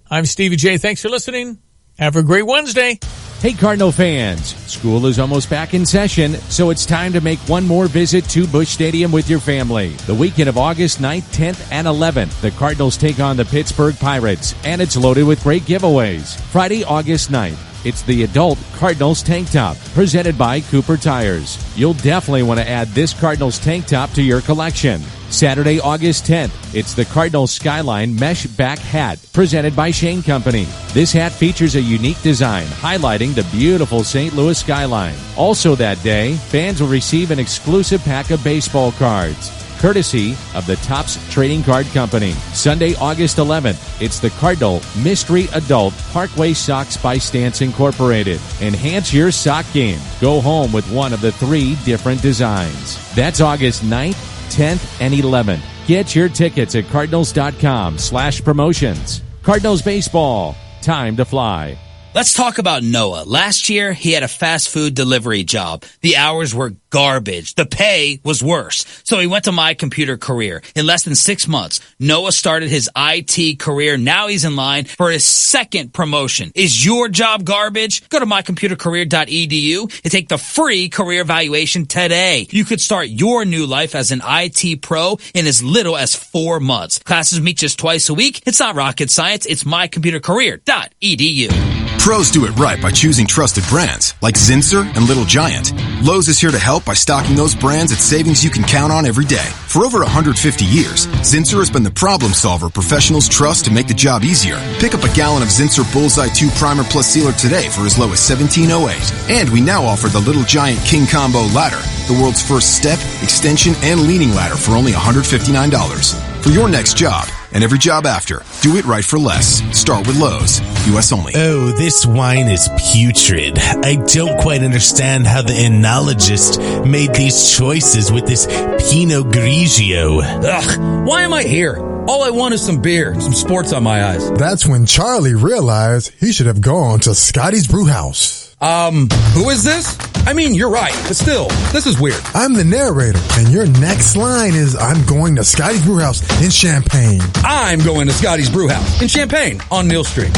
I'm Stevie J. Thanks for listening. Have a great Wednesday. Hey, Cardinal fans. School is almost back in session, so it's time to make one more visit to Busch Stadium with your family. The weekend of August 9th, 10th, and 11th, the Cardinals take on the Pittsburgh Pirates, and it's loaded with great giveaways. Friday, August 9th, it's the adult Cardinals tank top, presented by Cooper Tires. You'll definitely want to add this Cardinals tank top to your collection. Saturday, August 10th, it's the Cardinals Skyline Mesh Back Hat, presented by Shane Company. This hat features a unique design, highlighting the beautiful St. Louis skyline. Also that day, fans will receive an exclusive pack of baseball cards, courtesy of the Topps Trading Card Company. Sunday, August 11th, it's the Cardinal Mystery Adult Parkway Socks by Stance Incorporated. Enhance your sock game. Go home with one of the 3 different designs. That's August 9th, 10th, and 11th. Get your tickets at cardinals.com/promotions. Cardinals baseball. Time to fly. Let's talk about Noah. Last year, he had a fast food delivery job. The hours were garbage. The pay was worse. So he went to My Computer Career. In less than 6 months, Noah started his IT career. Now he's in line for his second promotion. Is your job garbage? Go to mycomputercareer.edu and take the free career evaluation today. You could start your new life as an IT pro in as little as 4 months. Classes meet just twice a week. It's not rocket science. It's mycomputercareer.edu. Pros do it right by choosing trusted brands like Zinsser and Little Giant. Lowe's is here to help by stocking those brands at savings you can count on every day. For over 150 years, Zinsser has been the problem solver professionals trust to make the job easier. Pick up a gallon of Zinsser Bullseye 2 Primer Plus Sealer today for as low as $17.08. And we now offer the Little Giant King Combo Ladder, the world's first step, extension, and leaning ladder for only $159. For your next job, and every job after, do it right for less. Start with Lowe's. U.S. only. Oh, this wine is putrid. I don't quite understand how the enologist made these choices with this Pinot Grigio. Ugh, why am I here? All I want is some beer, some sports on my eyes. That's when Charlie realized he should have gone to Scotty's Brewhouse. Who is this? I mean, you're right, but still, this is weird. I'm the narrator, and your next line is, I'm going to Scotty's Brewhouse in Champaign. I'm going to Scotty's Brewhouse in Champaign on Mill Street.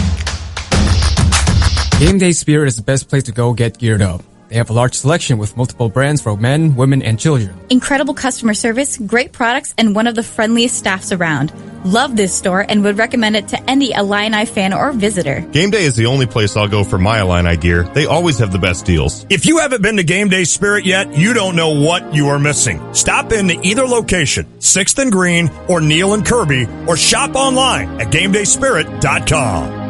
Game Day Spirit is the best place to go get geared up. They have a large selection with multiple brands for men, women, and children. Incredible customer service, great products, and one of the friendliest staffs around. Love this store and would recommend it to any Illini fan or visitor. Game Day is the only place I'll go for my Illini gear. They always have the best deals. If you haven't been to Game Day Spirit yet, you don't know what you are missing. Stop into either location, 6th and Green or Neal and Kirby, or shop online at GameDaySpirit.com.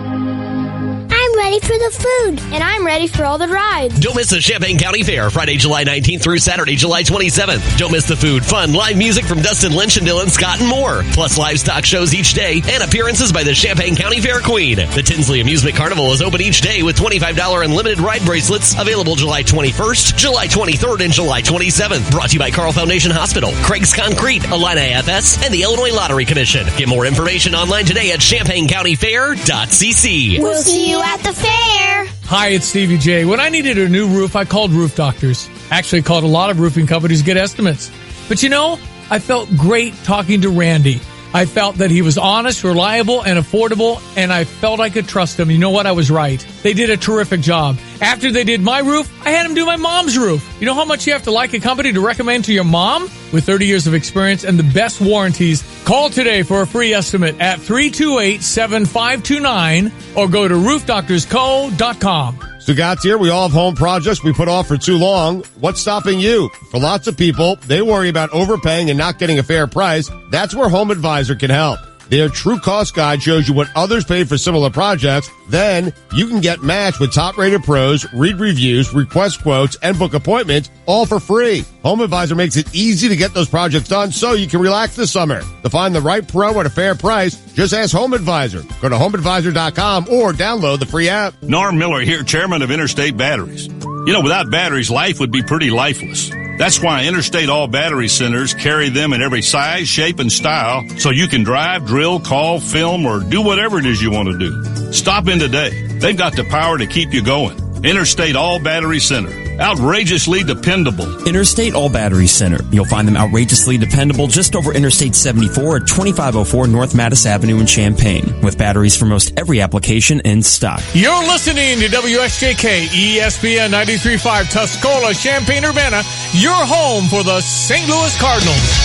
I'm ready for the food, and I'm ready for all the rides. Don't miss the Champaign County Fair, Friday, July 19th through Saturday, July 27th. Don't miss the food, fun, live music from Dustin Lynch and Dylan Scott and more. Plus livestock shows each day and appearances by the Champaign County Fair Queen. The Tinsley Amusement Carnival is open each day with $25 unlimited ride bracelets available July 21st, July 23rd, and July 27th. Brought to you by Carl Foundation Hospital, Craig's Concrete, Illini FS, and the Illinois Lottery Commission. Get more information online today at champaigncountyfair.cc. We'll see you at the fair. Hi, it's Stevie J. When I needed a new roof, I called Roof Doctors. Actually called a lot of roofing companies to get estimates. But you know, I felt great talking to Randy. I felt that he was honest, reliable, and affordable, and I felt I could trust him. You know what? I was right. They did a terrific job. After they did my roof, I had them do my mom's roof. You know how much you have to like a company to recommend to your mom? With 30 years of experience and the best warranties, call today for a free estimate at 328-7529 or go to roofdoctorsco.com. Stugatz here. We all have home projects we put off for too long. What's stopping you? For lots of people, they worry about overpaying and not getting a fair price. That's where Home Advisor can help. Their True Cost Guide shows you what others pay for similar projects. Then you can get matched with top-rated pros, read reviews, request quotes, and book appointments, all for free. Home Advisor makes it easy to get those projects done so you can relax this summer. To find the right pro at a fair price, just ask Home Advisor. Go to homeadvisor.com or download the free app. Norm Miller here, chairman of Interstate Batteries. You know, without batteries, life would be pretty lifeless. That's why Interstate All Battery Centers carry them in every size, shape, and style so you can drive, drill, call, film, or do whatever it is you want to do. Stop in today. They've got the power to keep you going. Interstate All Battery Center. Outrageously dependable. Interstate All Battery Center. You'll find them outrageously dependable just over Interstate 74 at 2504 North Mattis Avenue in Champaign, with batteries for most every application in stock. You're listening to WSJK ESPN 93.5 Tuscola, Champaign-Urbana, your home for the St. Louis Cardinals.